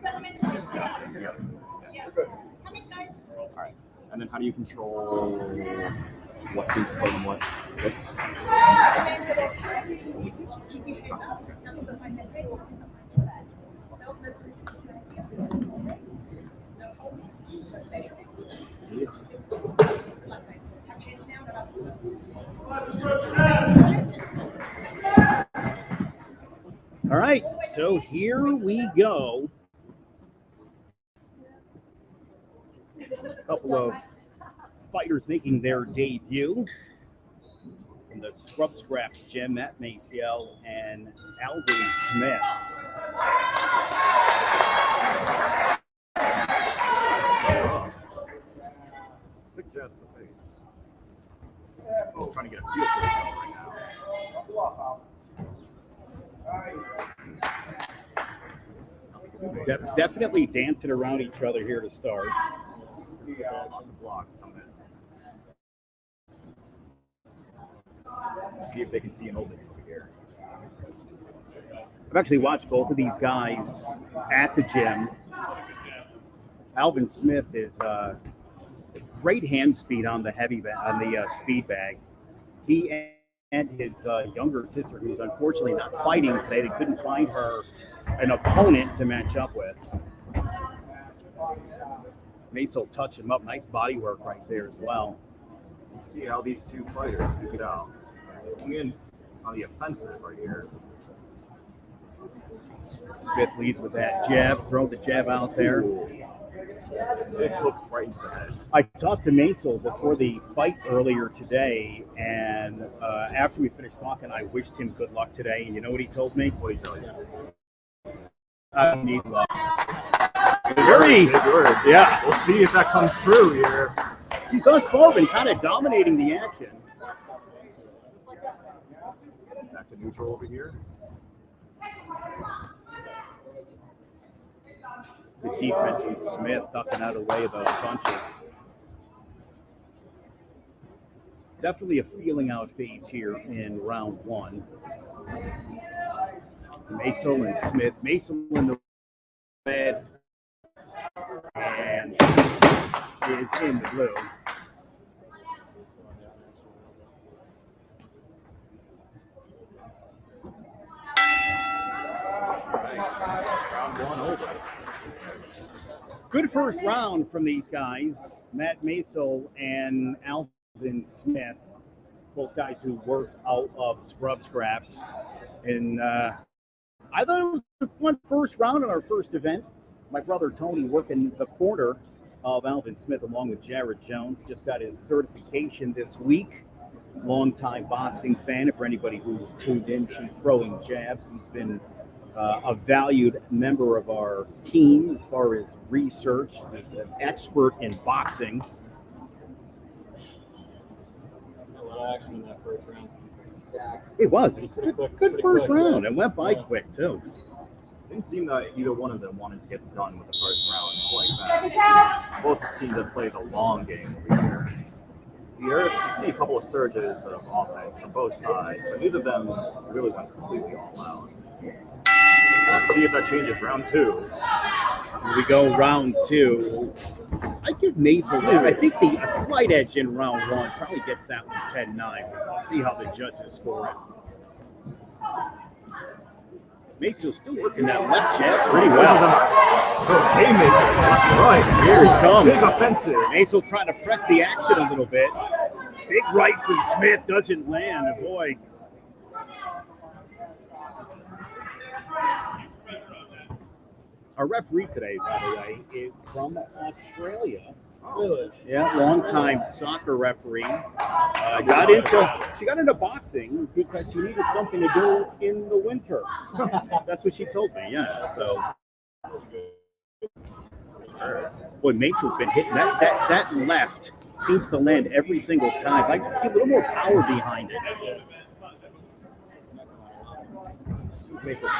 Yeah. All right. And then how do you control what's being displayed and what? This. All right, so here we go. A couple of fighters making their debut from the Scrub Scraps gym, Matt Maciel and Alvin Smith. Big jabs to the face. Oh, trying to get a feel for each other right now. Definitely dancing around each other here to start. Lots of blocks coming in. See if they can see an opening over here. I've actually watched both of these guys at the gym. Alvin Smith is great hand speed on the speed bag. He and his younger sister, who's unfortunately not fighting today, they couldn't find her an opponent to match up with. Maciel touch him up, nice body work right there as well. Let's see how these two fighters duke it out. Going in on the offensive right here. Smith leads with that jab, throw the jab out there. Big hook right into the head. I talked to Maciel before the fight earlier today, and after we finished talking, I wished him good luck today. And you know what he told me? What did he tell you? I don't need luck. Very big words. Yeah. We'll see if that comes true here. He's thus far been kind of dominating the action. Back to neutral over here. The defense from Smith ducking out of the way of those punches. Definitely a feeling out phase here in round one. Maciel and Smith. Maciel in the red and is in the blue. Round one over. Good first round from these guys, Matt Maciel and Alvin Smith, both guys who work out of Scrub Scraps. And I thought it was a fun first round in our first event. My brother Tony working the corner of Alvin Smith along with Jared Jones. Just got his certification this week. Longtime boxing fan. For anybody who's tuned in to Throwing Jabs, he's been a valued member of our team as far as research, an expert in boxing. A lot of action in that first round. It was good first round. It went by quick too. Didn't seem that either one of them wanted to get done with the first round quite fast. Both seemed to play the long game over here. You see a couple of surges of offense from both sides, but neither of them really went completely all out. Let's see if that changes round two. Here we go, round two. I give Maciel, I think a slight edge in round one. Probably gets that one 10-9. We'll see how the judges score it. Maciel's still working that left jab pretty well. Right, here he comes. Big offensive. Maciel trying to press the action a little bit. Big right from Smith doesn't land. And boy. Our referee today, by the way, is from Australia. Really? Yeah, longtime soccer referee. She got into boxing because she needed something to do in the winter. That's what she told me. Yeah. So, boy, Maciel's been hitting that left seems to land every single time. I'd like to see a little more power behind it. Maciel's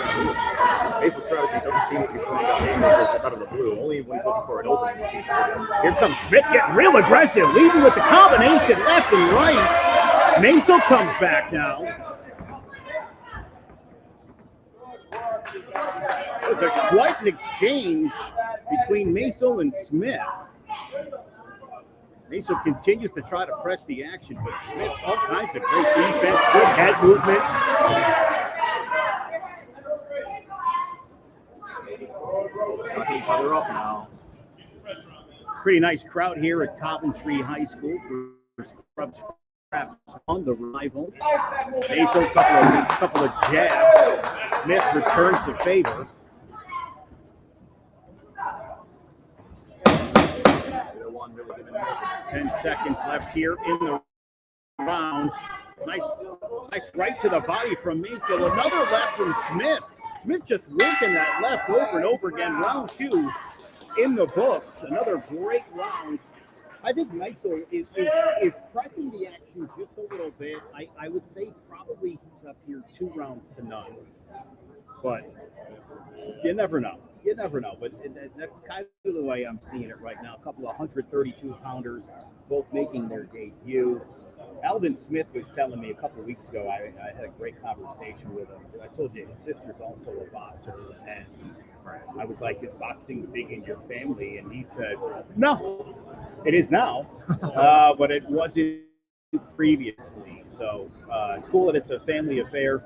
strategy doesn't seem to be throwing out haymakers just out of the blue. Only when he's looking for an opening, he seems to do. Here comes Smith getting real aggressive, leading with the combination left and right. Maciel comes back now. It was quite an exchange between Maisel and Smith. Maisel continues to try to press the action, but Smith, all kinds of great defense, good head movement. Sucking each other up now. Pretty nice crowd here at Coventry High School for Scrubs on the rival. Maisel, couple of jabs. Smith returns the favor. Really 10 seconds left here in the round. Nice right to the body from Maisel. Another left from Smith. Smith just working that left over and over again. Round 2 in the books. Another great round. I think Maisel is pressing the action just a little bit. I would say probably he's up here 2 rounds to none. But you never know. You never know. But that's kind of the way I'm seeing it right now. A couple of 132-pounders, both making their debut. Alvin Smith was telling me a couple of weeks ago, I had a great conversation with him. I told you his sister's also a boxer. And I was like, is boxing big in your family? And he said, no, it is now, but it wasn't previously. So cool that it's a family affair.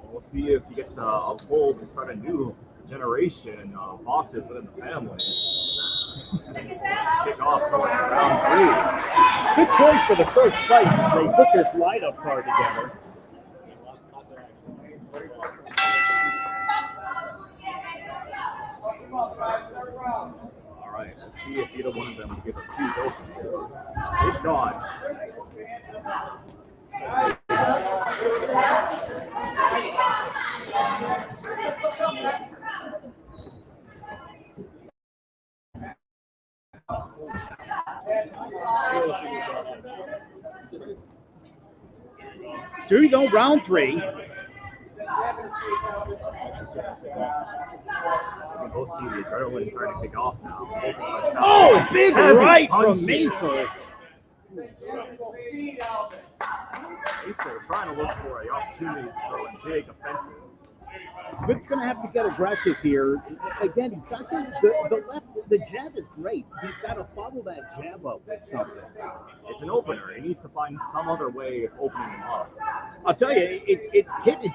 We'll see if he gets to uphold and start a new generation of boxers within the family. Kick off towards round 3. Good choice for the first fight. They put this lineup card together. All right, let's see if either one of them will give a huge opening. Good dodge. So here we go, round 3. We'll see the adrenaline trying to kick off now. Oh, big right from punches. Maisel. Maisel trying to look for opportunities to throw in big offensive. Smith's going to have to get aggressive here. Again, he's got the left, the jab is great. He's got to follow that jab up with something. It's an opener. He needs to find some other way of opening him up. I'll tell you, it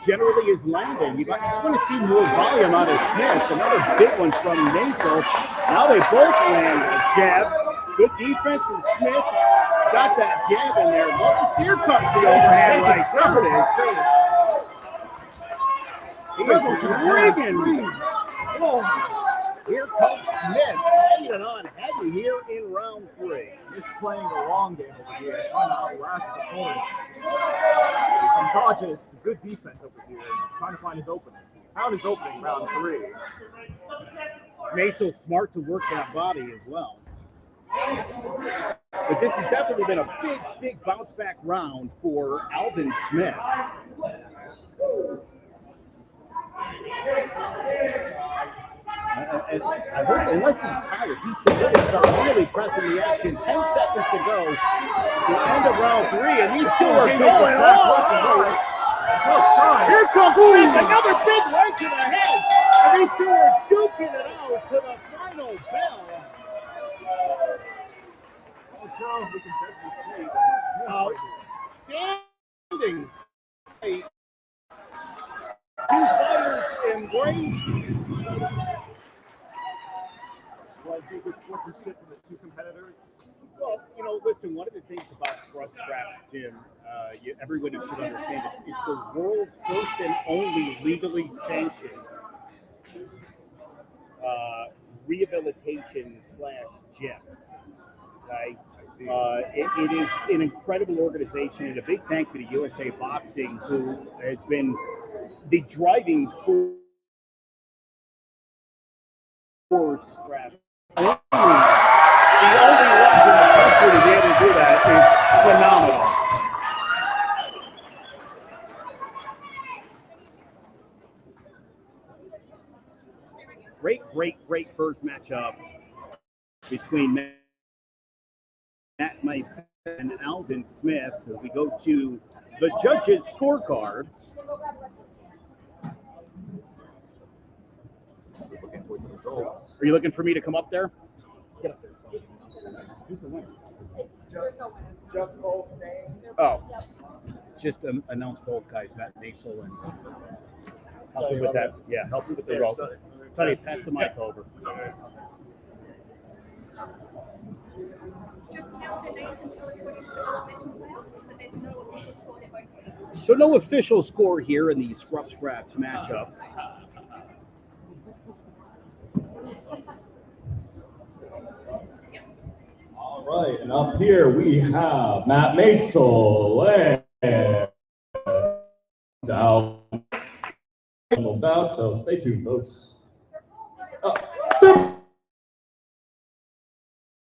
generally is landing. You just want to see more volume out of Smith. Another big one from Maisel. Now they both land jabs. Good defense from Smith. Got that jab in there. Here comes the overhand right. There it is. He is rigging. Oh, here comes Smith, laying it on heavy here in round 3. Smith's playing the long game over here, trying to outlast his opponent. And dodges good defense over here, trying to find his opening. Found his opening round 3. Maisel's smart to work that body as well. But this has definitely been a big bounce back round for Alvin Smith. I hope, unless he's tired, he should really start really pressing the action. 10 seconds to go. The end of round 3, and these two are going on. Here comes Smith, another big right to the head. And these two are duking it out to the final bell. Well, Joe, we can definitely see that Smith outstanding fight. Two fighters embrace. Was he good sportsmanship from the two competitors? Well, listen, one of the things about Scrub Scraps, Jim, everybody should understand it's the world's first and only legally sanctioned rehabilitation/gym. Okay? I see. It is an incredible organization, and a big thank you to USA Boxing, who has been the driving force Scraps. The only ones in the country to be able to do that is phenomenal. Great first matchup between Matt Mason and Alvin Smith as we go to the judges' scorecard. towards the results. Are you looking for me to come up there? Get up there. Who's the winner? Just both names. Oh, just announce both guys, Matt Masel and help me with that. Yeah, help me with the roll. Sonny, pass the mic over. Just announce their names until everybody's developmental out, so there's no official score, they're both winners. So no official score here in the Scrub Scraps matchup. All right, and up here we have Matt Masel and Al. About, so stay tuned, folks. Both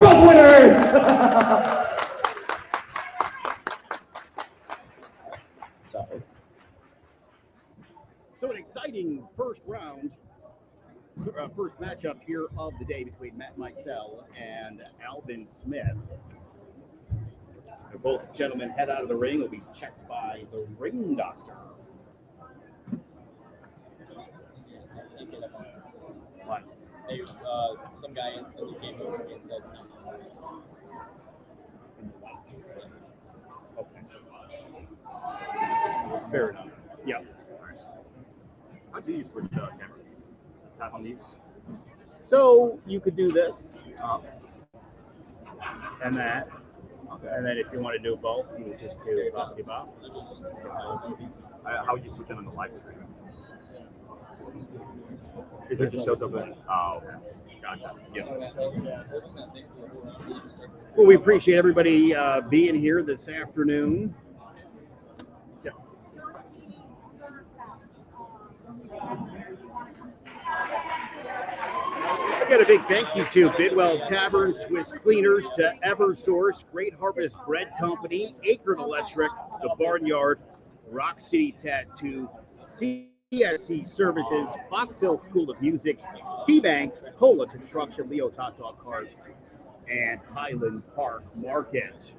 winners! So an exciting first round, first matchup here of the day between Matt Masel and Alvin Smith. Both gentlemen head out of the ring will be checked by the ring doctor. What? They, some guy instantly came over to me and said, Okay. Fair enough. Yeah. How do you switch cameras? Just tap on these. So you could do this and that. Okay. And then if you want to do both, you would just do bop. How would you switch in on the live stream? It just shows up in. Oh, okay. Gotcha. Yeah. Well, we appreciate everybody being here this afternoon. Yes. Again, a big thank you to Bidwell Tavern, Swiss Cleaners, to Eversource, Great Harvest Bread Company, Akron Electric, The Barnyard, Rock City Tattoo, CSC Services, Fox Hill School of Music, KeyBank, Cola Construction, Leo's Hot Dog Cars, and Highland Park Market.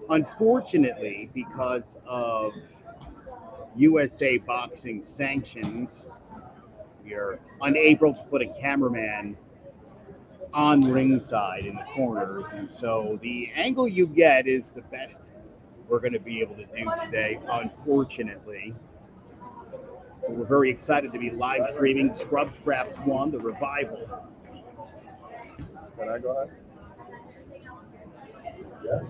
Unfortunately, because of USA Boxing sanctions, we are unable to put a cameraman on ringside in the corners, and so the angle you get is the best we're going to be able to do today, unfortunately. But we're very excited to be live streaming Scrub Scraps 1, the revival. Can I go ahead? Yeah.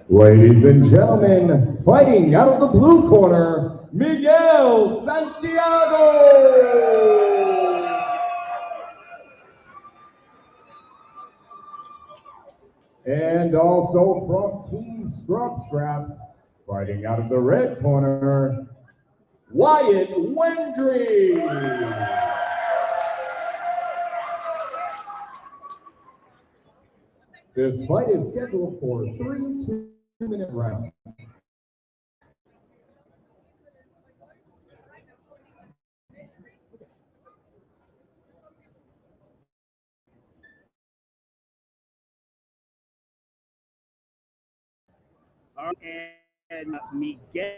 Ladies and gentlemen, fighting out of the blue corner, Miguel Santiago. And also from Team Scrub Scraps, fighting out of the red corner, Wyatt Wendry. This fight is scheduled for 3 2-minute rounds. And Miguel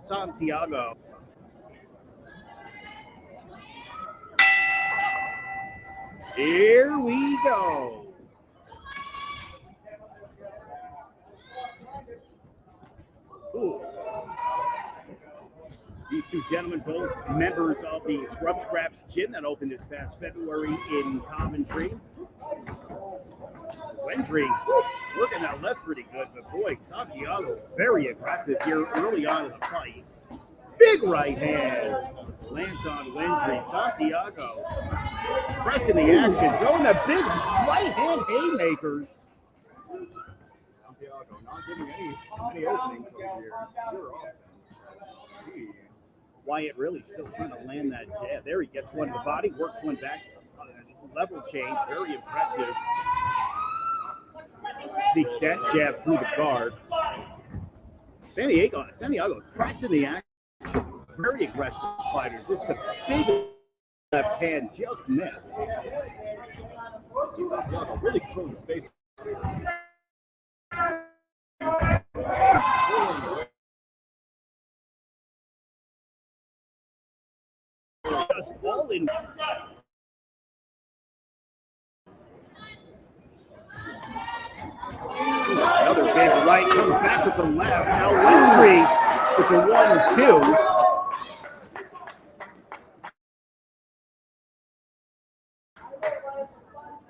Santiago. Here we go. Ooh. These two gentlemen, both members of the Scrub Scraps Gym that opened this past February in Coventry. Wendry working that left pretty good, but boy, Santiago very aggressive here early on in the fight. Big right hand lands on Wendry. Santiago pressing the action, throwing the big right hand haymakers. Santiago not giving any openings over here. Pure offense. Gee. Wyatt really still trying to land that jab. There he gets one to the body, works one back. Level change, very impressive. Sneaks that jab through the guard. Santiago pressing the action. Very aggressive fighter. Just a big left hand just missed. See Santiago really controlling the space. just all in. Another big right comes back with the left. Now Wintry with the 1-2.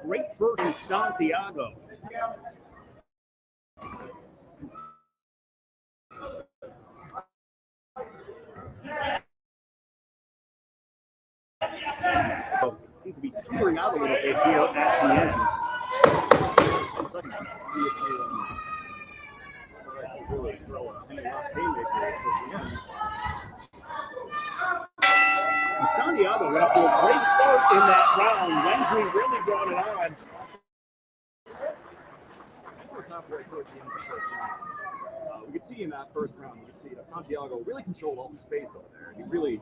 Great first in Santiago. Seems to be teetering out a little bit here at the end. Second one, see if they really throw any last haymakers towards the end. And Santiago got off to a great start in that round. Wintry really brought it on. Almost halfway towards the end of the first round. We could see in that first round, we could see that Santiago really controlled all the space over there. He really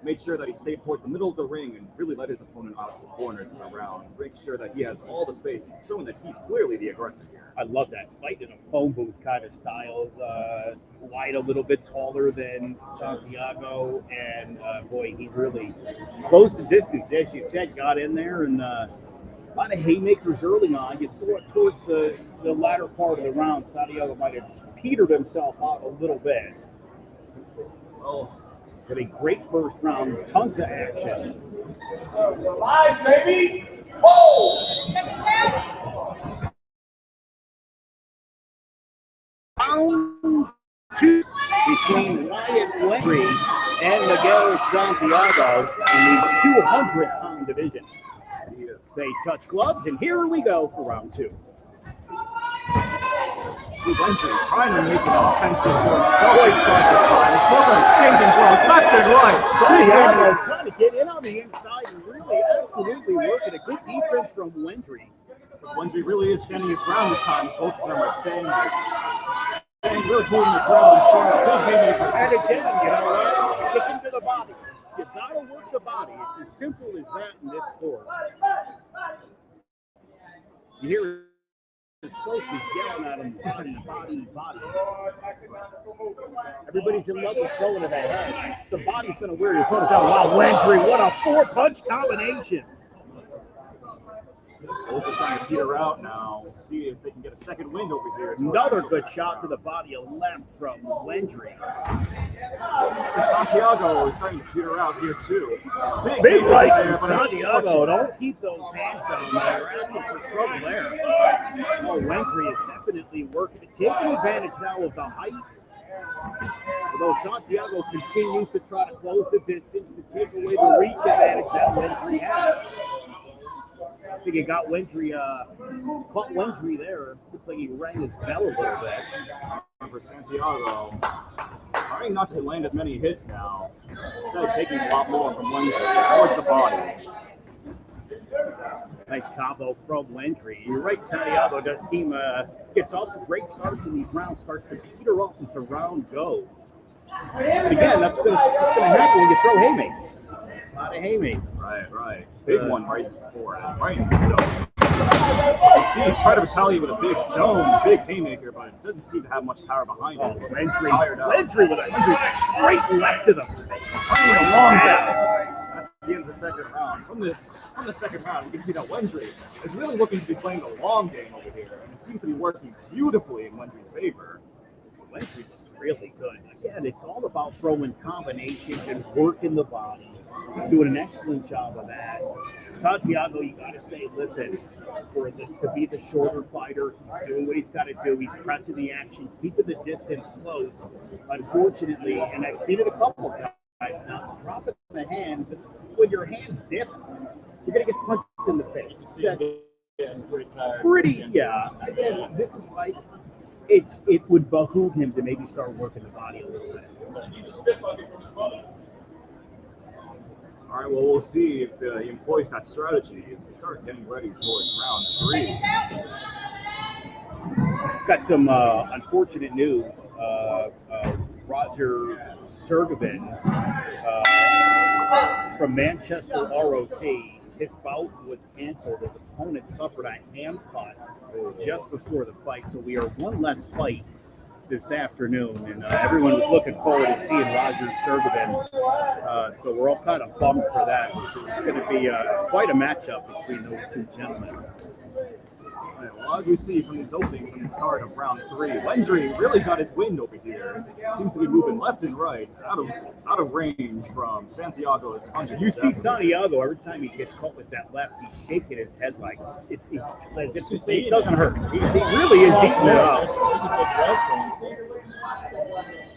made sure that he stayed towards the middle of the ring and really let his opponent out to the corners of the round. Make sure that he has all the space, showing that he's clearly the aggressor here. I love that. Fight in a phone booth kind of style. Wide a little bit taller than Santiago. And boy, he really closed the distance. As you said, got in there and a lot of haymakers early on. You saw it towards the latter part of the round. Santiago might have petered himself out a little bit. Well, But a great first round, tons of action. We're live, baby! Whoa! Round 2 between Wyatt Wintry and Miguel Santiago in the 200-pound division. They touch gloves, and here we go for round 2. see Wintry trying to make an offensive for himself to start this time. Both are exchanging blows left and right. Santiago trying to get in on the inside and really absolutely working a good defense from Wintry. So Wintry really is standing his ground this time. Both of them are staying really holding the ground, showing up his haymaker. And again, you know what? Sticking to the body. You gotta work the body. It's as simple as that in this sport. You hear his coaches yelling at him, body. Everybody's in love with throwing to the head. The body's going to wear your opponent down. Wow, Wintry, what a 4-punch combination. Both are trying to peter out now. See if they can get a second wind over here. Another good shot to the body, a left from Wintry. Santiago is starting to peter out here too. Big right from Santiago. Don't keep those hands down there. You're asking for trouble there. Oh, Wintry is definitely working, taking advantage now of the height. Although Santiago continues to try to close the distance to take away the reach advantage that Wintry has. I think he got Wintry, caught Wintry there. Looks like he rang his bell a little bit. For Santiago, trying not to land as many hits now. Instead of taking a lot more from Wintry towards the body. Nice combo from Wintry. You're right, Santiago does seem, gets off to great starts in these rounds, starts to peter off as the round goes. But again, that's gonna happen when you throw haymakers. A lot of haymakers. Right. Big one right before. Right in the middle. You see him try to retaliate with a big dome, big haymaker, but it doesn't seem to have much power behind it. Wintry with a straight left to the face. Turning a long back. That's the end of the second round. From the second round, we can see that Wintry is really looking to be playing the long game over here, and it seems to be working beautifully in Wintry's favor. Wintry looks really good. Again, it's all about throwing combinations and working the body. Doing an excellent job of that. Santiago, you got to say, listen, for this to be the shorter fighter, he's doing what he's got to do. He's pressing the action, keeping the distance close. Unfortunately, and I've seen it a couple of times now, dropping the hands. When your hands dip, you're going to get punched in the face. That's pretty, yeah. Again, this is why it would behoove him to maybe start working the body a little bit. All right, well, we'll see if he employs that strategy as we start getting ready towards round 3. Got some unfortunate news. Roger Sergevin from Manchester ROC, his bout was canceled. His opponent suffered a ham cut just before the fight, so we are one less fight this afternoon, and everyone was looking forward to seeing Roger Sergevin. So we're all kind of bummed for that. It's going to be quite a matchup between those two gentlemen. Well, as we see from the start of round 3, Wendry really got his wind over here. Seems to be moving left and right, out of range from Santiago's punches. You see Santiago, every time he gets caught with that left, he's shaking his head like as if to say it doesn't hurt. He really is eating it up.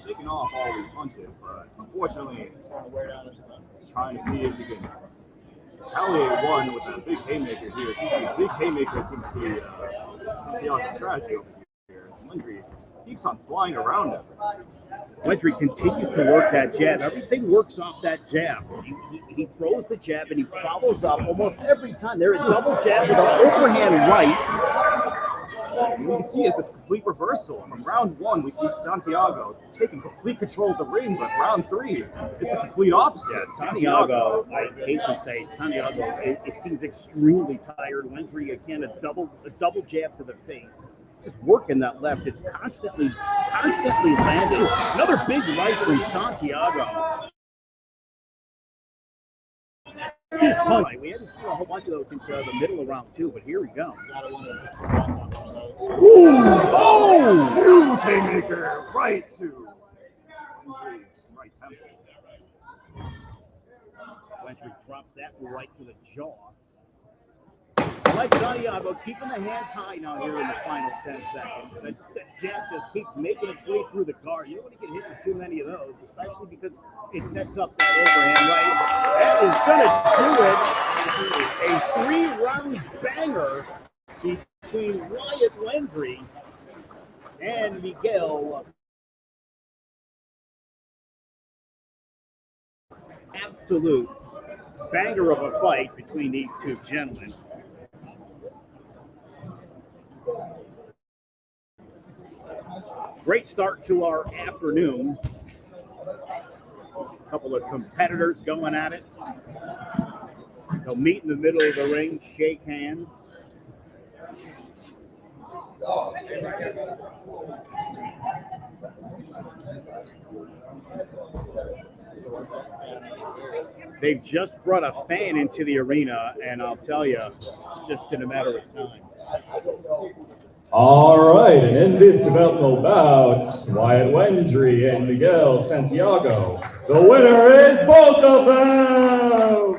Shaking off all these punches, but unfortunately, trying to see if he can retaliate one with a big haymaker here. Big haymaker seems to be Santiago's strategy over here. Wendry keeps on flying around him. Wendry continues to work that jab. Everything works off that jab. He throws the jab and he follows up almost every time. There is a double jab with an overhand right. And we can see is this complete reversal. From round 1, we see Santiago taking complete control of the ring, but round 3, it's the complete opposite. Yeah, Santiago, I hate to say it, Santiago, it seems extremely tired. Wendry, again, a double jab to the face. Just working that left. It's constantly landing. Another big right from Santiago. His punch. We haven't seen a whole bunch of those since the middle of round 2, but here we go. Ooh! Oh! Huge haymaker right to Wendry's right temple. Wendry drops that right to the jaw. Like Santiago, keeping the hands high now here in the final 10 seconds. That jab just keeps making its way through the guard. You don't want to get hit with too many of those, especially because it sets up that overhand right. That is going to do it. A 3-round banger between Wyatt Wendry and Miguel. Absolute banger of a fight between these two gentlemen. Great start to our afternoon. A couple of competitors going at it. They'll meet in the middle of the ring, shake hands. They've just brought a fan into the arena, and I'll tell you, just in a matter of time. All right, and in this developmental bout, Wyatt Wendry and Miguel Santiago. The winner is both of them!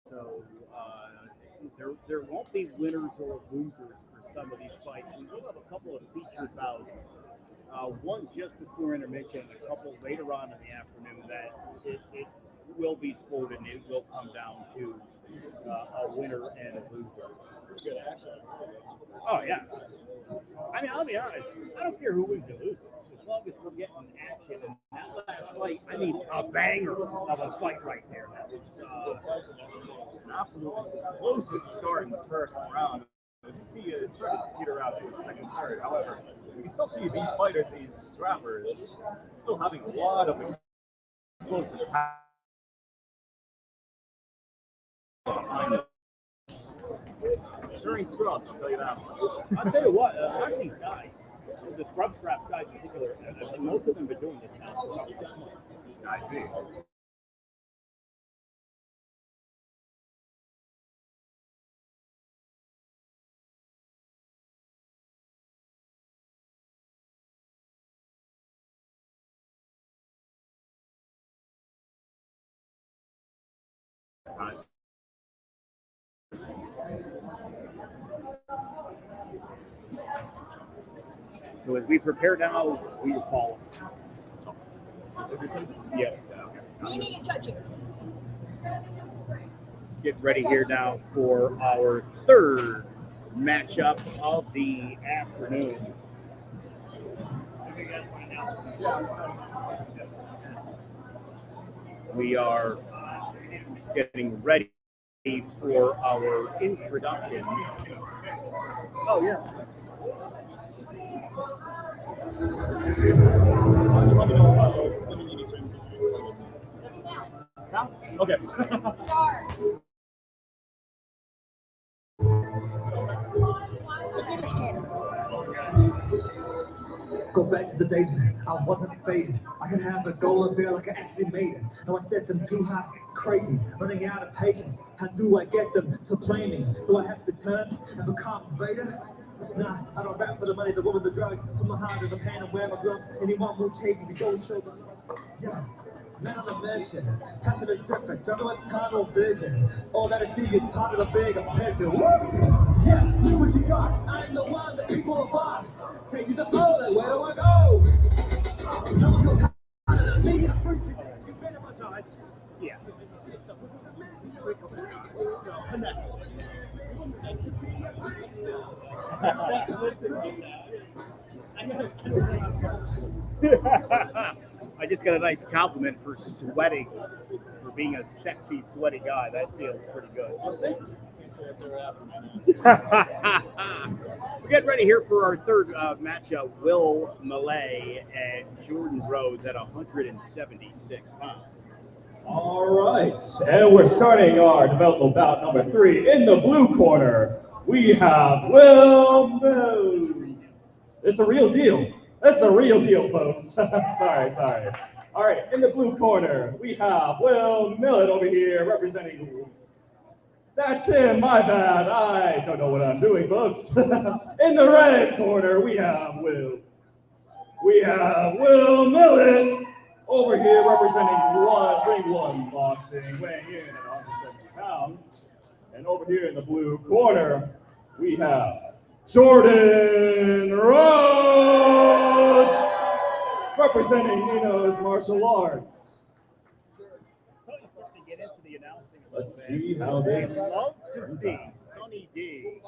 So there won't be winners or losers for some of these fights. We will have a couple of featured bouts. One just before intermission, a couple later on in the afternoon that it will be sported and it will come down to a winner and a loser. Good action. Oh, yeah. I mean, I'll be honest. I don't care who wins or loses, as long as we're getting action. And that last fight, I mean, a banger of a fight right there. That was an absolute explosive start in the first round. You see it started to peter out to a second, third. However, you can still see these fighters, these rappers, still having a lot of explosive power behind them. During scrubs, I'll tell you that much. I'll tell you what, a lot of these guys, the scrub scraps guys in particular, most of them have been doing this now for about 6 months. I see. So as we prepare now, we will call. Yeah. Meaning and judging. Get ready here now for our third matchup of the afternoon. We are getting ready for our introductions. Oh, yeah. Let me know when you need to introduce. Okay. Go back to the days when I wasn't faded. I could have a goal up there like I actually made it. Now I set them too high, crazy, running out of patience. How do I get them to play me? Do I have to turn and become Vader? Nah, I don't rap for the money, the woman, the drugs. Put my heart in the pan and wear my gloves. Anyone will change if you don't show the love. Yeah. Man on a mission, passion is different, driving with tunnel vision. All that I see is part of the bigger picture. Woo! Yeah, look what you got. I'm the one that people are buying. Changing the flow, like where do I go? No one goes harder than me, a freak. You better watch out. Yeah. I just got a nice compliment for sweating, for being a sexy, sweaty guy. That feels pretty good. We're getting ready here for our third matchup. Will Millay and Jordan Rhodes at 176 pounds. All right, and we're starting our developmental bout number 3. In the blue corner, we have Will Millett. It's a real deal. That's a real deal, folks. sorry. All right, in the blue corner, we have Will Millett over here representing. That's him, my bad. I don't know what I'm doing, folks. In the red corner, we have Will Millett over here representing Ring 1 Boxing, weighing in at 170 pounds. And over here in the blue corner, we have Jordan Rhodes representing Nino's Martial Arts. Let's see how this. I'd love to see Sonny D.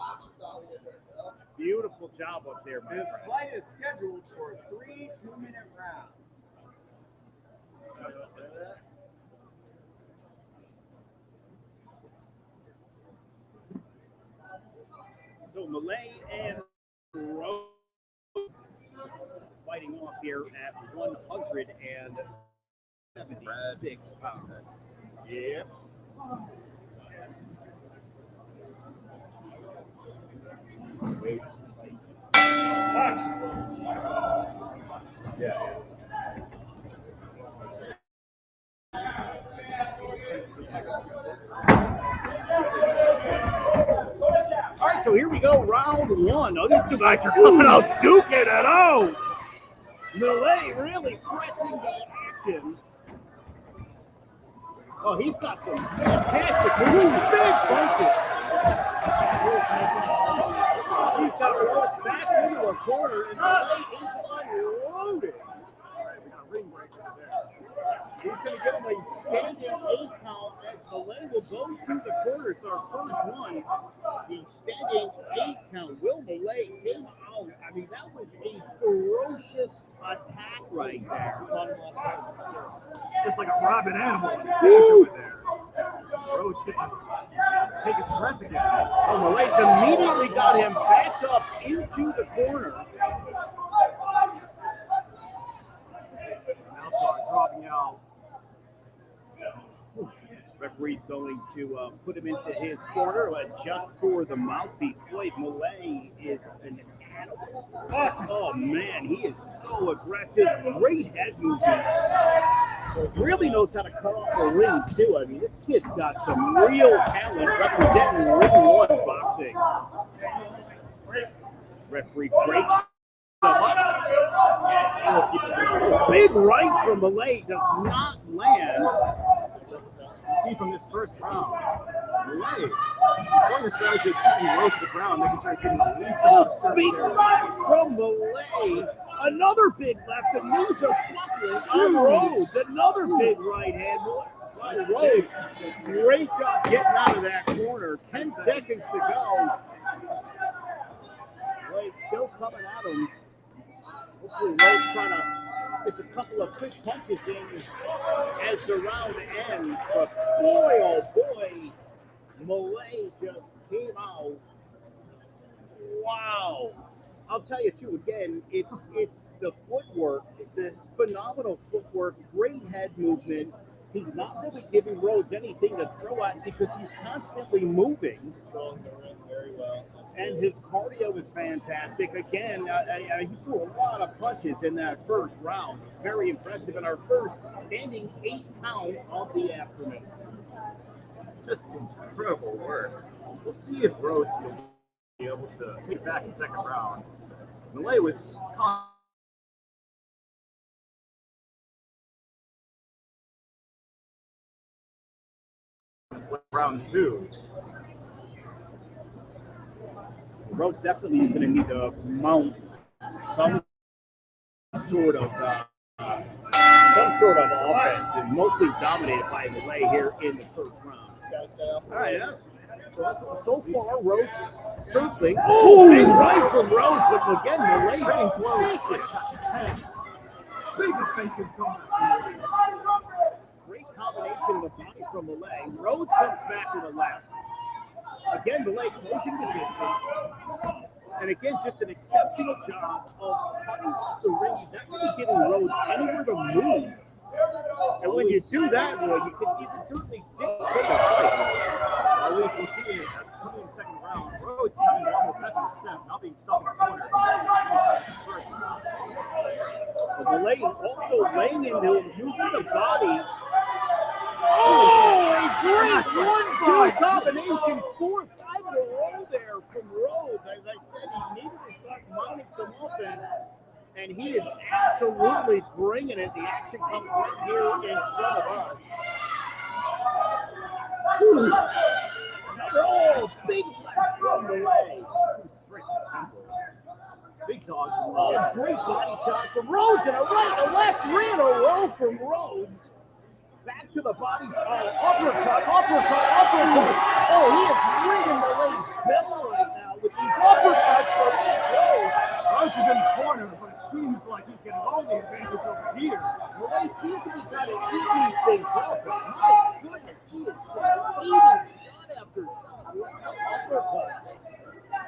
Beautiful job up there, my This friend. fight is scheduled for 3 2-minute rounds. So Millay and Rhodes fighting off here at 176 pounds. Yep. Wait. Yeah. All right, so here we go, round 1. Oh, these two guys are coming out duking it out. Millay really pressing the action. Oh, he's got some fantastic moves, big punches. He's got Rhodes back into a corner, and Millay is unloaded. All right, we got a ring break right there. He's going to get him a standing 8 count as Millay will go to the corner. So our first one, the standing 8 count. Will Millay came out. I mean, that was a ferocious attack right there. Just like a rabid animal. With there. Rhodes get to take his breath again. Oh, Millay's immediately got him backed up into the corner. Mouthguard dropping out. Referee's going to put him into his corner, adjust for the mouthpiece plate. Millay is an animal. Oh, man, he is so aggressive. Great head movement. Really knows how to cut off the ring, too. I mean, this kid's got some real talent representing Ring 1 boxing. Referee breaks him up. Big right from Millay does not land. You see from this first round, Millay going the strategy of keeping Rhodes to the ground, making sure he's getting the least amount of surface Big area. right from Millay. Another big left. The knees are buckling on Rhodes. Another big right hand. Rhodes, great job getting out of that corner. 10 seconds to go. Millay still coming at him. Hopefully Rhodes trying to It's a couple of quick punches in as the round ends. But boy, oh boy, Malay just came out. Wow. I'll tell you too. Again, it's the footwork, the phenomenal footwork, great head movement. He's not really giving Rhodes anything to throw at because he's constantly moving. Controlling the ring very well. And his cardio is fantastic. Again, he threw a lot of punches in that first round. Very impressive in our first standing 8 count of the afternoon. Just incredible work. We'll see if Rhodes will be able to take it back in second round. Malay was round 2. Rhodes definitely is going to need to mount some sort of offense, and mostly dominated by Malay here in the first round. All right, yeah. So far, Rhodes circling. Oh, big right from Rhodes, but again, Malay Trading blows. vicious. Big offensive guard. Great combination of the body from Malay. Rhodes comes back to the left. Again, Malay closing the distance. And again, just an exceptional job of cutting off the ring. He's not really giving Rhodes anywhere to move. And when you do that, boy, you can certainly dictate a fight. At least we're seeing it coming in the second round. Rhodes having one more pep in the step, not being stuck in the corner. But Malay also laying into him, using the body. Oh, a great 1-2 combination, 4-5 in a row there from Rhodes. As I said, he needed to start mounting some offense, and he is absolutely bringing it. The action comes right here in front of us. Oh, big left from Malay. Straight to the temple. Big dog. Oh, great body shot from Rhodes, and a right and a left, 3 in a row from Rhodes. Back to the body, uppercut. Oh, he is ringing Malay's bell right now with these uppercuts from Rhodes. Rhodes is in the corner, but it seems like he's getting all the advantage over here. Malay seems to be kind of eating these things up, but my goodness, he is just eating shot after shot. Uppercuts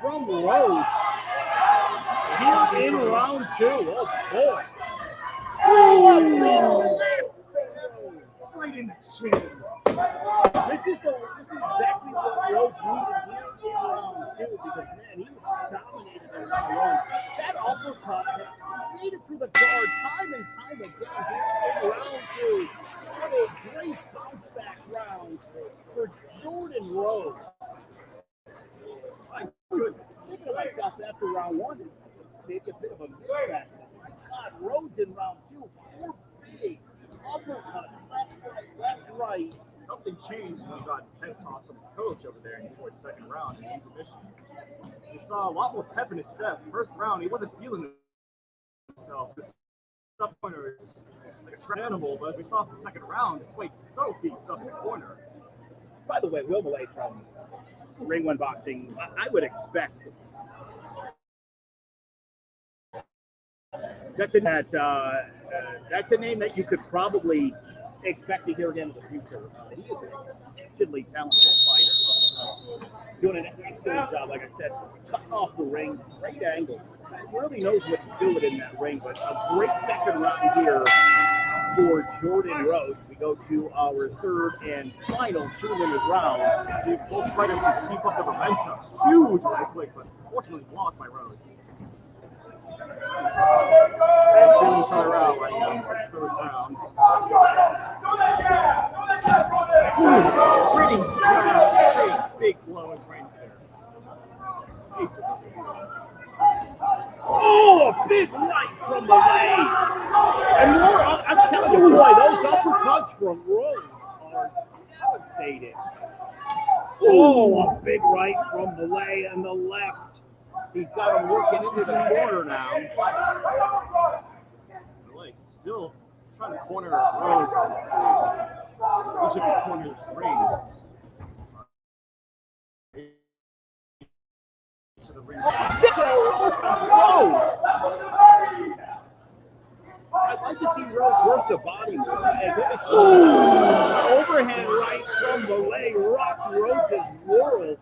from Rhodes here in round 2. Oh, boy. Oh, Right in the chin. This is exactly what Rhodes needed here in round 2 because, man, he was dominated in round 1. That uppercut has made it through the guard time and time again here in round 2. What a great bounce back round for Jordan Rhodes. My goodness. Thinking to myself after round 1, maybe a bit of a mismatch. But my God, Rhodes in round 2, 4 big uppercuts, left, right. Something changed when he got pep talk from his coach over there towards second round in intermission. We saw a lot more pep in his step. First round, he wasn't feeling himself. His step corner is like a trained animal, but as we saw from the second round, despite still being stuck in the corner. By the way, Will Malay from Ring 1 Boxing, I would expect that's a name that you could probably expect to hear again in the future. He is an exceptionally talented fighter. Doing an excellent job, like I said, cutting off the ring, great angles. He really knows what he's doing in that ring, but a great second round here for Jordan Rhodes. We go to our third and final 2-minute round. See if both fighters can keep up the momentum. Huge right click, but fortunately blocked by Rhodes. And feeling each other out right now for the third round. Trading fast, big blows right there. Aces over here. Oh, a big right from Malay. And more, I'm telling you, boy, those uppercuts from Rhodes are devastating. Oh, a big right from Malay and the left. He's got him working into the corner now. Malay still trying to corner Rhodes. Each of these corners rings. Each of the rings. I'd like to see Rhodes work the body more. Overhand right from Malay rocks Rhodes' world.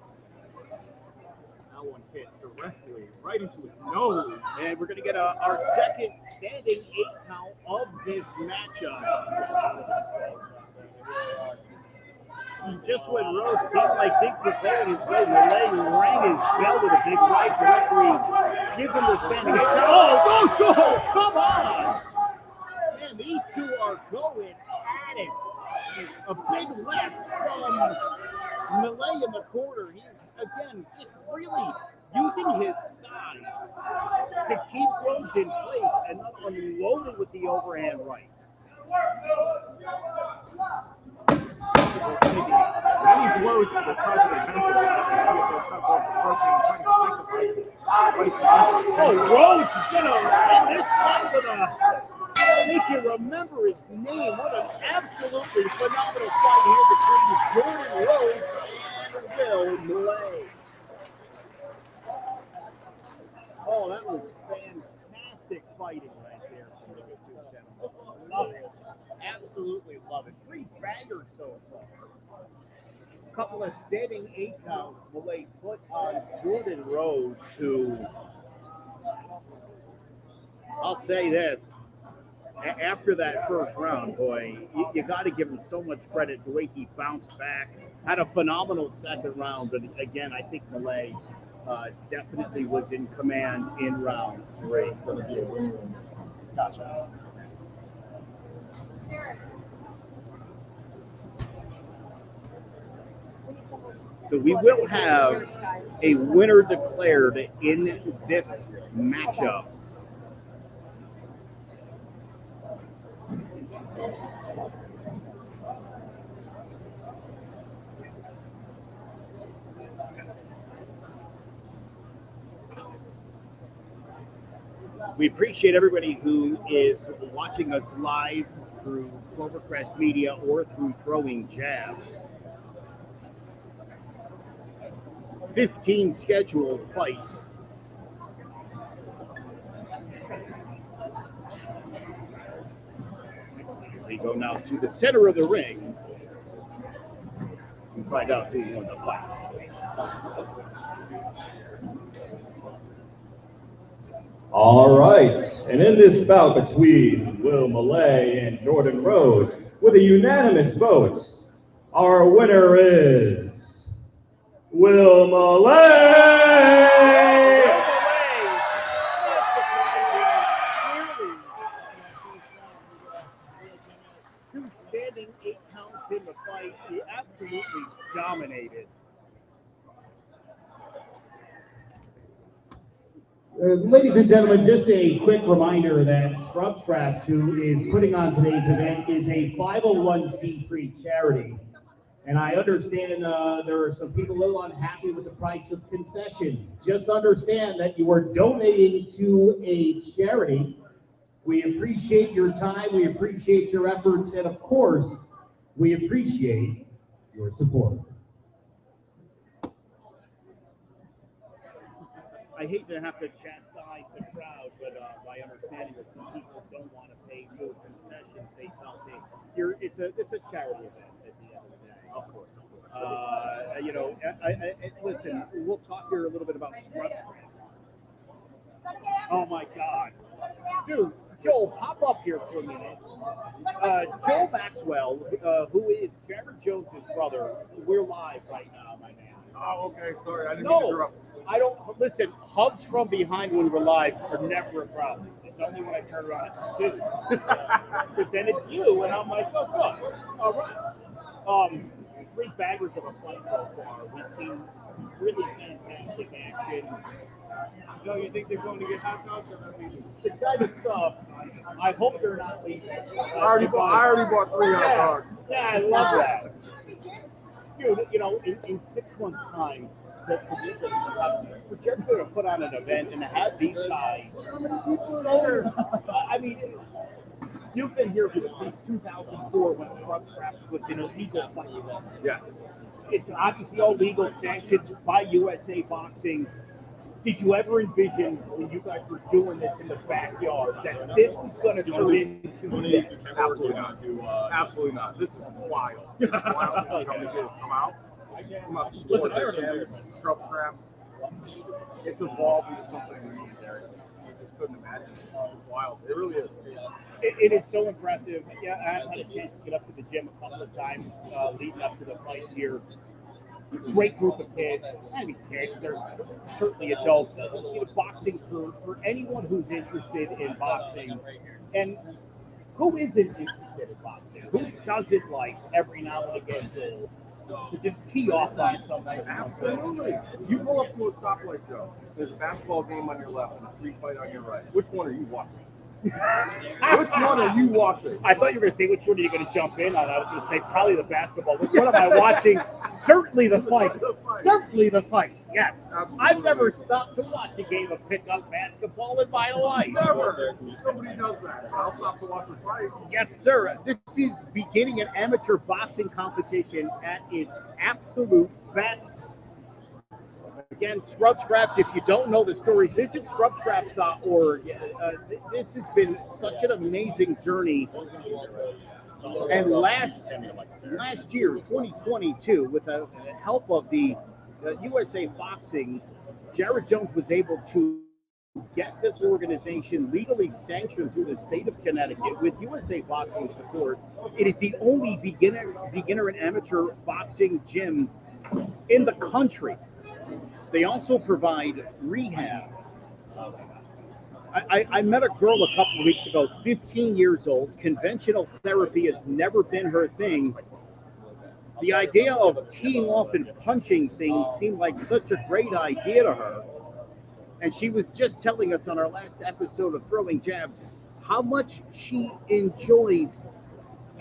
That one hit directly right into his nose. And we're going to get our second standing 8 count of this matchup. Just when Rhodes seemed like things were going his way, Malay rang his bell with a big right. The referee gives him the standing 8 count. Oh, Joe, come on! And these two are going at it. A big left from Malay in the corner. He's, again, just really using his size to keep Rhodes in place and not unloading with the overhand right. Many blows to the sides of the temple. You can see if they'll start both approaching and trying to protect the fight. Oh, Rhodes is going to end this fight with a... Make you remember his name. What an absolutely phenomenal fight here between Jordan Rhodes and Will Malay. Oh, that was fantastic fighting right there from the two gentlemen. Love it. Absolutely love it. 3 bangers so far. A couple of standing 8 counts. Malay put on Jordan Rhodes, who, I'll say this, after that first round, boy, you got to give him so much credit the way he bounced back. Had a phenomenal second round, but again, I think Malay definitely was in command in round 3. Gotcha. So we will have a winner declared in this matchup. We appreciate everybody who is watching us live through Clovercrest Media or through Throwing Jabs. 15 scheduled fights. We go now to the center of the ring to find out who won the fight. All right, and in this bout between Will Malay and Jordan Rhodes, with a unanimous vote, our winner is Will Malay! Two standing 8 counts in the fight. He absolutely dominated. Ladies and gentlemen, just a quick reminder that Scrub Scraps, who is putting on today's event, is a 501c3 charity. And I understand there are some people a little unhappy with the price of concessions. Just understand that you are donating to a charity. We appreciate your time, we appreciate your efforts, and of course, we appreciate your support. I hate to have to chastise the crowd, but my understanding is some people don't want to pay for concessions. They felt it's a charity event at the end of the day. Of course. You know, listen, we'll talk here a little bit about Scrub Scraps. Oh my God, dude, Joel, pop up here for a minute. Joel Maxwell, who is Jared Jones' brother, we're live right now, my man. Oh, okay. Sorry, I didn't mean to interrupt. I don't listen. Hugs from behind when we're live are never a problem. It's only when I turn around it's you. But then it's you, and I'm like, oh, good. All right. 3 bangers of a fight so far. We've seen really fantastic action. So you think they're going to get hot dogs or not? The kind of stuff. I hope they're not leaving. I already bought 3 hot dogs. Yeah, I love that. Dude, you know, in 6 months' time, for Jericho to put on an event and to have these guys, I mean, you've been here since 2004 when Scrub Scraps was an illegal fight event. Yes. It's obviously all legal, sanctioned by USA Boxing. Did you ever envision when you guys were doing this in the backyard that this was going to turn into this? Absolutely not. Absolutely not. This is wild. It's wild to see how many kids come out. Listen, gyms, scrub scraps. It's evolved into something you just couldn't imagine. It's wild. It really is. It is so impressive. Yeah, I had a chance to get up to the gym a couple of times leading up to the fights here. Great group of kids. I mean, kids. There's certainly adults. Boxing for anyone who's interested in boxing, and who isn't interested in boxing? Who doesn't like every now and again to just tee off on something? Absolutely. You go up to a stoplight, Joe. There's a basketball game on your left and a street fight on your right. Which one are you watching? Which one are you watching? I thought you were going to say which one are you going to jump in on. I was going to say probably the basketball. Which one am I watching? Certainly the fight. Certainly the fight. Yes. Absolutely. I've never stopped to watch a game of pickup basketball in my life. Never. Somebody does that. I'll stop to watch a fight. Yes, sir. This is beginning an amateur boxing competition at its absolute best. Again, Scrub Scraps, if you don't know the story, visit scrubscraps.org. This has been such an amazing journey. And last year, 2022, with the help of the USA Boxing, Jared Jones was able to get this organization legally sanctioned through the state of Connecticut with USA Boxing support. It is the only beginner and amateur boxing gym in the country. They also provide rehab. I met a girl a couple of weeks ago, 15 years old. Conventional therapy has never been her thing. The idea of teeing off and punching things seemed like such a great idea to her. And she was just telling us on our last episode of Throwing Jabs how much she enjoys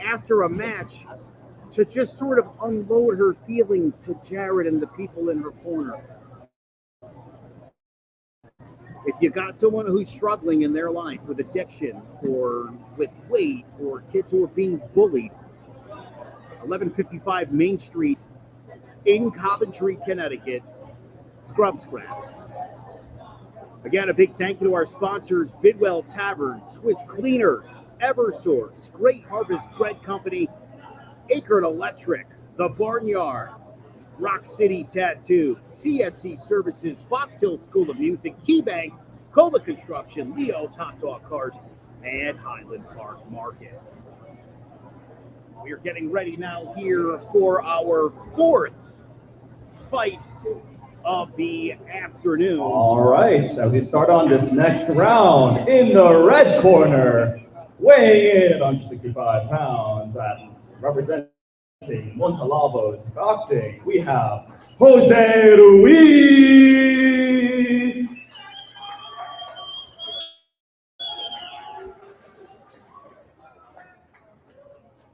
after a match to just sort of unload her feelings to Jared and the people in her corner. If you got someone who's struggling in their life with addiction or with weight or kids who are being bullied, 1155 Main Street in Coventry, Connecticut, Scrub Scraps. Again, a big thank you to our sponsors, Bidwell Tavern, Swiss Cleaners, Eversource, Great Harvest Bread Company, Akron Electric, The Barnyard, Rock City Tattoo, CSC Services, Fox Hill School of Music, KeyBank, Cola Construction, Leo's Hot Dog Cart, and Highland Park Market. We are getting ready now here for our fourth fight of the afternoon. All right, so we start on this next round in the red corner, weighing in at 165 pounds, representing Montalavo's Boxing, we have Jose Ruiz.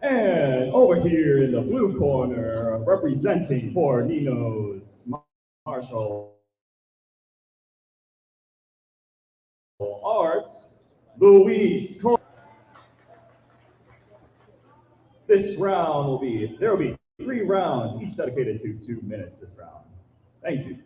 And over here in the blue corner, representing for Nino's Martial Arts, Luis. This round there will be 3 rounds, each dedicated to 2 minutes this round. Thank you.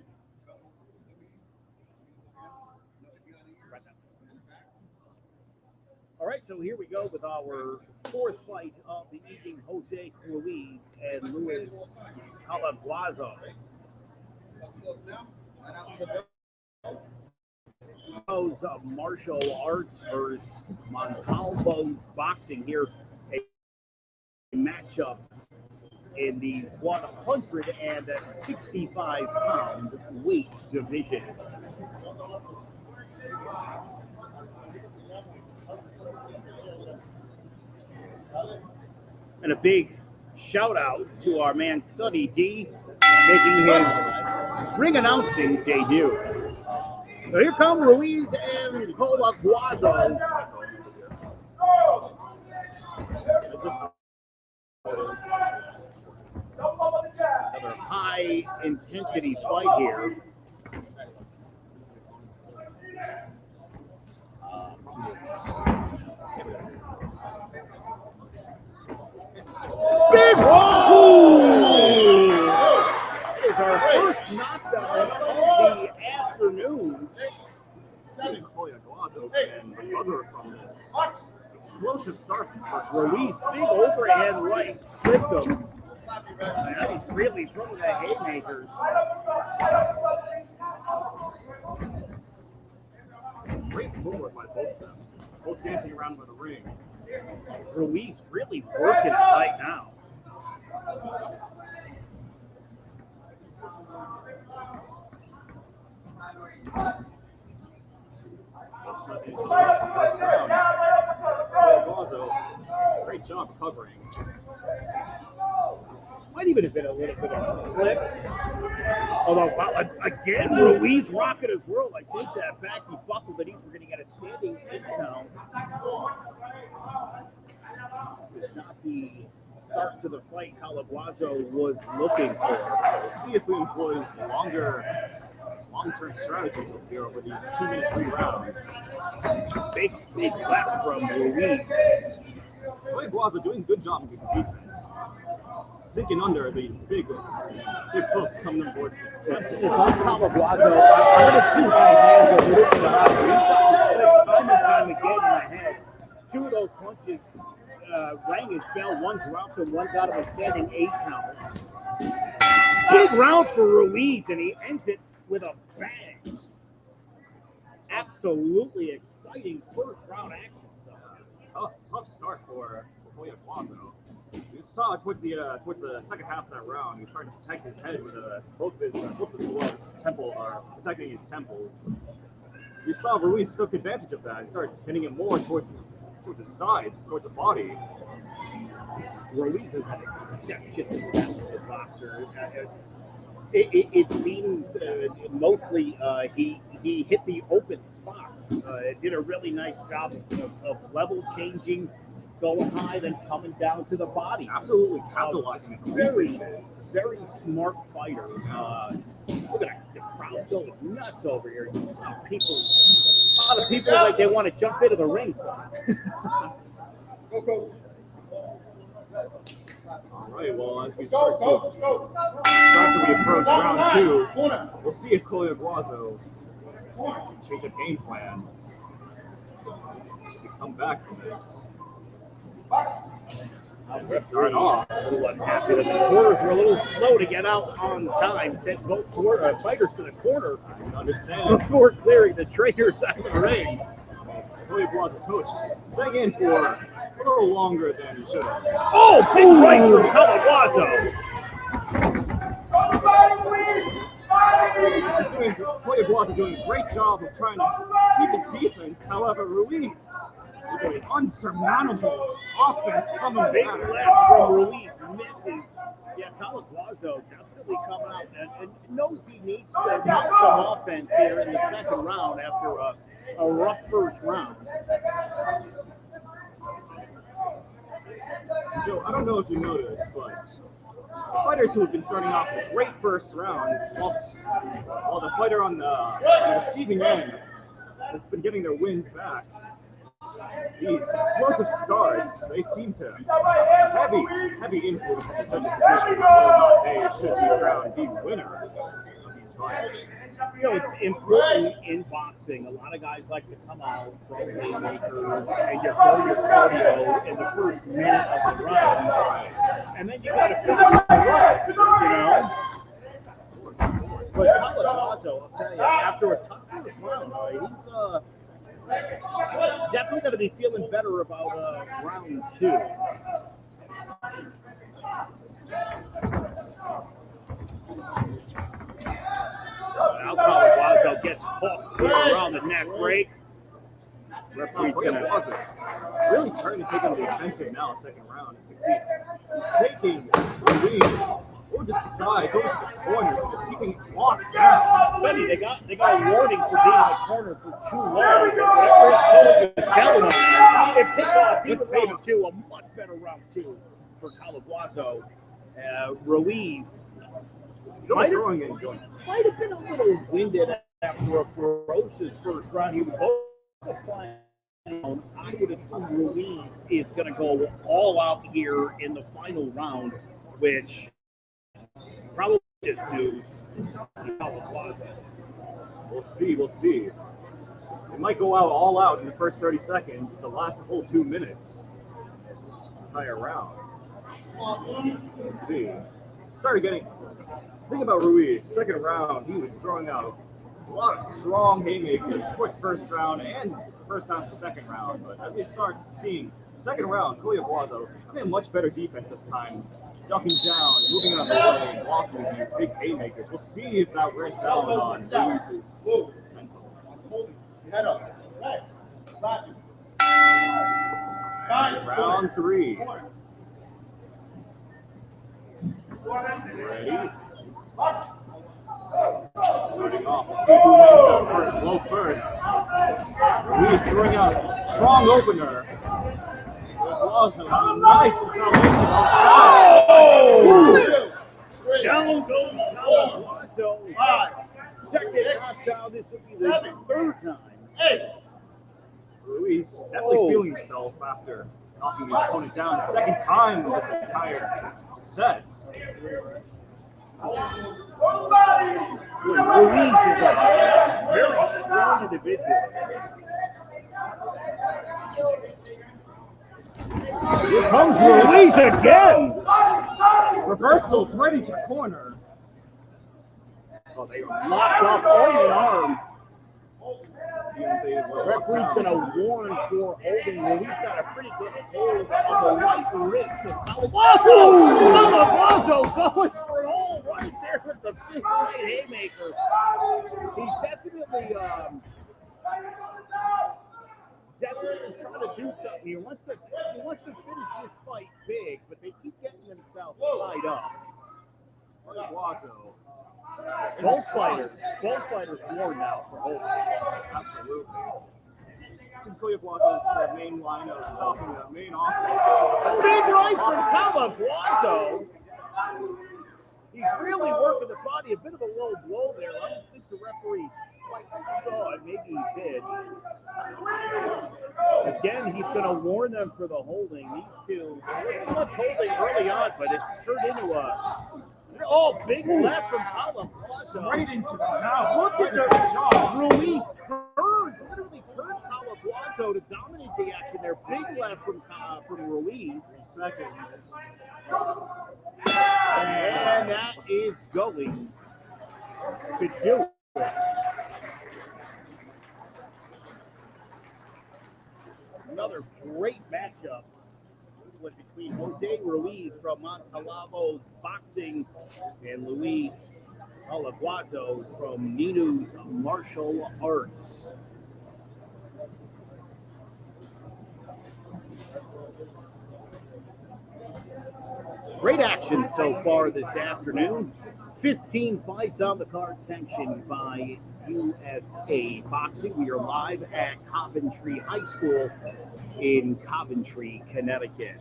All right, so here we go with our fourth fight of the evening, Jose Ruiz and Luis Calaguazo. Martial arts versus Montalvo's boxing here. A matchup in the 165-pound weight division. And a big shout out to our man Sonny D making his ring announcing debut. So here come Ruiz and Calaguazo. Another high intensity fight here. Big That is our first knockdown of the afternoon. Seven Koyaguazo can recover from this explosive start from first Ruiz, big overhand right, slipped him. Now he's really throwing the haymakers. Great footwork by both of them. Both dancing around by the ring. Ruiz really working it right now. Great job covering. Might even have been a little bit of a slip. Although, again, Ruiz rocking his world. I take that back. He buckled it. We're going to get a standing 8 count. It's not the start to the fight Calaguazo was looking for. We'll see if he employs long-term strategies over these 2-minute 3 rounds. Big left from Ruiz. Calaguazo doing a good job of defense. Sinking under these big hooks coming on board. If I'm Calaguazo, I'm going to keep my hands a little bit out. He's got time and time again in the head. 2 of those punches rang his bell. One dropped him, one got him a standing 8 count. Big round for Ruiz, and he ends it with a bang. Absolutely exciting first round action. Tough start for Koyaguazo. You saw towards the second half of that round, he was starting to protect his head with both his gloves protecting his temples. You saw Ruiz took advantage of that. He started hitting it more towards the sides, towards the body. Ruiz is an exceptionally talented boxer. It seems mostly he hit the open spots. Did a really nice job of level changing, going high, then coming down to the body. Absolutely capitalizing on very smart fighter. Look at the crowd's going nuts over here. A lot of people like they want to jump into the ring. So. Go, coach. All right, well, as we start to approach round 2, we'll see if Koyaguazo can change a game plan. Should we come back from this? As we start off, a little unhappy that the corners were a little slow to get out on time. Sent both fighters to the corner. I understand. Before clearing the trainers out of the ring. Koyaguazo's coach staying in for a little longer than he should have. Oh, big right from Calaguazo. Koyaguazo doing a great job of trying to keep his defense. However, Ruiz with an unsurmountable offense coming big back. left from Ruiz misses. Yeah, Calaguazo definitely coming out and knows he needs to mount some offense here in the second round after a rough first round. Joe, I don't know if you noticed, but fighters who have been starting off with great first rounds, while the fighter on the receiving end has been getting their wins back. These explosive starts, they seem to heavy influence on the judging position. They should be around the winner of these fights. You know, it's important in boxing. A lot of guys like to come out, throw haymakers, and you throw your cardio in the first minute of the round, and then you got to finish the round, you know? But Calaguazo, I'll tell you, after a tough first round, he's definitely going to be feeling better about round 2. Now Calaguazo gets hooked around the neck break. Referee's Calaguazo really starting to take on the offensive now, second round. You can see he's taking Ruiz over to the side, going to the corners, and just keeping it locked down. Sonny, they got a warning for being in the corner for too long. Whatever his coach was telling him, it picked off. He would round 2, a much better round 2 for Calaguazo. Ruiz Still throwing it and going. Might have been a little winded after a ferocious first round. He was flying. I would assume Ruiz is going to go all out here in the final round, which probably is news to Calaguazo. We'll see. We'll see. It might go out all out in the first 30 seconds, but the last whole 2 minutes. This entire round. We'll see. Started getting. Think about Ruiz. Second round, he was throwing out a lot of strong haymakers towards first round and first half of second round. But as we start seeing second round, Koyaguazo having a much better defense this time, ducking down, moving out of the way, blocking these big haymakers. We'll see if that wears down on Ruiz's mental. Head up. Right. Round 3. Ready? Starting off, see who wins that blow first. Ruiz throwing out a strong opener. Awesome. Nice retaliation outside. Oh! Down goes Koyaguazo. Second knockdown. This will be the third time. Ruiz definitely feeling himself after knocking his opponent down the second time this entire set. Ruiz is a very strong individual. Here comes Ruiz again. Reversals right into the corner. Oh, they locked up on the arm. Referee's going to warn for holding. Ruiz got a pretty good hold of the right wrist of Koyaguazo. Koyaguazo going for it all right there with the big right haymaker. He's definitely trying to do something here. He wants to finish this fight big, but they keep getting themselves tied up. Koyaguazo. Both fighters warned now for holding. Absolutely. Seems Koyaguazo's main line of stopping the main offense. Big right from Koyaguazo. He's really working the body. A bit of a low blow there. I don't think the referee quite saw it. Maybe he did. Again, he's going to warn them for the holding. These two, there wasn't much holding early on, but it's turned into a big left from Koyaguazo. Right into the mouth. Look at the shot. Ruiz literally turns Koyaguazo to dominate the action there. Big left from Ruiz. 3 seconds. And that is going to do it. Another great matchup. This one between Jose Ruiz from Montalavo's Boxing and Luis Koyaguazo from Ninu's Martial Arts. Great action so far this afternoon. 15 fights on the card sanctioned by USA Boxing. We are live at Coventry High School in Coventry, Connecticut.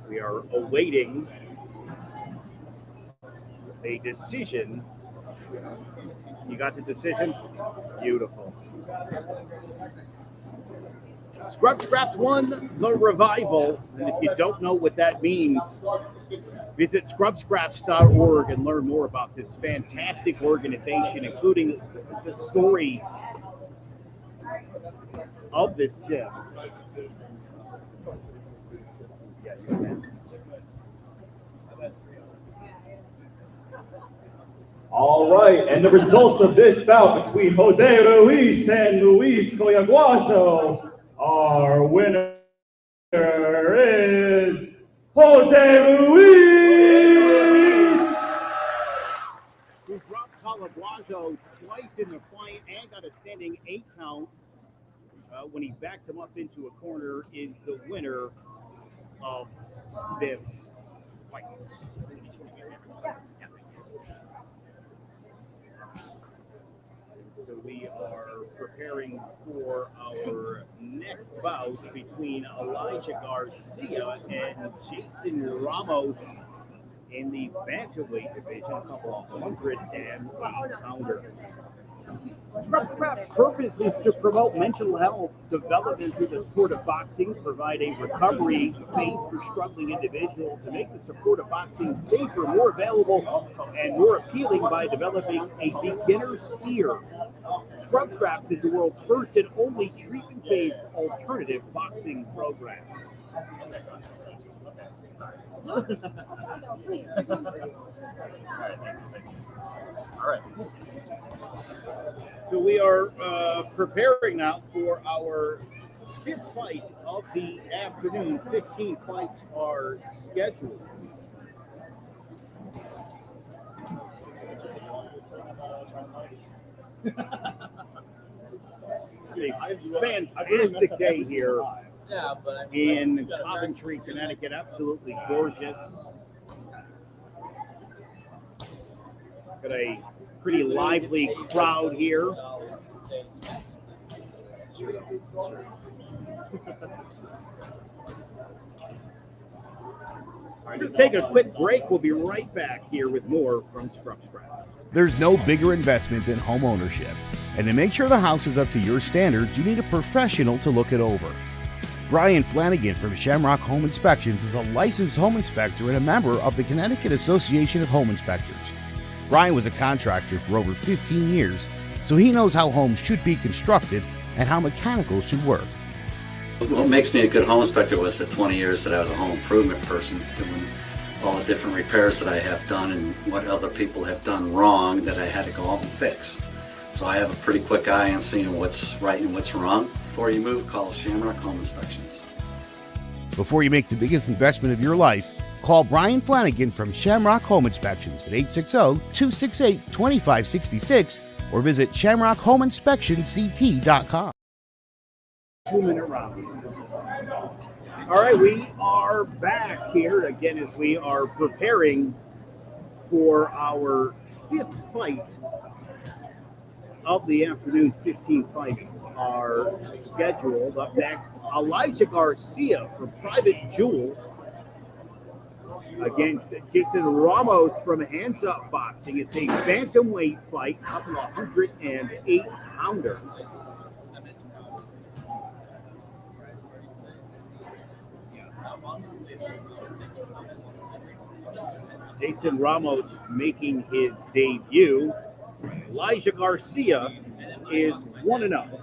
We are awaiting a decision. You got the decision? Beautiful. Scrub Scraps won the revival, and if you don't know what that means, visit scrubscraps.org and learn more about this fantastic organization, including the story of this gym. All right, and the results of this bout between Jose Ruiz and Luis Koyaguazo. Our winner is Jose Ruiz. Who dropped Koyaguazo twice in the fight and got a standing 8 count when he backed him up into a corner, is the winner of this fight. So we are preparing for our next bout between Elijah Garcia and Jason Ramos in the bantamweight division, a couple of 108 pounders. Scrub Scrap's purpose is to promote mental health development through the sport of boxing, provide a recovery base for struggling individuals, and make the sport of boxing safer, more available, and more appealing by developing a beginner's ear. Scrub Scraps is the world's first and only treatment-based alternative boxing program. All right. So we are preparing now for our fifth fight of the afternoon. 15 fights are scheduled. Fantastic day here Yeah, but I mean, in Coventry, Connecticut. Absolutely gorgeous. Got a pretty lively crowd here. We're going to take a quick break. We'll be right back here with more from Scrub Scrap. There's no bigger investment than home ownership. And to make sure the house is up to your standards, you need a professional to look it over. Brian Flanagan from Shamrock Home Inspections is a licensed home inspector and a member of the Connecticut Association of Home Inspectors. Brian was a contractor for over 15 years, so he knows how homes should be constructed and how mechanicals should work. What makes me a good home inspector was the 20 years that I was a home improvement person, doing all the different repairs that I have done and what other people have done wrong that I had to go out and fix. So I have a pretty quick eye on seeing what's right and what's wrong. Before you move, call Shamrock Home Inspections. Before you make the biggest investment of your life, call Brian Flanagan from Shamrock Home Inspections at 860-268-2566 or visit shamrockhomeinspectionct.com. 2-minute round. All right, we are back here again as we are preparing for our fifth fight of the afternoon. 15 fights are scheduled. Up next, Elijah Garcia from Private Jewels against Jason Ramos from Hands Up Boxing. It's a bantamweight fight, up to 108 pounders. Jason Ramos making his debut. Elijah Garcia is 1-0.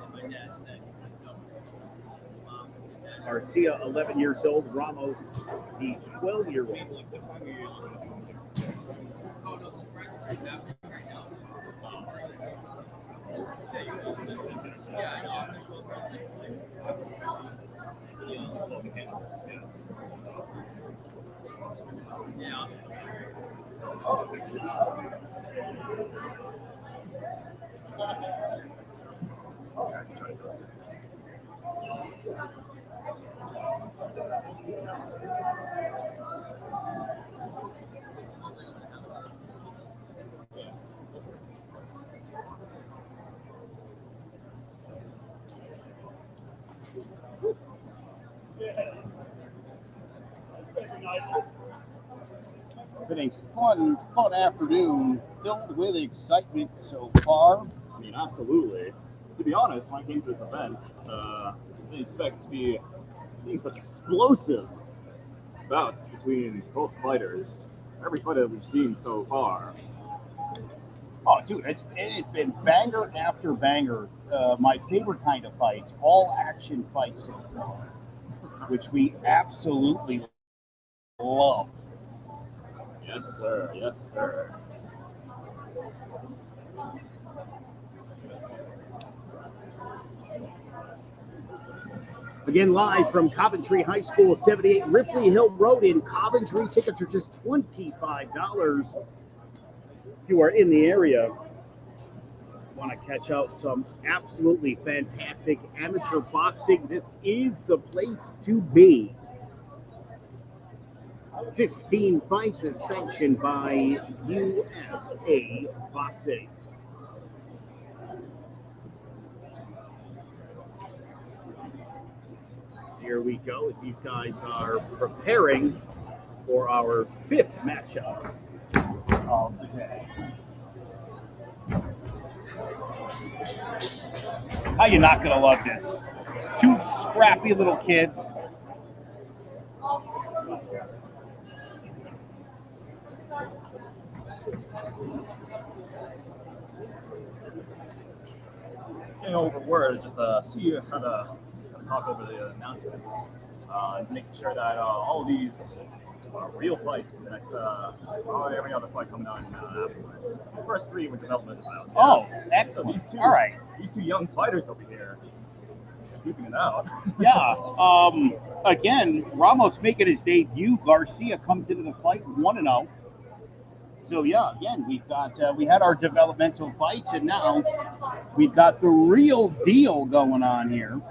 Garcia, 11 years old. Ramos, the 12-year-old. Been a fun afternoon filled with excitement so far. I mean, absolutely. To be honest, when I came to this event, I didn't expect to be seeing such explosive bouts between both fighters. Every fight that we've seen so far. Oh, dude, it has been banger after banger. My favorite kind of fights, all action fights so far, which we absolutely love. Yes, sir. Yes, sir. Again, live from Coventry High School, 78 Ripley Hill Road in Coventry. Tickets are just $25. If you are in the area, want to catch out some absolutely fantastic amateur boxing, this is the place to be. 15 fights is sanctioned by USA Boxing. Here we go as these guys are preparing for our fifth matchup of the day. How you not gonna love this? Two scrappy little kids. Getting over word, just see how to talk over the announcements, making sure that all of these are real fights for the next every other fight coming out afterwards. The first three were development files. Yeah. Oh, excellent. So All right. These two young fighters over here, keeping it out. Yeah. Again, Ramos making his debut. Garcia comes into the fight 1-0. So yeah, again, we've got we had our developmental fights, and now we've got the real deal going on here.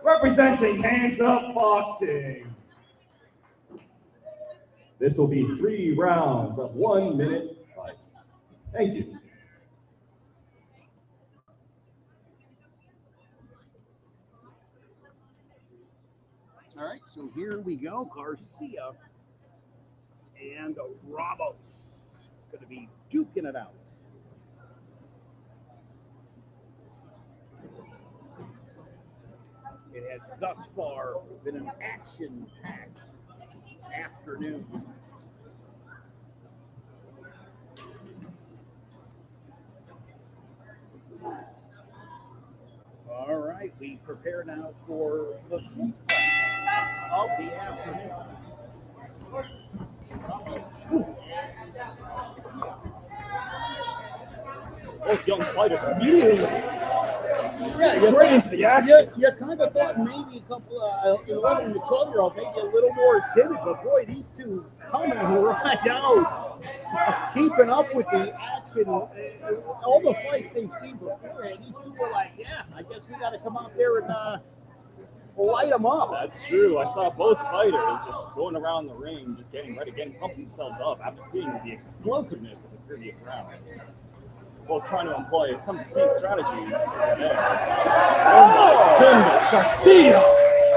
Representing Hands Up Boxing. This will be 3 rounds of 1-minute fights. Thank you. All right, so here we go. Garcia and Ramos going to be duking it out. It has thus far been an action-packed afternoon. All right, we prepare now for the fifth fight of the afternoon. Both young fighters immediately Yeah, straight into the action. You kind of thought maybe a couple of 11 and 12-year-old, maybe a little more timid, but boy, these two coming right out, keeping up with the action. All the fights they've seen before, and these two were like, yeah, I guess we got to come out there and light them up. That's true. I saw both fighters just going around the ring, just getting ready, pumping themselves up after seeing the explosiveness of the previous rounds. Both trying to employ some of the same strategies. Oh my goodness, Garcia!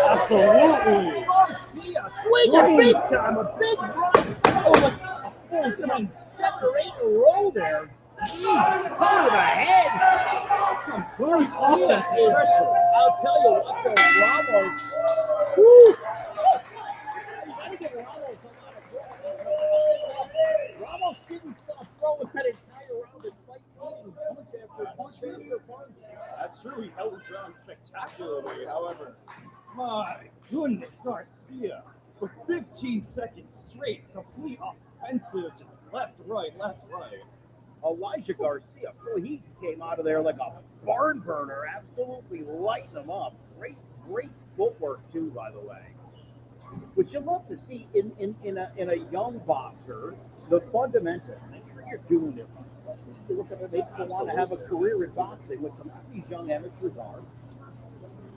Absolutely! Garcia swinging big time, a big run. Oh, a full-time separate roll there. Jeez, coming to the head. Garcia is, I'll tell you what, though, Ramos. Woo! I give Ramos a lot of credit. Ramos didn't stop throwing that entire round despite eating punch after punch after punch. That's true, he held his ground spectacularly. However, my goodness, Garcia, for 15 seconds straight, complete offensive, just left, right. Elijah Garcia, boy, he came out of there like a barn burner, absolutely lighting them up. Great footwork too, by the way. Which you love to see in a young boxer, the fundamentals. Make sure you're doing it. Especially if you look at it, people want to have a career in boxing, which a lot of these young amateurs are.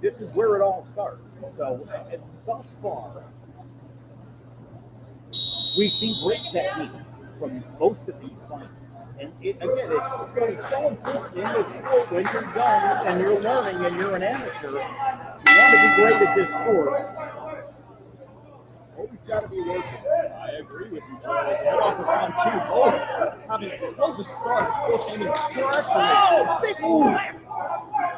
This is where it all starts. So, thus far, we've seen great technique from most of these fighters. And again, it's so important in this sport when you're young and you're learning and you're an amateur. You want to be great at this sport. Always got to be working. I agree with you, Joe. Head off of round 2, both having explosive starts, both aiming directly. Big left!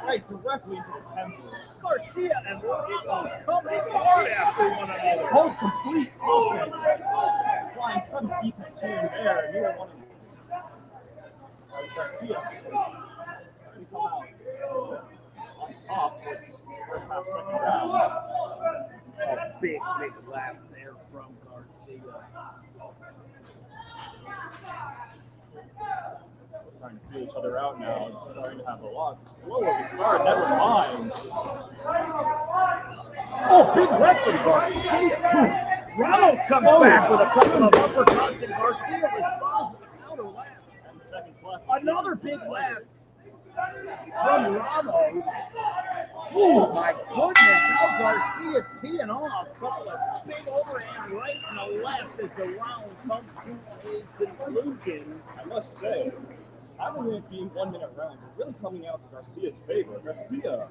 Right directly into the temples. Garcia and Ramos coming hard after one another. Both complete offense. Applying some defense here and there. Neither one of them. As Garcia can come out on top towards first half, second round. A big laugh there from Garcia. We're starting to feel each other out now. It's starting to have a lot slower of a start. Never mind. Oh, big left from Garcia. Ramos comes back with a couple of uppercuts, and Garcia responds with a counter left. 10 seconds left. Another big left from Ramos. Oh my goodness, now Garcia teeing off. Couple of big overhand right and the left as the round comes to a conclusion. I must say, having it being 1 minute rounds is really coming out to Garcia's favor. Garcia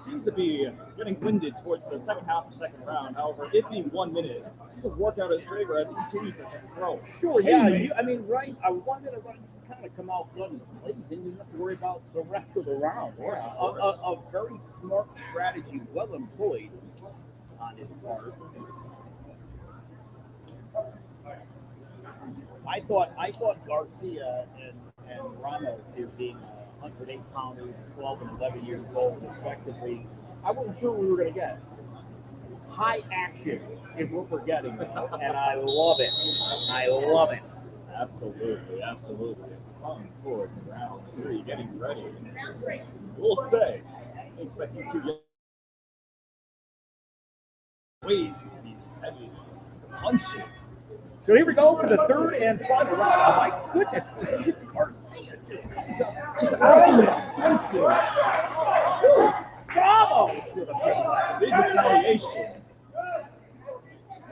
seems to be getting winded towards the second half of the second round. However, it being 1 minute seems to work out his favor as he continues to just throw. Sure, yeah. I mean, right, a 1 minute run kind of come out guns blazing. You don't have to worry about the rest of the round. A very smart strategy, well employed on his part. I thought Garcia and Ramos here being 108 pounders, 12 and 11 years old, respectively. I wasn't sure what we were going to get. High action is what we're getting now, and I love it. I love it. Absolutely, absolutely. As we come towards round 3, getting ready. We'll say, I expect these two to wade into these heavy punches. So here we go for the third and final round. Oh my goodness, this Garcia just comes up, just absolutely offensive. Ramos with a big retaliation.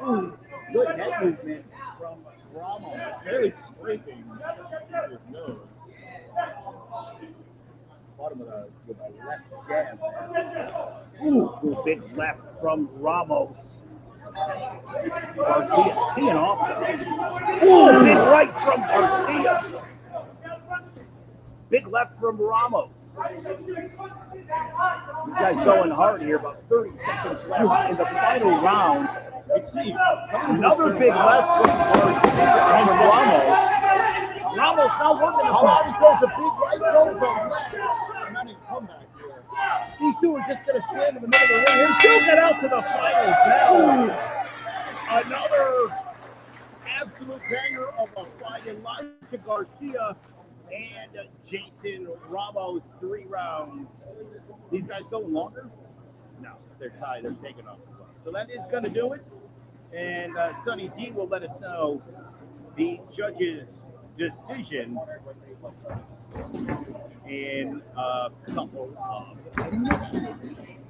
Ooh, good head movement from Ramos. Barely scraping his nose. Caught him with a left jab. Ooh, big left from Ramos. Garcia teeing off. Ooh, big right from Garcia. Big left from Ramos. These guys going hard here, about 30 seconds left in the final round. Another big left from Garcia and Ramos. Ramos now working the body, goes a big right, goes a left. These two are just going to stand in the middle of the ring here. Still get out to the final bell. Another absolute banger of a fight. Elijah Garcia and Jason Ramos, 3 rounds. These guys going longer? No, they're tied. They're taking off the clock. So that is going to do it. And Sonny D will let us know the judge's decision in a couple of minutes.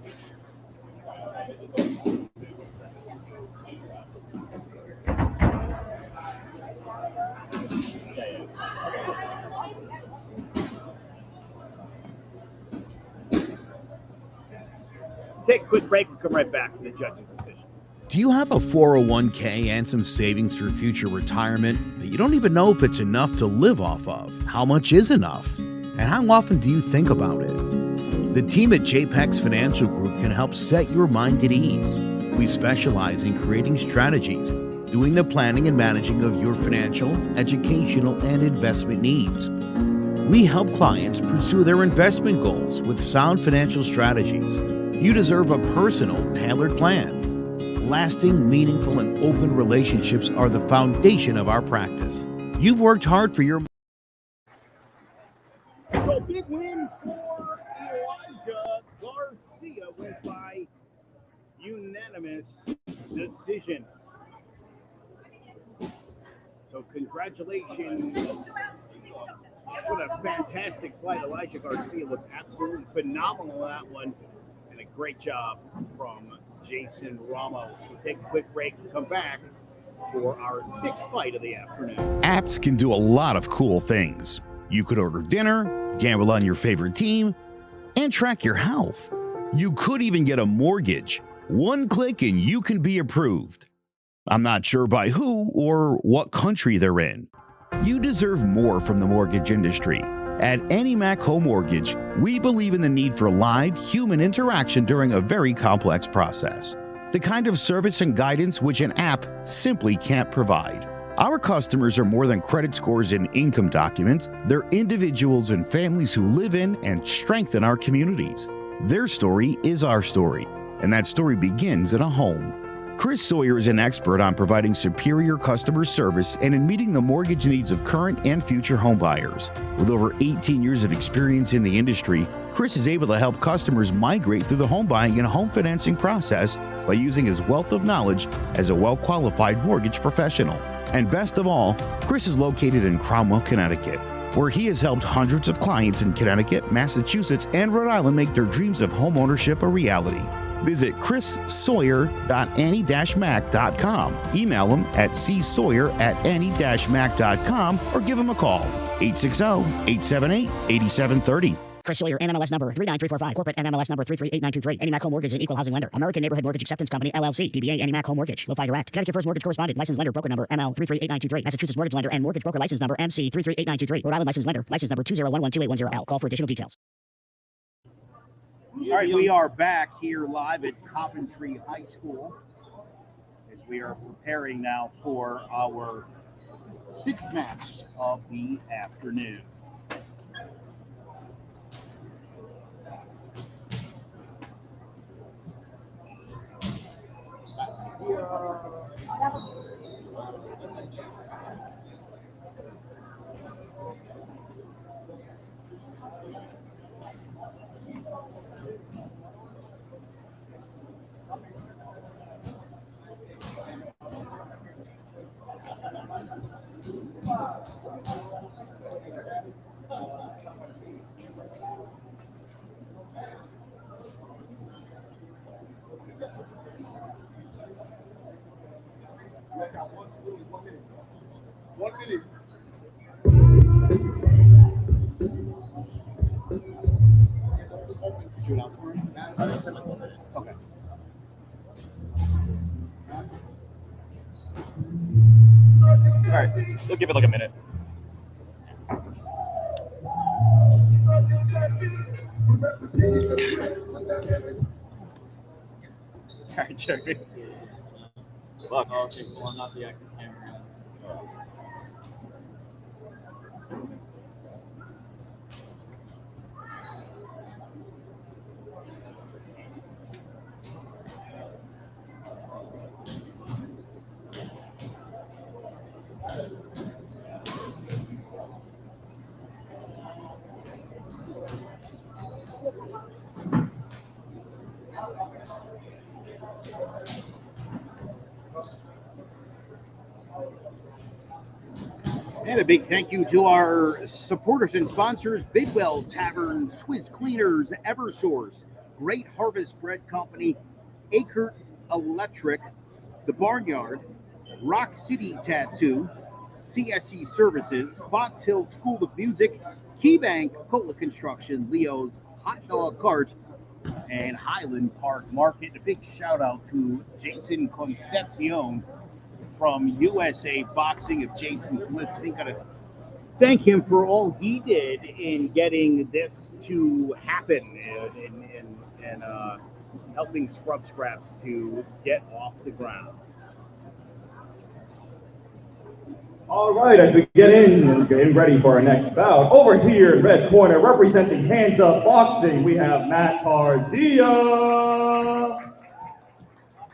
Take a quick break and come right back to the judge's decision. Do you have a 401k and some savings for future retirement that you don't even know if it's enough to live off of? How much is enough? And how often do you think about it? The team at JPEX Financial Group can help set your mind at ease. We specialize in creating strategies, doing the planning and managing of your financial, educational, and investment needs. We help clients pursue their investment goals with sound financial strategies. You deserve a personal, tailored plan. Lasting, meaningful, and open relationships are the foundation of our practice. You've worked hard for your... So big win for Elijah Garcia, wins by unanimous decision. So congratulations. What a fantastic fight. Elijah Garcia looked absolutely phenomenal in that one. And a great job from Jason Ramos. We'll take a quick break and come back for our 6th fight of the afternoon. Apps can do a lot of cool things. You could order dinner, gamble on your favorite team, and track your health. You could even get a mortgage. One click and you can be approved. I'm not sure by who or what country they're in. You deserve more from the mortgage industry. At AnyMac Home Mortgage, we believe in the need for live human interaction during a very complex process. The kind of service and guidance which an app simply can't provide. Our customers are more than credit scores and income documents. They're individuals and families who live in and strengthen our communities. Their story is our story, and that story begins in a home. Chris Sawyer is an expert on providing superior customer service and in meeting the mortgage needs of current and future home buyers. With over 18 years of experience in the industry, Chris is able to help customers migrate through the home buying and home financing process by using his wealth of knowledge as a well-qualified mortgage professional. And best of all, Chris is located in Cromwell, Connecticut, where he has helped hundreds of clients in Connecticut, Massachusetts, and Rhode Island make their dreams of home ownership a reality. Visit chrissawyer.annie-mac.com. Email him at csawyer@annie-mac.com or give him a call, 860-878-8730. Chris Sawyer, NMLS number 39345, corporate NMLS number 338923. Annie Mac Home Mortgage, an equal housing lender. American Neighborhood Mortgage Acceptance Company, LLC. DBA Annie Mac Home Mortgage. LoFi Direct. Connecticut First Mortgage Correspondent. License lender. Broker number ML 338923. Massachusetts Mortgage Lender and Mortgage Broker License number MC 338923. Rhode Island License Lender. License number 201128110L. Call for additional details. All right, we are back here live at Coventry High School as we are preparing now for our sixth match of the afternoon. Okay. All right, we'll give it like a minute. All right, Jerry. Look. Oh, okay, well, not the active camera. And a big thank you to our supporters and sponsors, Bidwell Tavern, Swiss Cleaners, Eversource, Great Harvest Bread Company, Acre Electric, The Barnyard, Rock City Tattoo, CSC Services, Fox Hill School of Music, KeyBank, Cola Construction, Leo's Hot Dog Cart, and Highland Park Market. A big shout out to Jason Concepcion from USA Boxing. If Jason's listening, gotta thank him for all he did in getting this to happen and helping Scrub Scraps to get off the ground. All right, as we get in, getting ready for our next bout, over here in red corner, representing Hands Up Boxing, we have Matt Tarzia,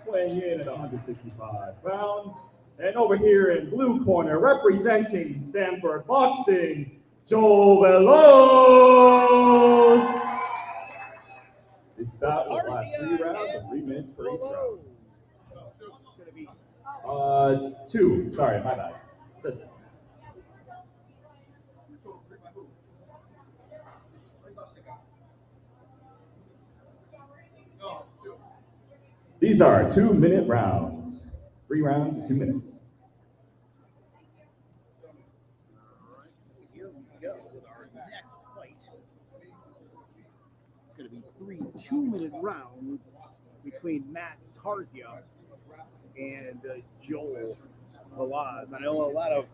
weighing in at 165 pounds. And over here in blue corner, representing Stanford Boxing, Joe Veloz. This bout will last 3 rounds and 3 minutes for each round. 2. Sorry, my bad. It says these are 2-minute rounds. 3 rounds in 2 minutes. All right, so here we go with our next fight. It's going to be 3 2-minute rounds between Matt Tarzia and Joel Velaz. I know a lot of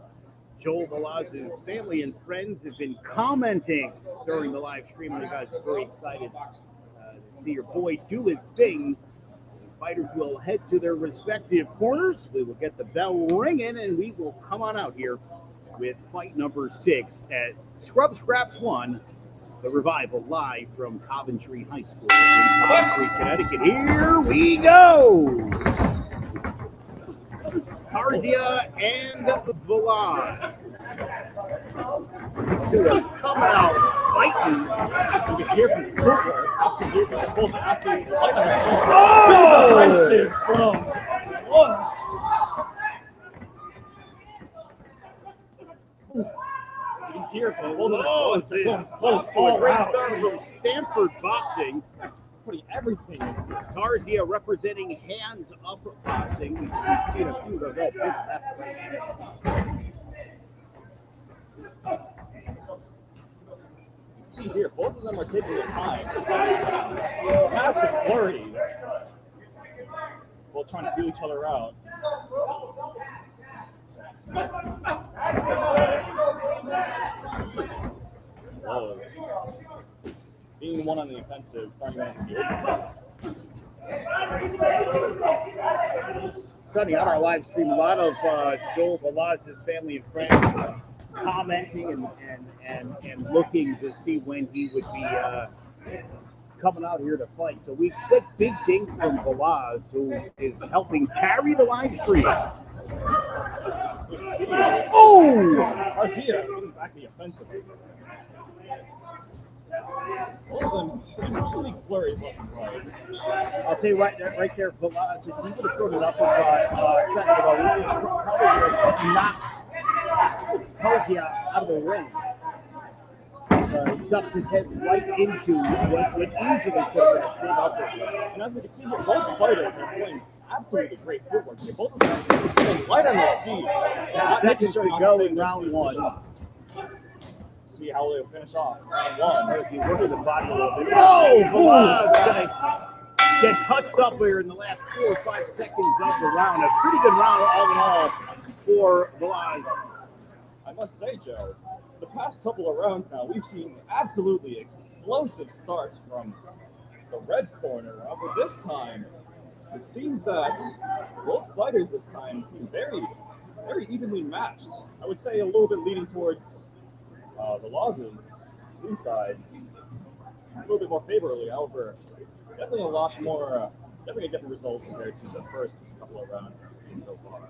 Joel Velaz's family and friends have been commenting during the live stream, and you guys are very excited to see your boy do his thing. Fighters will head to their respective corners. We will get the bell ringing, and we will come on out here with fight number 6 at Scrub Scraps 1, the Revival, live from Coventry High School in Coventry, Connecticut. Here we go! Tarzia and Velaz. These two are coming out fighting. You can hear from the footwork. Absolutely. They're both absolutely fighting. Oh! Defensive from one. You can hear from both a great start from Stanford Boxing. Putting everything into it. Tarzia representing hands-up boxing. We've seen a few of those big left right. You see here, both of them are taking their time. Massive flurries. Both trying to feel each other out. Close. Being one on the offensive, starting out with the Sunny, on our live stream, a lot of Joel Velaz's family and friends commenting and looking to see when he would be coming out here to fight. So we expect big things from Velaz, who is helping carry the live stream. Oh! Tarzia getting back the offensive. All of them pretty flurries left and right. I'll tell you right there, Velaz, if he would have thrown it up a second ago, he probably would have knocked Tarzia out of the ring. He ducked his head right into what easily could have been a big uppercut. And as we can see here, both fighters are playing absolutely great footwork. They're both playing light on their feet. Seconds to go in round one. See how they'll finish off round one. As he working the body a little bit. Oh, Velaz gonna get touched up here in the last 4 or 5 seconds of the round. A pretty good round all in all for Velaz. I must say, Joe, the past couple of rounds now, we've seen absolutely explosive starts from the red corner. But this time, it seems that both fighters this time seem very, very evenly matched. I would say a little bit leaning towards Velaz's inside, a little bit more favorably. However, definitely a lot more, definitely a different result compared to the first couple of rounds we've seen so far.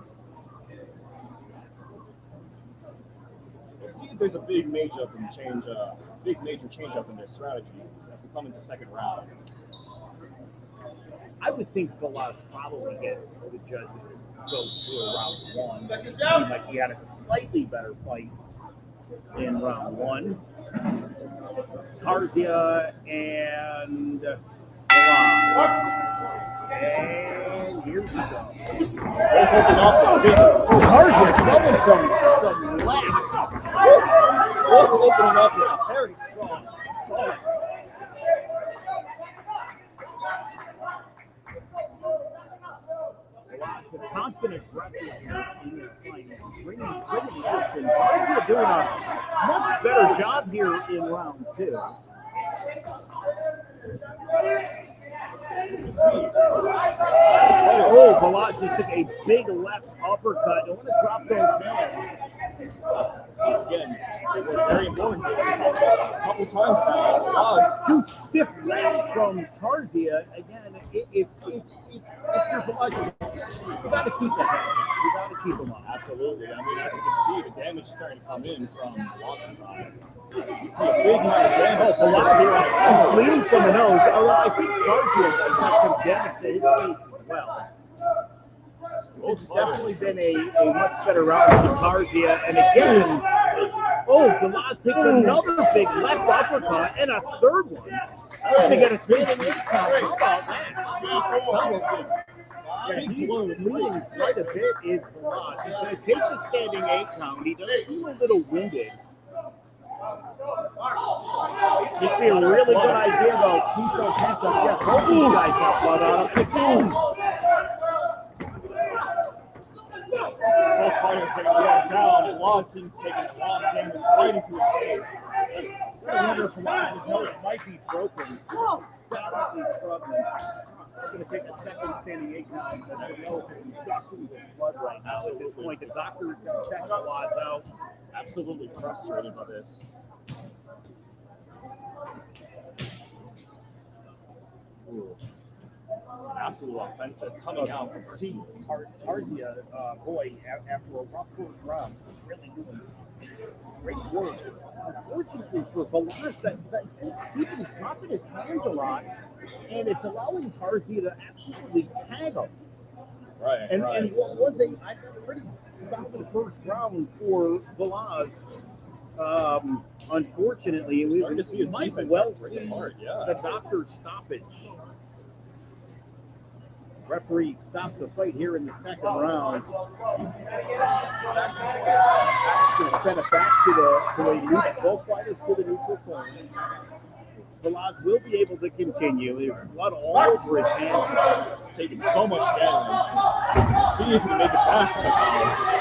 We'll see if there's a big major change up in their strategy as we come into second round. I would think Velaz probably gets the judges go through round one. It seemed like he had a slightly better fight in round one. Tarzia and Velaz. And here we go. Tarzia's rubbing some laps. Both opening up with a very strong start. The constant aggressive in this fight. Bringing the action. Tarzia doing a much better job here in round two. Oh, Velaz just took a big left uppercut. Don't want to drop those hands. Again, it was very important. A couple times now, Velaz. Two stiff lefts from Tarzia. Again, if you're Velaz, you got to keep the hands up. You got to keep them up. Absolutely. I mean, as you can see, the damage is starting to come in from Velaz's side. You see a big amount of damage. Velaz here bleeding from the nose. Although I think Tarzia has got some damage to his face as well. It's definitely been a much better round for Tarzia. And again, Velaz takes another big left uppercut and a third one. Trying to get a standing 8 count. How about that? Yeah, he's bleeding quite a bit is Velaz. He's going to take the standing 8 count. He does seem a little winded. It's a really good idea, though. Keep those hands up. Yeah, both these guys have blood on them. Both fighters are going down. Velaz seems taking a lot of damage right into his face. I wonder if Velaz's nose might be broken. He's definitely struggling. I'm going to take a second standing 8 count because the nose is gushing with blood right now. At this point, the doctor is going to check Velaz out. Absolutely frustrated by this. Ooh. absolute offensive coming out from her. See, Tarzia, boy, after a rough first round, really doing great work. Unfortunately for Velaz, that it's keeping dropping his hands a lot, and it's allowing Tarzia to absolutely tag him. Right, and what was a pretty solid first round for Velaz. Unfortunately, we starting to see his might defense well really see hard, yeah. the doctor's stoppage. Referee stopped the fight here in the second round. Going to send it back to a neutral, both fighters to the neutral corner. Velaz will be able to continue. There's blood all over his hands. He's taking so much damage. We'll see if he can make it back somehow.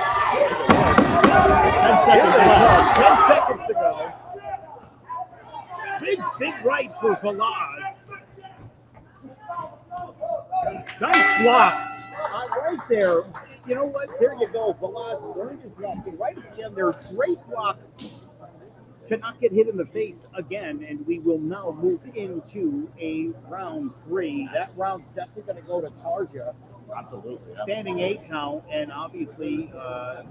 10 seconds to go. Big right for Velaz. Nice block. Right there. You know what? There you go. Velaz learned his lesson right at the end there. Great block to not get hit in the face again, and we will now move into a round 3. That round's definitely going to go to Tarzia. Absolutely. Standing 8 count, and obviously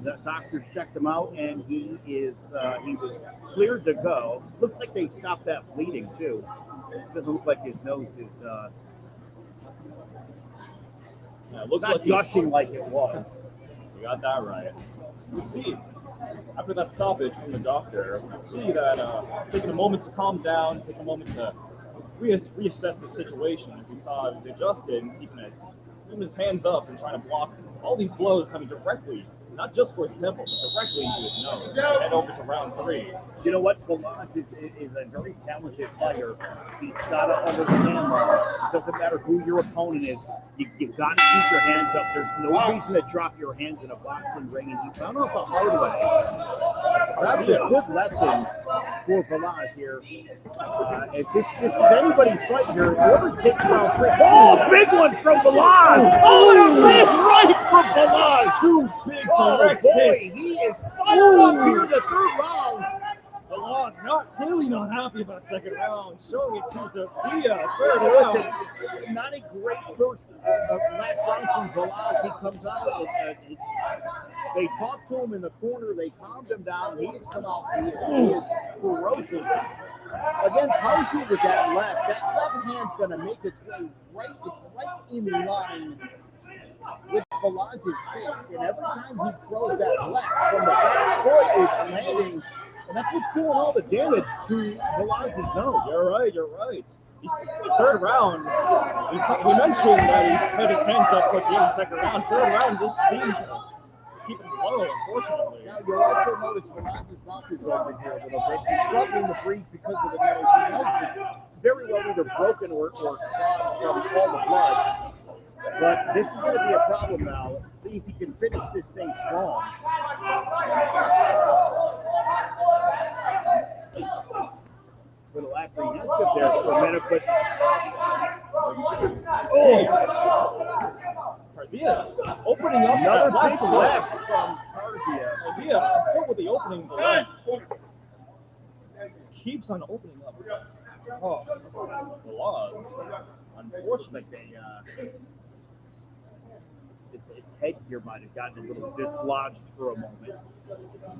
the doctors checked him out, and he was cleared to go. Looks like they stopped that bleeding too. Doesn't look like his nose is it looks not like gushing like it was. You got that right. You see, after that stoppage from the doctor, we can see that taking a moment to calm down, take a moment to reassess the situation. We saw he was adjusted and keeping his hands up and trying to block all these blows coming directly, not just for his temple, but directly into his nose. Head over to round 3. You know what? Velaz is a very talented fighter. He's got to understand that. It doesn't matter who your opponent is. You've got to keep your hands up. There's no reason to drop your hands in a boxing ring, and he found out the hard way. That was a good lesson for Velaz here. As this is anybody's fight here. Whoever takes round 3. Oh, big one from Velaz! Oh, and a big right from Velaz! 2 big direct boy, hits. he is fired up here in the 3rd round. Velaz clearly not happy about second round, showing it to Tarzia. Third Listen, round. not a great last round from Velaz. He comes out. They talked to him in the corner. They calmed him down. He has come out. He is ferocious. Again, Tarzia with that left hand's going to make its way right. It's right in line with Velaz's face, and every time he throws that left from the back foot, it's landing, and that's what's doing all the damage to Velaz's nose. You're right. He's the 3rd round. We mentioned that he had his hands up towards the end of the second round. 3rd round just seems to keep him low, unfortunately. Now, you'll also notice Velaz's mouth is open here a little bit. He's struggling to breathe because of the nose. His nose is very well either broken or clogged from all the blood. But this is going to be a problem now. Let's see if he can finish this thing strong. Little apprehensive there for a minute, but Tarzia opening up another that big left from Tarzia. Tarzia still with the opening of the left. Just keeps on opening up. Oh, Velaz. Unfortunately, his headgear might have gotten a little dislodged for a moment.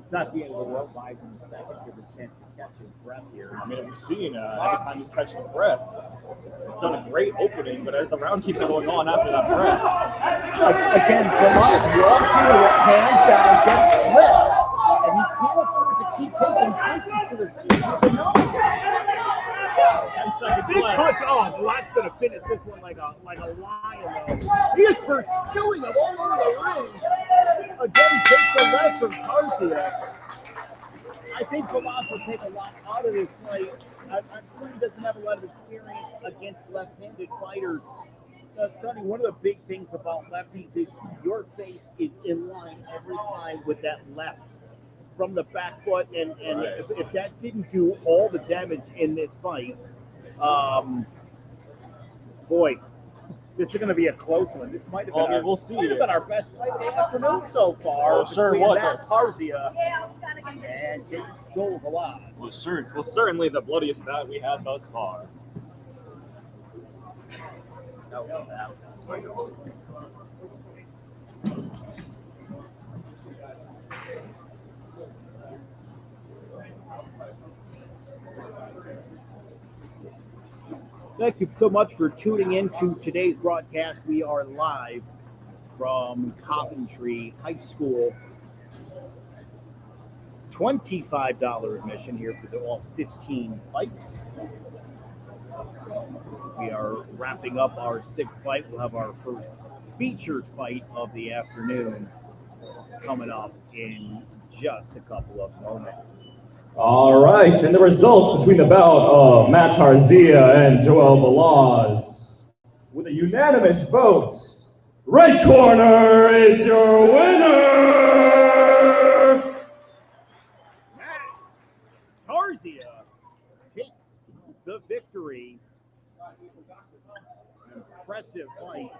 It's not the end of the world. Lies in the second. Give him a chance to catch his breath here. I mean, we've seen every time he's catching his breath, he's done a great opening, but as the round keeps going on after that breath. Again, Velaz walks in with hands down, gets lift, and he can't afford to keep taking punches to the face with the nose. 10 seconds Big left. punch. Oh, Velaz going to finish this one like a lion, though. He is pursuing him all over the ring. Again, takes the left from Tarzia. I think Velaz will take a lot out of this fight. I'm sure he doesn't have a lot of experience against left-handed fighters. Sonny, one of the big things about lefties is your face is in line every time with that left from the back foot, and if that didn't do all the damage in this fight, boy, this is going to be a close one. This might have been, we'll see. Might have been our best fight of the afternoon so far. Oh, sure was. Tarzia and Joel Velaz. Well, certainly the bloodiest that we had thus far. out of that. Thank you so much for tuning in to today's broadcast. We are live from Coventry High School. $25 admission here for all 15 fights. We are wrapping up our 6th fight. We'll have our first featured fight of the afternoon coming up in just a couple of moments. All right, and the results between the bout of Matt Tarzia and Joel Balaz. With a unanimous vote, red corner is your winner! Matt Tarzia takes the victory. An impressive fight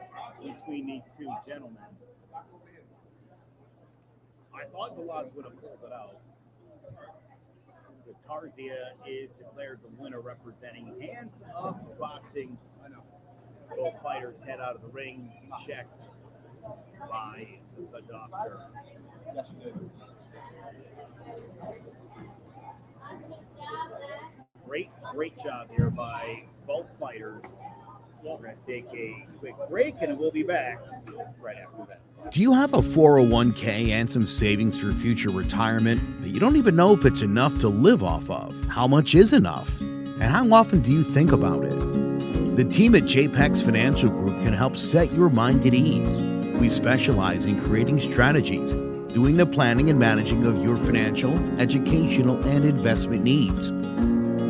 between these two gentlemen. I thought Balaz would have pulled it out. Tarzia is declared the winner, representing Hands Up Boxing. Both fighters head out of the ring, checked by the doctor. Great job here by both fighters. We're going to take a quick break, and we'll be back right after this. Do you have a 401k and some savings for future retirement, but you don't even know if it's enough to live off of? How much is enough? And how often do you think about it? The team at JPEX Financial Group can help set your mind at ease. We specialize in creating strategies, doing the planning and managing of your financial, educational, and investment needs.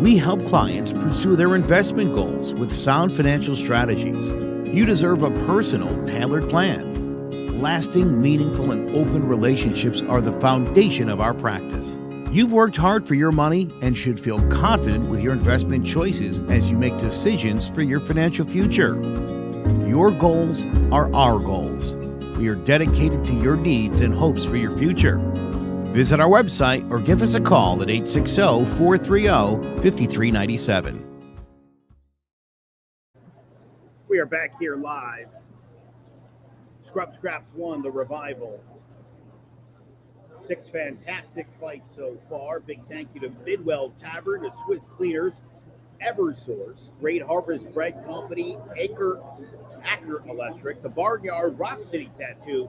We help clients pursue their investment goals with sound financial strategies. You deserve a personal, tailored plan. Lasting, meaningful, and open relationships are the foundation of our practice. You've worked hard for your money and should feel confident with your investment choices as you make decisions for your financial future. Your goals are our goals. We are dedicated to your needs and hopes for your future. Visit our website or give us a call at 860-430-5397. We are back here live. Scraps won the revival. 6 fantastic fights so far. Big thank you to Bidwell Tavern, the Swiss Cleaners, Eversource, Great Harvest Bread Company, Acker Electric, the Barnyard, Rock City Tattoo,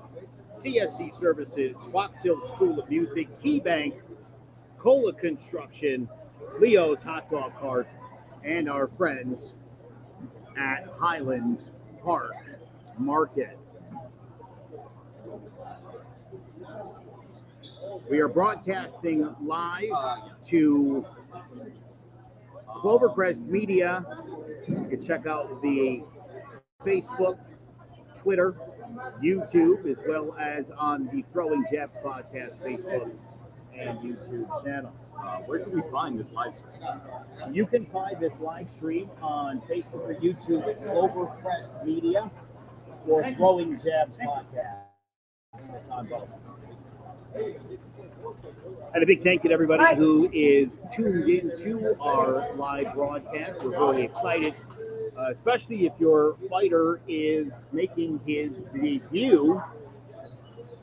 CSC Services, Fox Hill School of Music, Key Bank, Cola Construction, Leo's Hot Dog Carts, and our friends at Highland Park Market. We are broadcasting live to Clovercrest Media. You can check out the Facebook, Twitter, YouTube, as well as on the Throwing Jabs Podcast Facebook and YouTube channel. Where can we find this live stream? You can find this live stream on Facebook or YouTube at Clovercrest Media or Throwing Jabs Podcast. It's on both. And a big thank you to everybody who is tuned in to our live broadcast. We're really excited, especially if your fighter is making his debut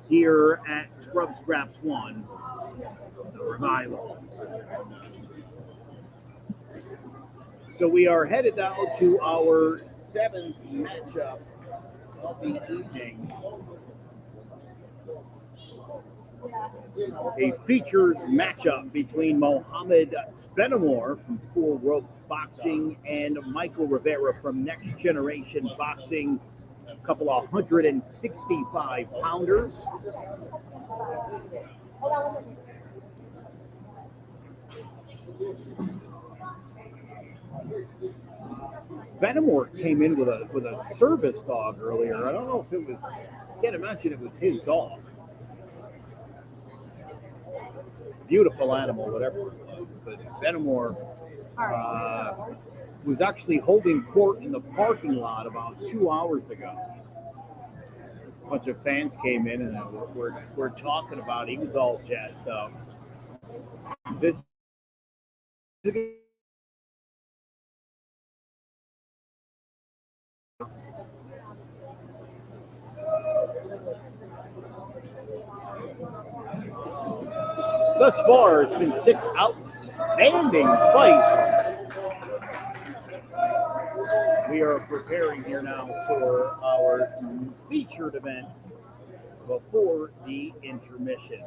here at Scraps 1, the revival. So we are headed now to our 7th matchup of the evening. A featured matchup between Mohammed Benamor from Four Ropes Boxing and Michael Rivera from Next Generation Boxing, a couple of 165-pounders. Benamor came in with a service dog earlier. I don't know if it was, I can't imagine it was his dog. Beautiful animal, whatever it was. But Benamor was actually holding court in the parking lot about 2 hours ago. A bunch of fans came in and we're talking about it. He was all jazzed up. This Thus far, it's been 6 outstanding fights. We are preparing here now for our featured event before the intermission.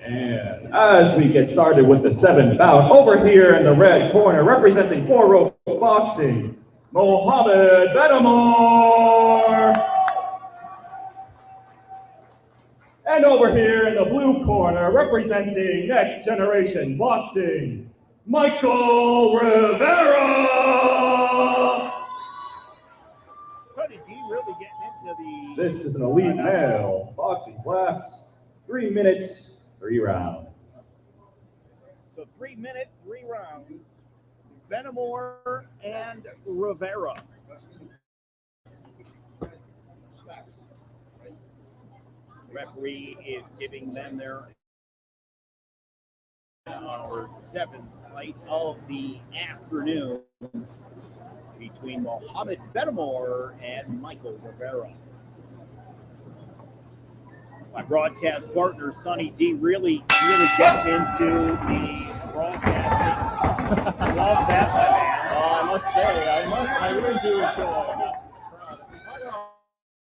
And as we get started with the 7th bout, over here in the red corner, representing 4 Ropes Boxing, Mohammed Benamor. And over here in the blue corner, representing Next Generation Boxing, Michael Rivera. Sonny D really getting into the... This is an elite male boxing class, 3 minutes, 3 rounds. So 3 minute, 3 rounds. Benamor and Rivera. Referee is giving them their our 7th fight of the afternoon between Mohammed Benamor and Michael Rivera. My broadcast partner, Sonny D, really gets into the broadcasting. Love that, my man. I must say, I really do enjoy announcing the crowd. We got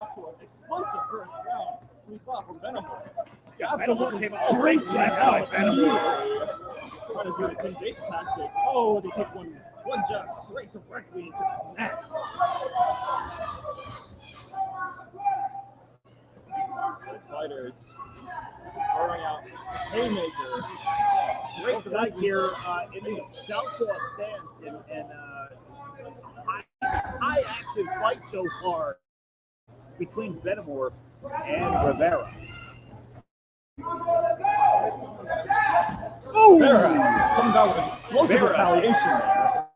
off to an explosive first round. We saw from Benamor. Absolutely came out right back out. Benamor trying to do intimidation tactics. Oh, as he took one jab straight directly into the neck. Fighters throwing out haymaker. Both guys here in the southpaw stance and high action fight so far between Benamor and Rivera. Oh! Rivera comes out with an explosive retaliation there.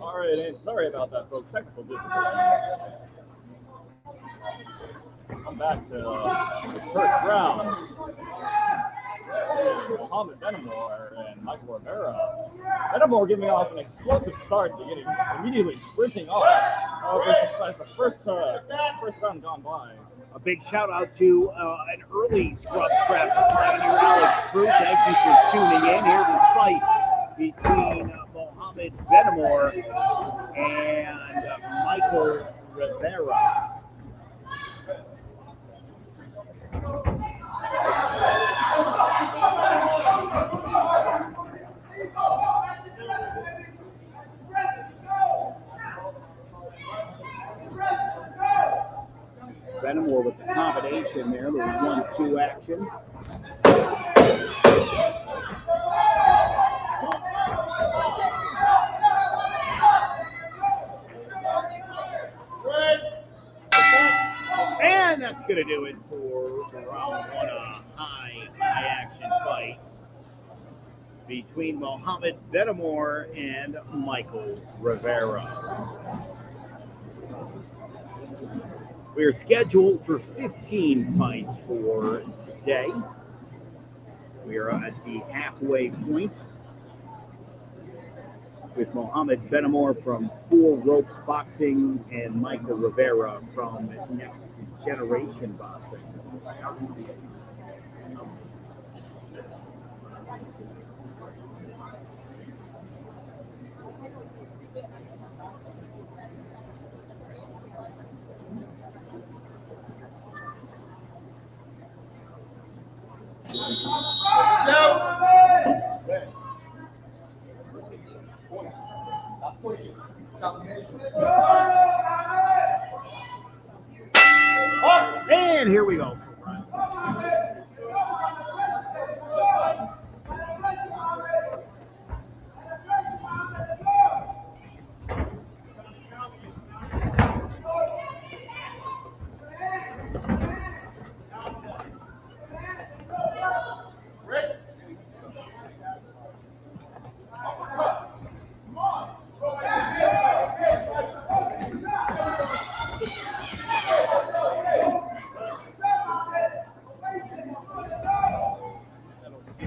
All right, and sorry about that, folks. Technical difficulties. Come back to this first round. Mohammed Benamor and Michael Rivera. Benamor giving off an explosive start, beginning immediately sprinting off as the first round gone by. A big shout out to an early scrub scrap pioneer, Alex Crew. Thank you for tuning in here. This fight between Mohammed Benamor and Michael Rivera. Benamor with the combination there, the 1-2 action. And that's going to do it for round 1, a high action fight between Mohammed Benamor and Michael Rivera. We are scheduled for 15 fights for today. We are at the halfway point. with Mohammed Benamor from Four Ropes Boxing and Michael Rivera from Next Generation Boxing. And here we go.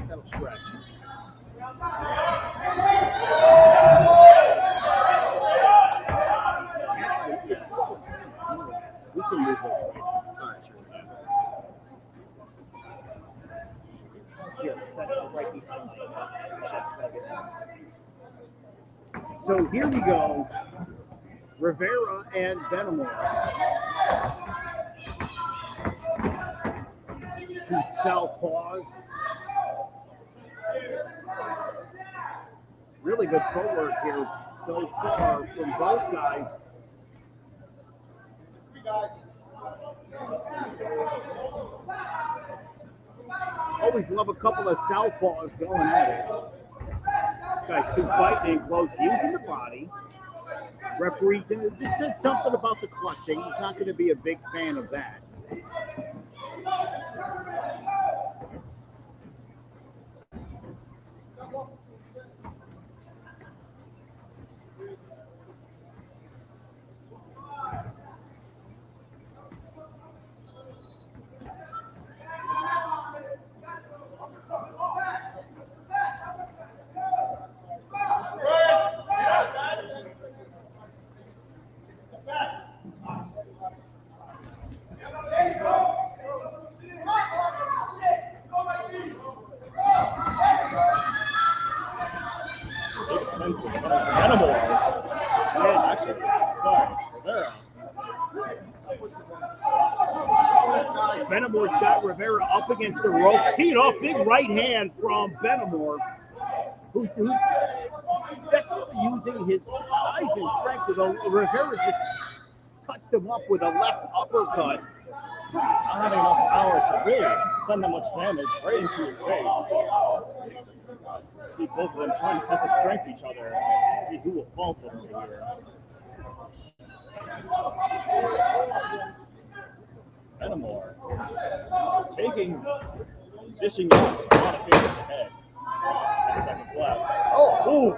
That'll stretch. We can move this way. All right, sure. Yeah, set it right behind me. So here we go. Rivera and Benamor. Two southpaws. Really good footwork here so far from both guys. Always love a couple of southpaws going at it. This guy's two fighting in close, using the body. Referee just said something about the clutching. He's not going to be a big fan of that. Benamor's got Rivera up against the ropes, teed off, big right hand from Benamor, who's definitely using his size and strength. Although Rivera just touched him up with a left uppercut. Not having enough power to really send that much damage right into his face. See both of them trying to test the strength of each other, see who will falter over here. Benamor dishing out a lot of finger to the head. 10 seconds left. Oh!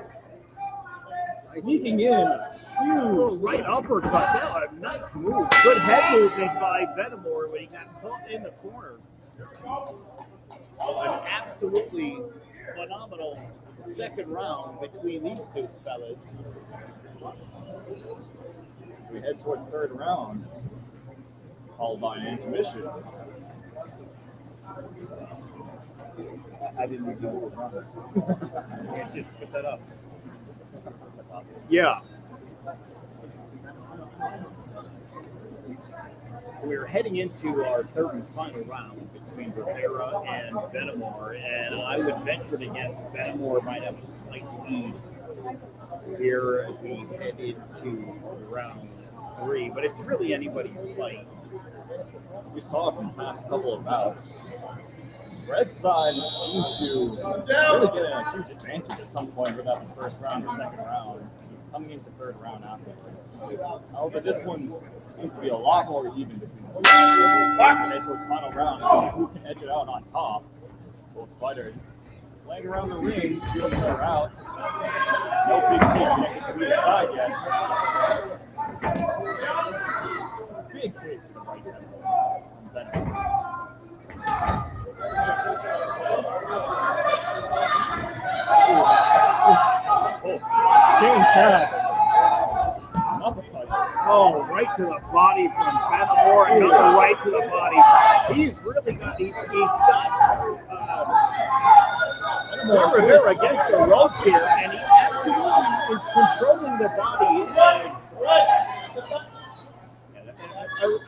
Sneaking in. Huge right uppercut. That was a nice move. Good head movement by Benamor when he got caught in the corner. An absolutely phenomenal second round between these two fellas. We head towards third round, followed by an intermission. I didn't even know it was Yeah, just put that up. That's awesome. Yeah. We're heading into our third and final round between Rivera and Benamor, and I would venture to guess Benamor might have a slight lead here as we head into round 3, but it's really anybody's fight. We saw it from the past couple of bouts. Red side seems to really get a huge advantage at some point without the first round or second round, coming into third round afterwards. However, this one seems to be a lot more even between the two. Head towards final round and see who can edge it out on top. Both fighters laying around the ring, feeling each other out. No big kick connected to either side yet. Big kick to the right temple from Benamor. Oh, right to the body from Benmore. Another right to the body. He's really got. He's got Rivera against the ropes here, and he absolutely is controlling the body.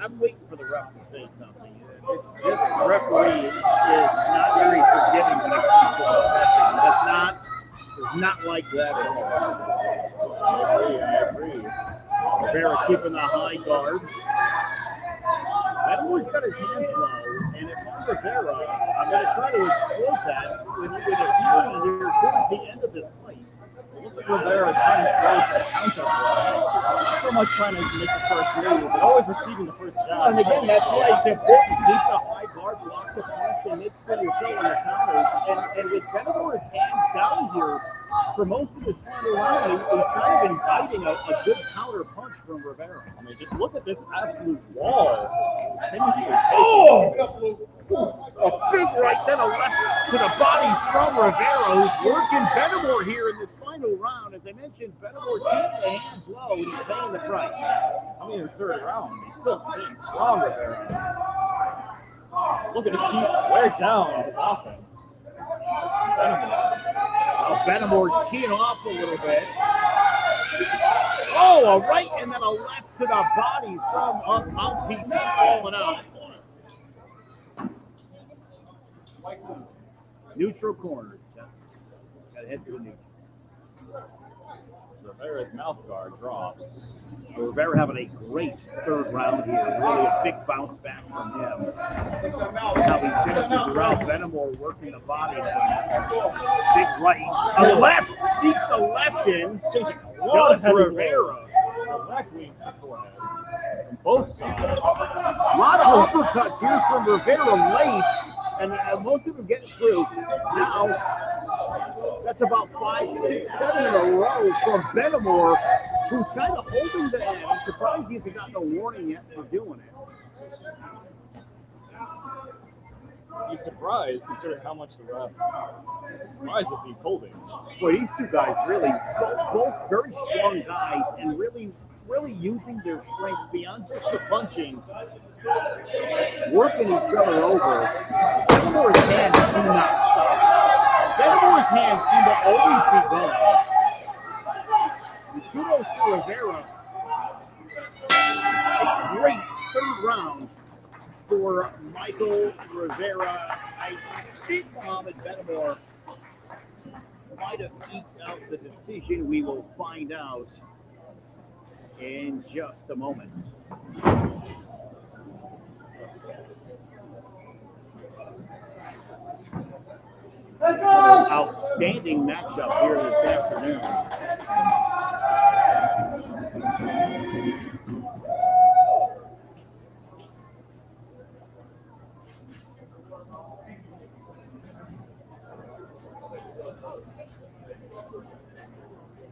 I'm waiting for the ref to say something. This referee is not very forgiving when it comes to the does not like that at all. I agree. Rivera keeping the high guard. Benmore's got his hands low, and if I'm Rivera, I'm going to try to exploit that with a few here towards the end of this fight. It looks like Rivera is trying to throw the counter blow. Not so much trying to make the first move, but always receiving the first jab. And again, that's why it's important. Keep the high guard, block the punch, and make sure you're throwing the counters. And with Benmore's hands down here, for most of this final round, he's kind of inviting a good counter punch from Rivera. I mean, just look at this absolute wall. Oh! A big right, then a left to the body from Rivera, who's working Benmore here in this final round. As I mentioned, Benmore keeps the hands low, and he's paying the price. I mean, in the third round, he's still sitting strong, Rivera. Looking to keep wear down his offense. Benmore teeing off a little bit. Oh, a right and then a left to the body from a mouthpiece falling out. Neutral corners. Got to head to the neutral. So Rivera's mouth guard drops. Rivera having a great third round here. Really a big bounce back from him. See how he finishes around. Benmore working the body. Big right. A left. Sneaks the left in. Does Rivera. Direct wings beforehand. From both sides. A lot of uppercuts here from Rivera late. And most of them getting through. Now, that's about 5, 6, 7 in a row from Benmore, who's kind of holding the end. I'm surprised he hasn't gotten a warning yet for doing it. He's surprised considering how much the ref despises these holdings. Boy, these two guys really, both very strong guys and really using their strength beyond just the punching, working each other over. Benmore's hands do not stop. Benmore's hands seem to always be going. And kudos to Rivera. A great third round for Michael Rivera. I think Mohamed Benmore might have eked out the decision. We will find out in just a moment. Outstanding matchup here this afternoon.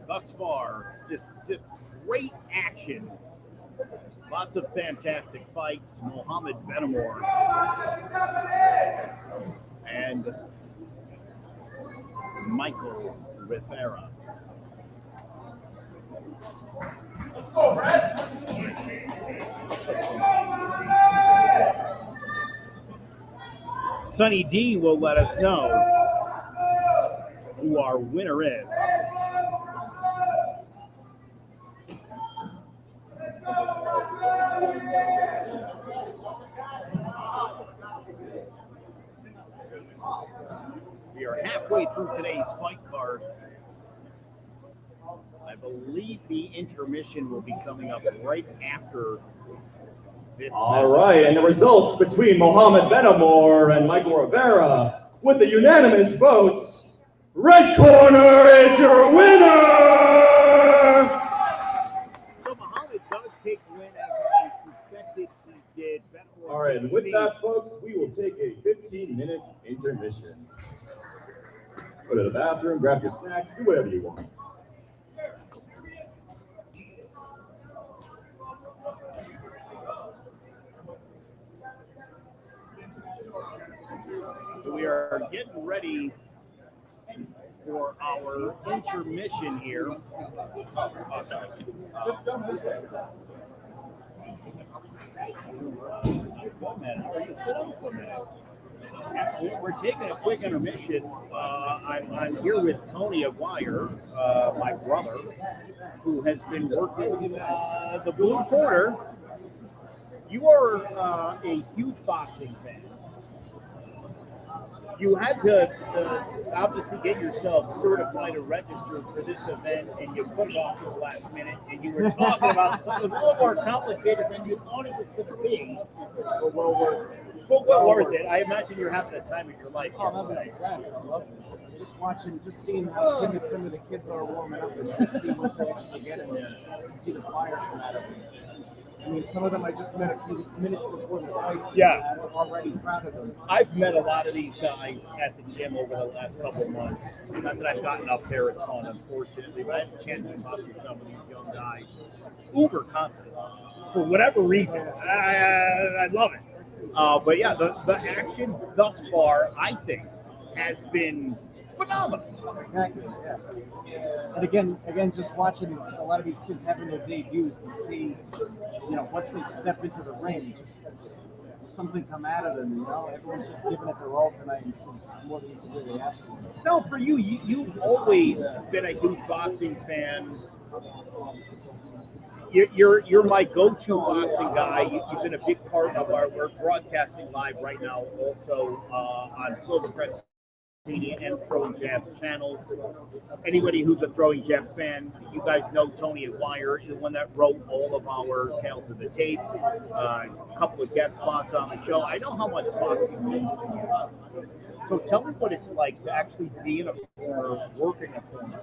Thus far, just great action. Lots of fantastic fights. Mohamed Benmore and Michael Rivera. Let's go, Brad. Sonny D will let us know who our winner is. We are halfway through today's fight card. I believe the intermission will be coming up right after this. All right, and the results between Mohamed Benmore and Michael Rivera with the unanimous votes. Red corner is your winner! So Mohamed does take the win as I suspected he did. Benmore. All right, and with that, folks, we will take a 15-minute intermission. Go to the bathroom, grab your snacks, do whatever you want. So we are getting ready for our intermission here. Oh, sorry. We're taking a quick intermission. I'm here with Tony Aguirre, my brother, who has been working the blue corner. You are a huge boxing fan. You had to obviously get yourself certified or registered for this event, and you put it off to the last minute, and you were talking about something that was a little more complicated than you thought it was going to be. But well worth it. I imagine you're having the time of your life. Oh, I'm having a blast. I love this. Just seeing how timid some of the kids are warming up, and just see once they actually get in there and see the fire come out of them. I mean, some of them I just met a few minutes before the fights. Yeah. And I'm already proud of them. I've met a lot of these guys at the gym over the last couple of months. Not that I've gotten up there a ton, unfortunately, but I had a chance to talk to some of these young guys. Uber confident. For whatever reason. I love it. But yeah, the action thus far, I think, has been phenomenal. Exactly, yeah. And again, just watching a lot of these kids having their debuts to see, once they step into the ring, just something come out of them, Everyone's just giving it their all tonight, and this is more than you can really ask for. No, for you've always been a huge boxing fan. You're my go-to boxing guy. You've been a big part of we're broadcasting live right now, also on Silver Press Media and Throwing Jabs channels. Anybody who's a Throwing Jabs fan, you guys know Tony Aguirre, the one that wrote all of our Tales of the Tape, a couple of guest spots on the show. I know how much boxing means to you. So tell me what it's like to actually be in a corner, working a corner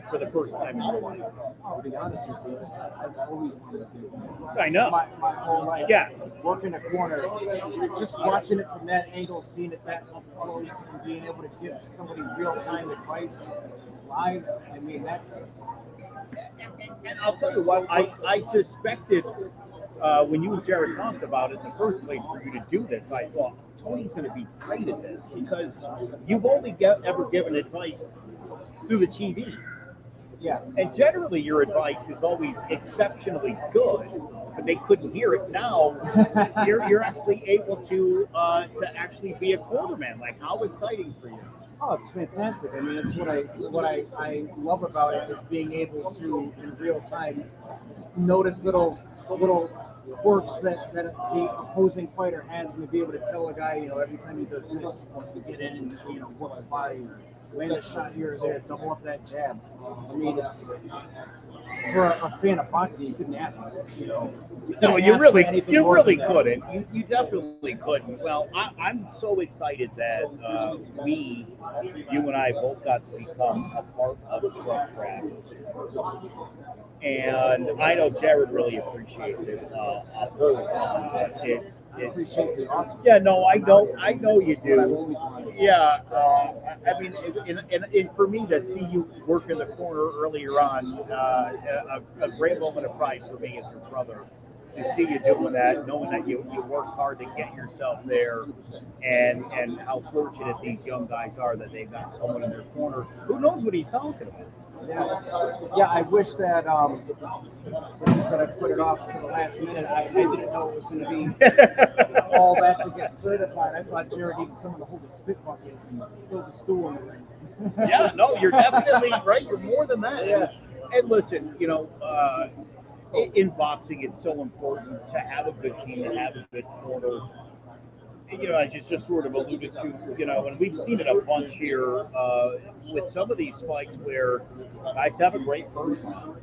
for the first time in your life. To be honest with you, I've always wanted to do it. I know. My whole life. Yes. Working a corner, just watching it from that angle, seeing it that up close, and being able to give somebody real-time advice live. I mean, that's. And I'll tell you what, I suspected when you and Jared talked about it in the first place for you to do this, I thought Tony's going to be great at this because you've only ever given advice through the TV. Yeah. And generally your advice is always exceptionally good, but they couldn't hear it. Now you're actually able to actually be a quarterman. Like, how exciting for you? Oh, it's fantastic. I mean, it's what I love about it is being able to in real time notice little quirks that the opposing fighter has, and to be able to tell a guy, every time he does this, to get in and work the body, or land a shot here or there, double up that jab. I mean, it's for a fan of boxing, you couldn't ask it. No, you really couldn't. You definitely couldn't. Well, I'm so excited that you and I both got to become a part of Scrub Scraps. And I know Jared really appreciates it. Yeah, no, I know you do. Yeah, I mean, and for me to see you work in the corner earlier on, a great moment of pride for me as your brother. To see you doing that, knowing that you worked hard to get yourself there, and how fortunate these young guys are that they've got someone in their corner who knows what he's talking about. Yeah, I wish that when you said I put it off to the last minute, I didn't know it was going to be all that to get certified. I thought Jared needed someone to hold the spit bucket and fill the stool in the ring. Yeah, no, you're definitely right. You're more than that. Yeah. And listen, in boxing, it's so important to have a good team and have a good corner. I just sort of alluded to, and we've seen it a bunch here with some of these fights where guys have a great first round.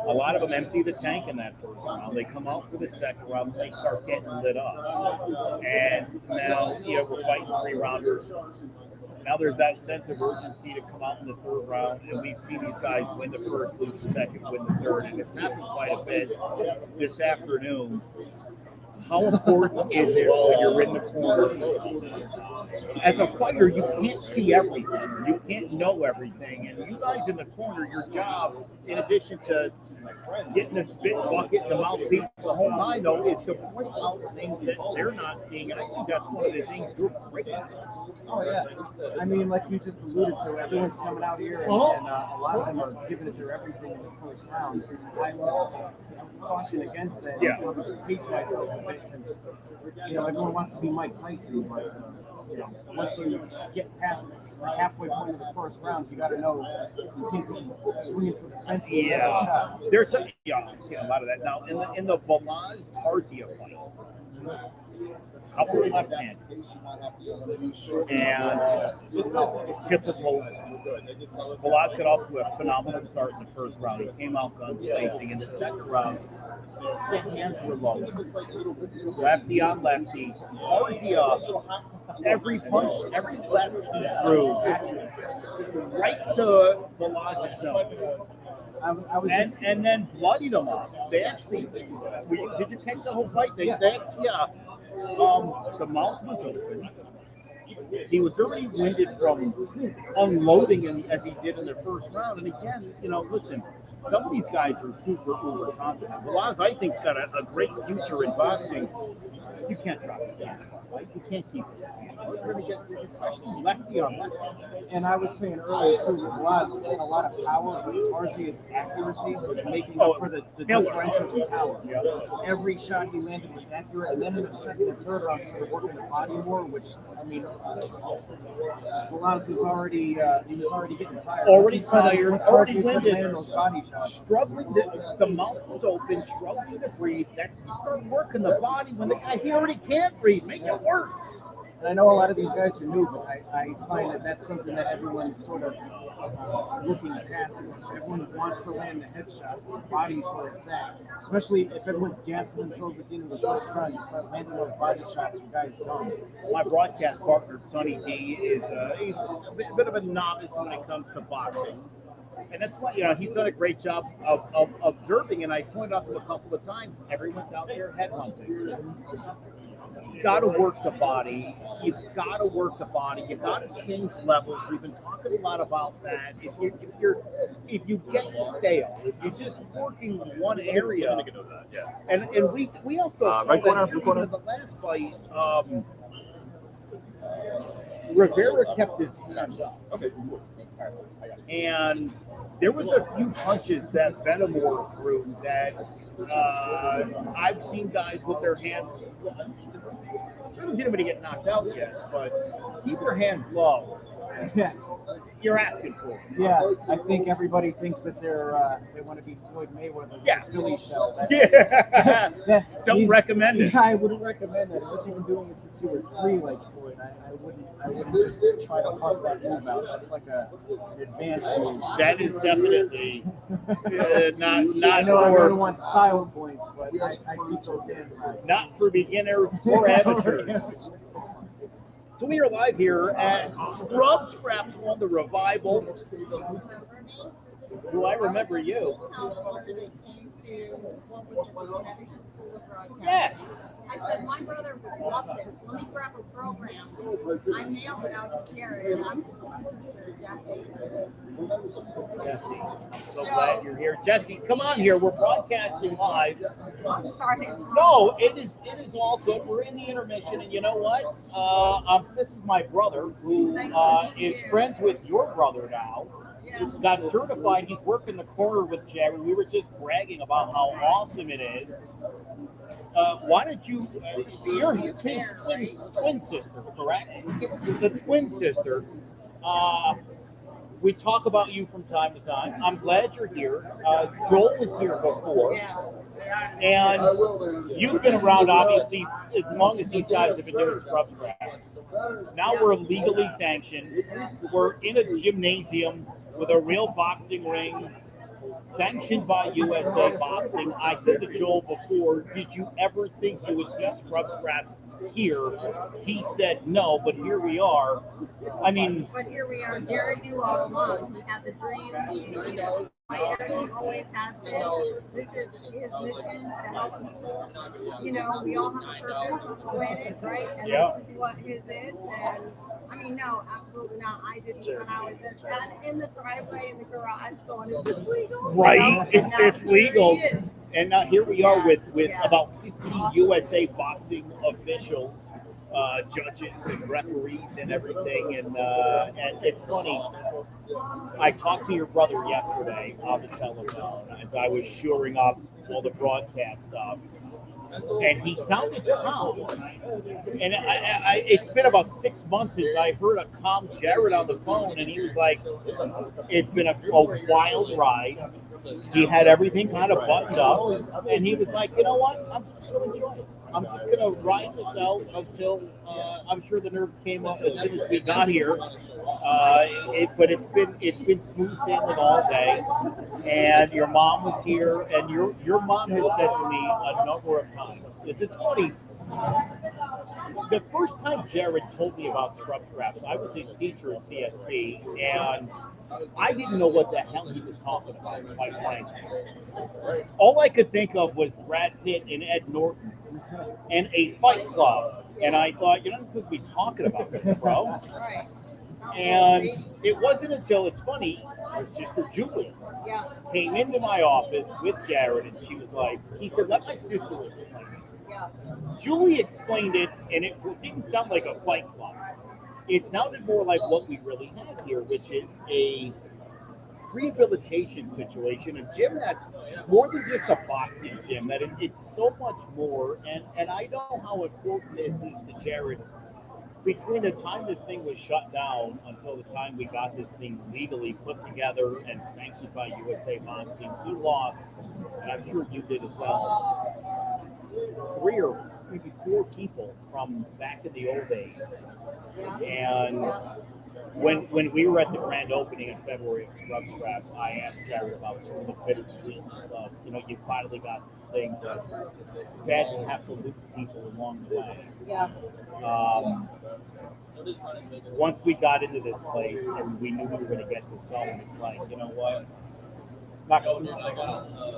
A lot of them empty the tank in that first round. They come out for the second round and they start getting lit up. And now, we're fighting 3-rounders. Now there's that sense of urgency to come out in the third round, and we've seen these guys win the first, lose the second, win the third, and it's happened quite a bit this afternoon. How important is it when you're in the corner as a fighter, you can't see everything. You can't know everything. And you guys in the corner, your job, in addition to getting the spit bucket, the mouthpiece, the whole nine, though, is to point out things that they're not seeing. And I think that's one of the things you're great at. Oh, yeah. I mean, like you just alluded to, everyone's coming out here, and a lot of them are giving it their everything in the first round. I caution against that. Yeah. I pace myself a bit because, everyone wants to be Mike Tyson, but, once you get past the halfway point of the first round, you got to know you can't be swinging for the fence. Yeah. There's a, I've seen a lot of that. Now, in the Balaz Tarzia fight, couple left hand, and typical. Balaz got off to a phenomenal start in the first round. He came out guns blazing. In the second round, the hands were low. Lefty on lefty. Tarzia, every punch, every left he threw, right to Balaz's nose. And then bloodied him up. They actually, did you catch the whole fight? The mouth was open. He was already winded from unloading him as he did in the first round. And again, listen, some of these guys are super uber confident. Balaz, I think, has got a great future in boxing. You can't drop it down. Right? You can't keep it. You're going to get, especially lefty on lefty. And I was saying earlier too, with Balaz had a lot of power, but Tarzia's accuracy was making up for the differential in power. Yeah. So every shot he landed was accurate, and then in the second and third round, he was working the body more, which Balaz was already getting tired. Already tired, already winded. Those body shots. Struggling, the mouth was open, struggling to breathe. That's you start working the body when the guy he already can't breathe. Make it worse. And I know a lot of these guys are new, but I find that that's something that everyone's sort of looking past. Everyone wants to land the headshot. The body's where it's at. Especially if everyone's gassing themselves at the end of the first round, you start landing those body shots. You guys don't. My broadcast partner, Sonny D, he's a bit of a novice when it comes to boxing. And that's why, he's done a great job of observing. And I pointed out to him a couple of times, everyone's out there headhunting. You got to work the body. You've got to work the body. You've got to change levels. We've been talking a lot about that. If you get stale, if you're just working one area, and we also saw that in the last fight. Rivera kept his hands up. Okay. And there was a few punches that Benamor threw that I've seen guys with their hands. I haven't seen anybody get knocked out yet, but keep your hands low. Yeah. You're asking for it. Yeah, I think everybody thinks that they want to be Floyd Mayweather. Yeah. Philly shell. Yeah. Don't recommend it. Yeah, I wouldn't recommend that. Unless you've been doing it since you were 3, like Floyd. I wouldn't just try to bust that move out. That's like an advanced move. That is definitely not I know for everyone wants style points, but I keep those hands high. Not for beginners or amateurs. So we are live here at Scrub Scraps on the Revival. Do I remember you? Yes. I said, my brother would love this. Let me grab a program. I mailed it out to Jared, and I'm just my sister, Jesse. Jesse, I'm so glad you're here. Jesse, come on here. We're broadcasting live. Sorry. No, it is all good. We're in the intermission, and you know what? This is my brother, who is friends with your brother now. Got certified. He's working the corner with Jerry. We were just bragging about how awesome it is. Why don't you? You're his twin sister, correct? The twin sister. We talk about you from time to time. I'm glad you're here. Joel was here before. And you've been around, obviously, as long as these guys have been doing Scrub Scraps. Now we're legally sanctioned. We're in a gymnasium with a real boxing ring, sanctioned by USA Boxing. I said to Joel before, did you ever think you would see Scrub Scraps here? He said no, but here we are. I mean... But here we are. Jared knew all along. He had the dream. He fighter. He always has been. This is his mission to help people. You know, we all have a purpose on the planet, right? And this is what his is. And I mean, no, absolutely not. I didn't when I was in the driveway in the garage going, is this legal? Right? You know? Is this legal? Here he is. And now here we are with about 50 USA boxing officials, judges and referees and everything. And it's funny. I talked to your brother yesterday on the telephone as I was shoring up all the broadcast stuff. And he sounded calm. And it's been about 6 months since I heard a calm Jared on the phone, and he was like, it's been a wild ride. He had everything kind of buttoned up, and he was like, you know what? I'm just going to enjoy it. I'm just going to ride this out until I'm sure the nerves came up as soon as we got here. But it's been smooth sailing all day. And your mom was here, and your mom has said to me a number of times, it's funny. The first time Jared told me about scrub scraps, I was his teacher at CSB, and I didn't know what the hell he was talking about, quite frankly. All I could think of was Brad Pitt and Ed Norton and a fight club. And I thought, you're not supposed to be talking about this, bro. And it wasn't until, it's funny, your sister Julie came into my office with Jared, and she was like, he said, let my sister explain it. Julie explained it, and it didn't sound like a fight club. It sounded more like what we really have here, which is a rehabilitation situation, a gym that's more than just a boxing gym, that it's so much more. And I know how important this is to Jared. Between the time this thing was shut down until the time we got this thing legally put together and sanctioned by USA Boxing, he lost, and I'm sure you did as well, 3 or maybe 4 people from back in the old days. And when we were at the grand opening in February of Scrub Scraps, I asked Jared about sort of the bittersweetness of, you finally got this thing, but sad to have to lose people along the way. Once we got into this place and we knew we were going to get this going, it's like, you know what? Not going to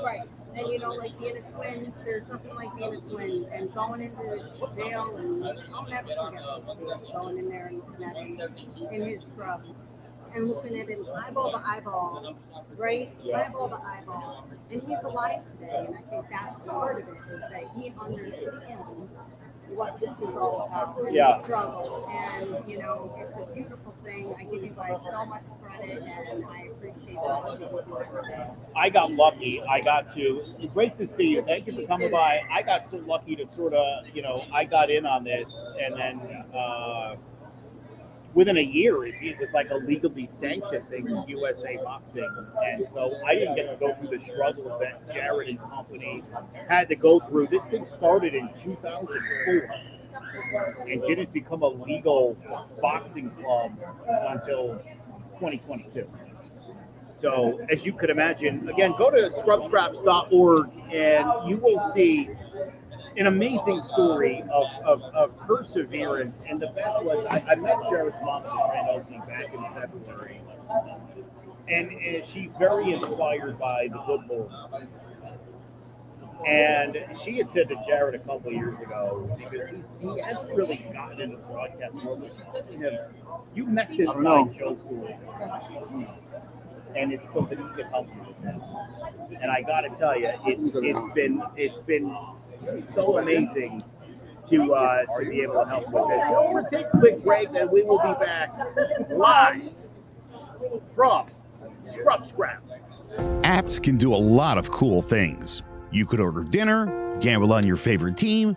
Right. And like being a twin, there's nothing like being a twin. And going into jail, and I'll never forget those days, going in there and looking at him in his scrubs and looking at him eyeball to eyeball, right? Eyeball to eyeball. And he's alive today, and I think that's part of it, is that he understands what this is all about, and the struggle. And it's a beautiful thing. I give you guys so much credit, and I appreciate all you do every day. I got lucky. Great to see you. Thank you for coming by. I got so lucky to sort of, I got in on this, and then within a year, it was like a legally sanctioned thing with USA Boxing. And so I didn't get to go through the struggles that Jared and company had to go through. This thing started in 2004 and didn't become a legal boxing club until 2022. So as you could imagine, again, go to scrubscraps.org and you will see an amazing story of perseverance. And the best was, I met Jared's mom at the grand opening back in February. And she's very inspired by the good Lord. And she had said to Jared a couple of years ago, because he hasn't really gotten into the broadcast world, she said to him, you met this guy, Joe Cooley. And it's something you can help me with this. And I got to tell you, it's been so amazing to be able to help with this. So we're going to take a quick break, and we will be back live from Scrub Scraps. Apps can do a lot of cool things. You could order dinner, gamble on your favorite team,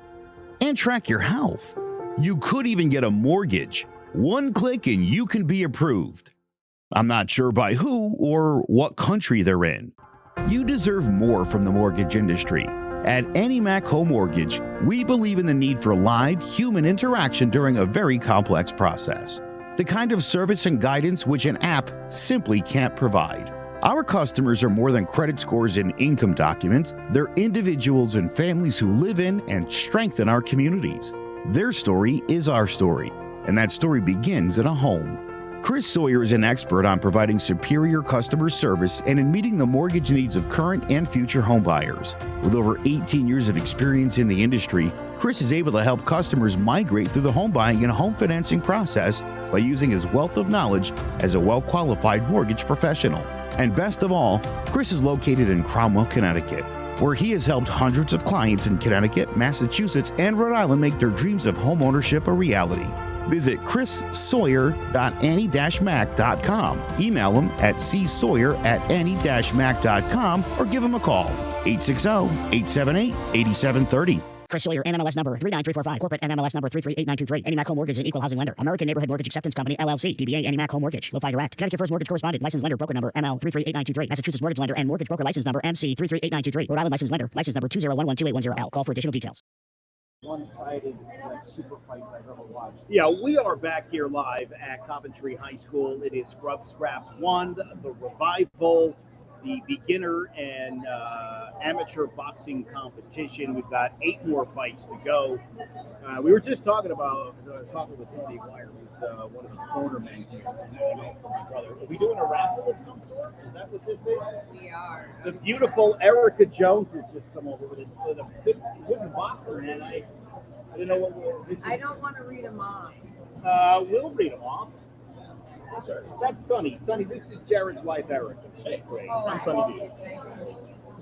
and track your health. You could even get a mortgage. One click and you can be approved. I'm not sure by who or what country they're in. You deserve more from the mortgage industry. At AnyMac Home Mortgage, we believe in the need for live human interaction during a very complex process. The kind of service and guidance which an app simply can't provide. Our customers are more than credit scores and income documents. They're individuals and families who live in and strengthen our communities. Their story is our story, and that story begins in a home. Chris Sawyer is an expert on providing superior customer service and in meeting the mortgage needs of current and future home buyers. With over 18 years of experience in the industry, Chris is able to help customers migrate through the home buying and home financing process by using his wealth of knowledge as a well-qualified mortgage professional. And best of all, Chris is located in Cromwell, Connecticut, where he has helped hundreds of clients in Connecticut, Massachusetts, and Rhode Island make their dreams of home ownership a reality. Visit chrissawyer.annie-mac.com. Email him at csawyer@annie-mac.com or give him a call, 860-878-8730. Chris Sawyer, NMLS number 39345, corporate NMLS number 338923, Annie Mac Home Mortgage and Equal Housing Lender, American Neighborhood Mortgage Acceptance Company, LLC, DBA Annie Mac Home Mortgage, LoFi Direct, Connecticut First Mortgage Correspondent, License Lender, Broker Number ML 338923, Massachusetts Mortgage Lender and Mortgage Broker License Number MC 338923, Rhode Island License Lender, License Number 201128110L. Call for additional details. One-sided like super fights I've ever watched. Yeah, we are back here live at Coventry High School. It is Scrub Scraps 1, the Revival, the beginner and amateur boxing competition. We've got 8 more fights to go. We were just talking with Tony Wire, who's one of the cornermen here. My brother. Are we doing a raffle of some sort? Is that what this is? We are. The beautiful Erica Jones has just come over with a good wooden boxer, and I didn't know what this is. I don't want to read them off. We'll read them off. That's Sunny. Sunny, this is Jared's wife, Erica. She's great. I'm Sunny B.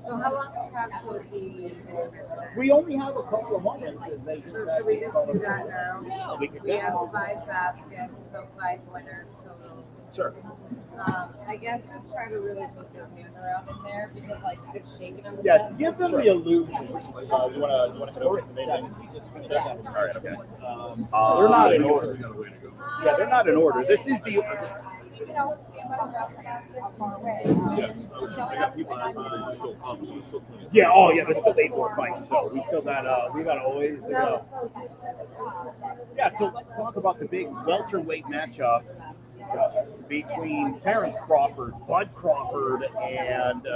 So how long do we have for the intermission? We only have a couple of moments. So should we just do that now? Yeah, we could We have 5 baskets, so 5 winners total. Sure. I guess just try to really put your hand around in there because like it's shaking them. Yes, give them the illusion. Do you want to head over to the main Yeah. All right, okay. They're not in order. Yeah, they're not in order. This is the. You know, stand by the basket far away. Yes, I was just, I got people asking if they're still pumped, so there's still plenty. Yeah. Oh, yeah. There's still 8 more fights, so we still got we got a ways to go. Yeah. So let's talk about the big welterweight matchup between Terrence Crawford, Bud Crawford, and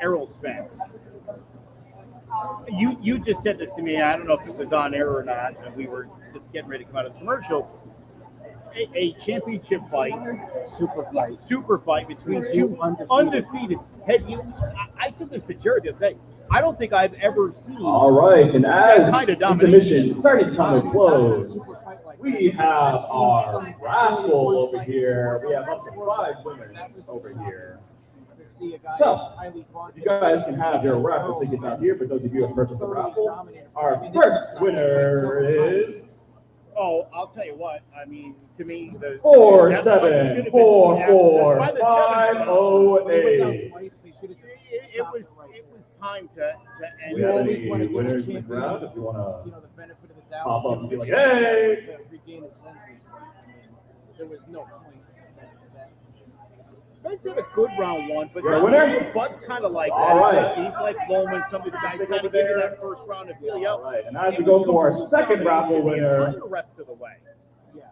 Errol Spence. You just said this to me. I don't know if it was on air or not. And we were just getting ready to come out of the commercial. A championship fight, super fight between 2 undefeated. I said this to Jared the other day. I don't think I've ever seen. All right, and as kind of intermission starting to come to close, we have our raffle over here. We have up to 5 winners over here. So, you guys can have your raffle tickets out here for those of you who have purchased the raffle. Our first winner is Oh, I'll tell you what. I mean, to me, the 474458. It was time to end. We have any winners in the crowd if you want to the benefit of the doubt. pop up and be like, hey! To regain his senses, but I mean, there was no point. Spence had a good round 1, but You're a winner? Bud's kind of like All right. He's like Bowman. Some of the guys kind of give you that first round of feel you All right, and as we go for our second raffle winner, the rest of the way. Yeah.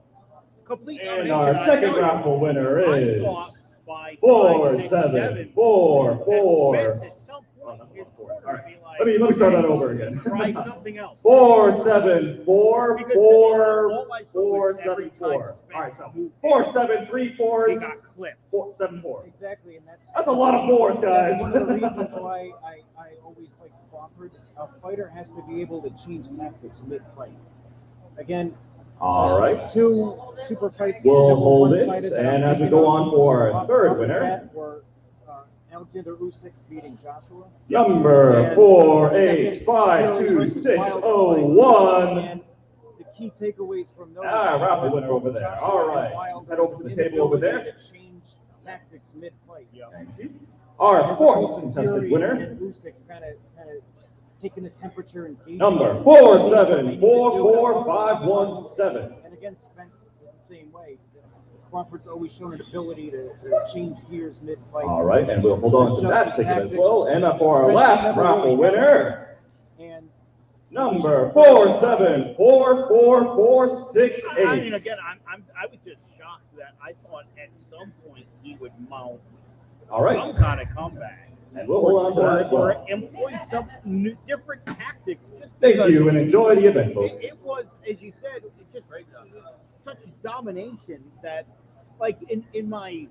Complete and domination. our second raffle winner I is thought by 4744. Spence at some point his quarter All right. would be like, Let me start that over again. try something else. 4744. All right, so 4 7 3 He 4s. got clipped. 4 7 4. Exactly, and That's a lot of 4s, guys. One of the reasons why I always like Crawford. A fighter has to be able to change tactics mid-fight. Again, All right. 2 super fights. We'll hold it, one-sided. and as we go on for our third winner, Were Alexander Usyk beating Joshua. number 485261. And the key takeaways from those. Raffle winner over there. All right. Let's head over to the table over there. Change tactics mid-fight. Thank you. Our fourth contested winner, And Usyk kind of taking the temperature and gauging. number 4744517. And again, Spence was the same way. Crawford's always shown an ability to change gears mid-fight. All right, and we'll hold on to that ticket as well. And for our last raffle winner, And number 4744468. I mean, again, I was just shocked that I thought at some point he would mount All right. some kind of comeback. And we'll hold on to that as well. Or employ some different tactics. Just Thank because you, and enjoy the event, folks. It was, as you said, it just such domination that like in my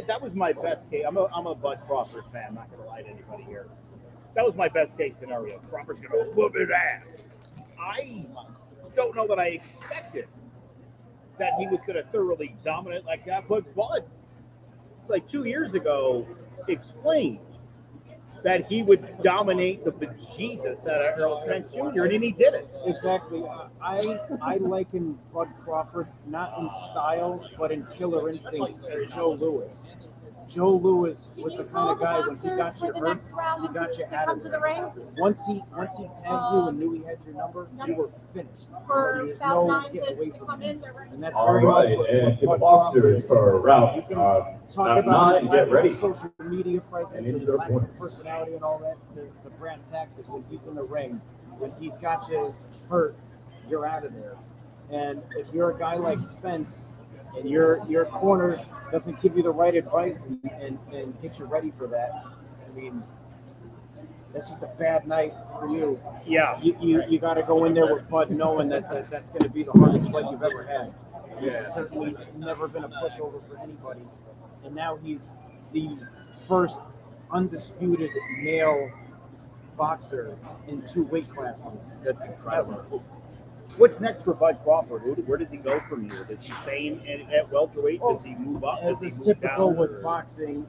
that was my best case. I'm a Bud Crawford fan. I'm not gonna lie to anybody here. That was my best case scenario. Crawford's gonna whoop his ass. I don't know that I expected that he was gonna thoroughly dominate like that, but Bud, like 2 years ago, explained that he would dominate the bejesus out of Earl Spence Jr. and he did it. Exactly. I liken Bud Crawford not in style, but in killer instinct to Joe Louis. Joe Louis was the kind of guy when he got you hurt, he got you out of there. Once he tagged you and knew he had your number, you were finished. There was no getting away from him. And that's All very much right, what and Bud the boxers Crawford for is. round You can about talk about his 9, get ready. social media presence And into and their lack of corners. personality and all that. The brass tacks is when he's in the ring, when he's got you hurt, you're out of there. And if you're a guy like Spence and your corner doesn't give you the right advice and get you ready for that, I mean, that's just a bad night for you. Yeah. You got to go in there with Bud knowing that's going to be the hardest fight you've ever had. He's certainly never been a pushover for anybody. And now he's the first undisputed male boxer in 2 weight classes. That's incredible. What's next for Bud Crawford? Where does he go from here? Does he stay at welterweight? Does he move up? As Does he is move typical down? with boxing,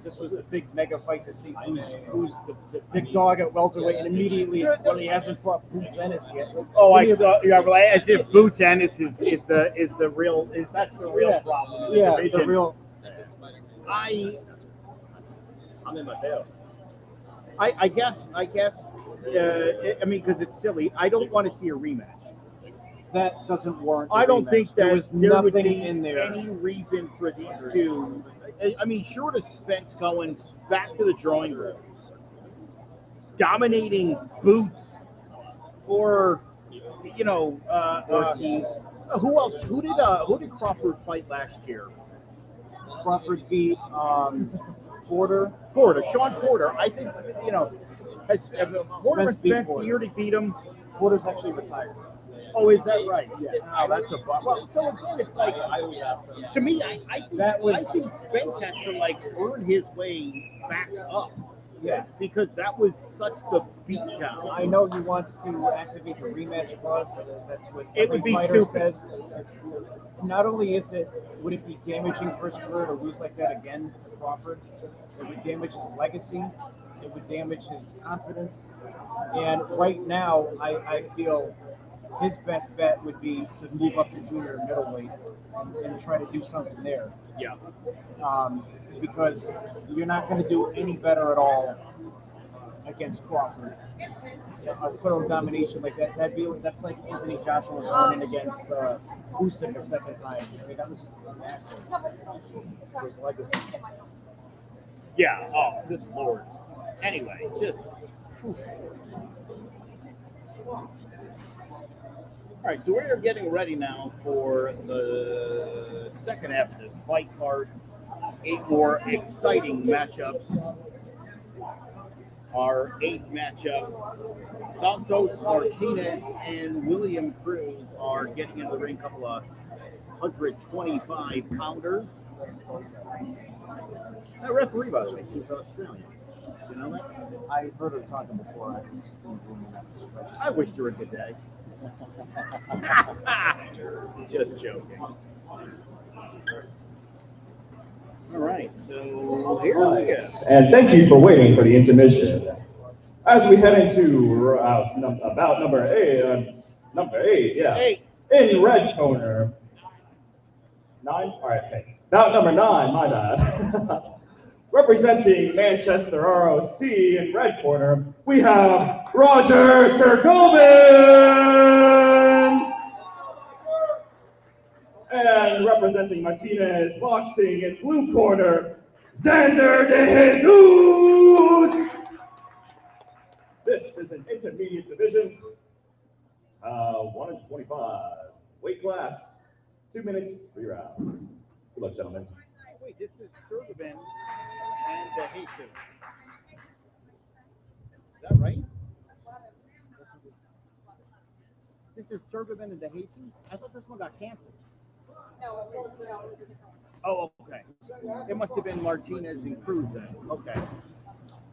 this was the big mega fight to see who's the big dog at welterweight, and immediately when he hasn't fought Boots Ennis yet. Oh, I saw. Yeah, like, as if Boots Ennis is the real that's the real problem. In the Yeah, division. the real. I'm in my tail. I guess. I mean, because it's silly. I don't want to see a rematch. That doesn't warrant. I don't think that there was there would nothing be in there. any reason for these two. I mean, short of Spence going back to the drawing board, dominating Boots, or Ortiz. Who else? Who did Crawford fight last year? Crawford beat Porter. Sean Porter. I think has Porter and Spence here to beat him. Porter's actually retired. Oh, is that right? Yes. Oh, that's a bummer. Well, so again, it's like to me, I think Spence has to like earn his way back up. Yeah. Because that was such the beatdown. I know he wants to activate the rematch clause. That's what It every would be fighter stupid. says. Not only would it be damaging for his career to lose like that again to Crawford, it would damage his legacy. It would damage his confidence. And right now, I feel his best bet would be to move up to junior middleweight and try to do something there. Yeah. Because you're not going to do any better at all against Crawford. A total domination like that, that's like Anthony Joshua going in against Usyk a second time. I mean, that was just a disaster for his legacy. Yeah. Oh, good lord. Anyway, just. All right, so we're getting ready now for the second half of this fight card. 8 more exciting matchups. Our 8th matchup, Santos Martinez and William Cruz are getting in the ring, couple of 125-pounders. That referee, by the way, she's Australian. Did you know that? I heard her talking before. I wish her a good day. Just joking. All right, so here we go. And thank you for waiting for the intermission. As we head into about number 8, yeah. 8. In red corner. 9? All right, okay. Bout number 9, my bad. Representing Manchester ROC in red corner, we have Roger Sergovan. And representing Martinez Boxing in blue corner, Xander De Jesus. This is an intermediate division, 125, weight class, 2 minutes, 3 rounds. Good luck, gentlemen. Wait, this is Sergovan and De Jesus. Is that right? This is Sergovan and De Jesus? I thought this one got canceled. Oh, okay. It must have been Martinez and Cruz then. Okay.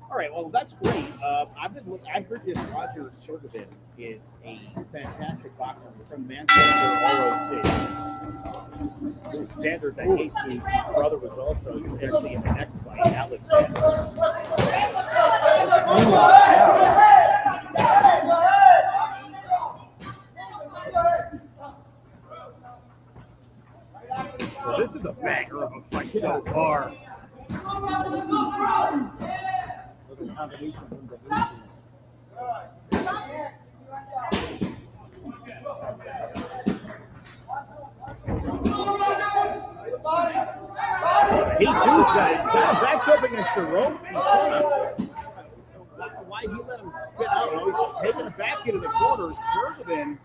All right. Well, that's great. I heard this Roger Sergevin is a fantastic boxer from Manchester, ROC. Xander De Jesus, his brother, was also actually in the next fight, Alexander. Well, this is a banger of a fight so far. Look at the combination from the Jesus. Jesus got backed up against the ropes. He's trying to, why he let him spit out? He's taking it back into the corner. Sergevin.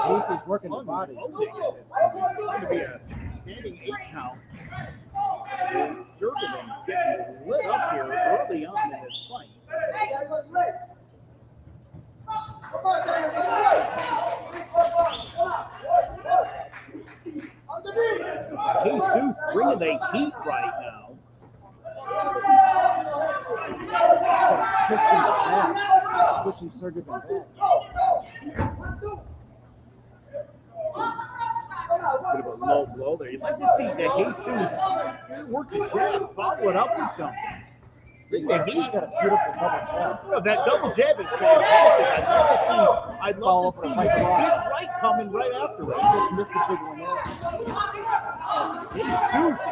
Jesus is working the body. It's going to be a standing 8 count. And Sergevin getting lit up here early on in this fight. Jesus bringing the heat right now. Pushing Sergevin back. Bit of a low blow there. You'd like to see De Jesus work the jab, follow it up with something. He's got a beautiful double jab. Oh, that double jab is fantastic. I'd love to see the big right coming right after it. Just missed the big one there. Jesus is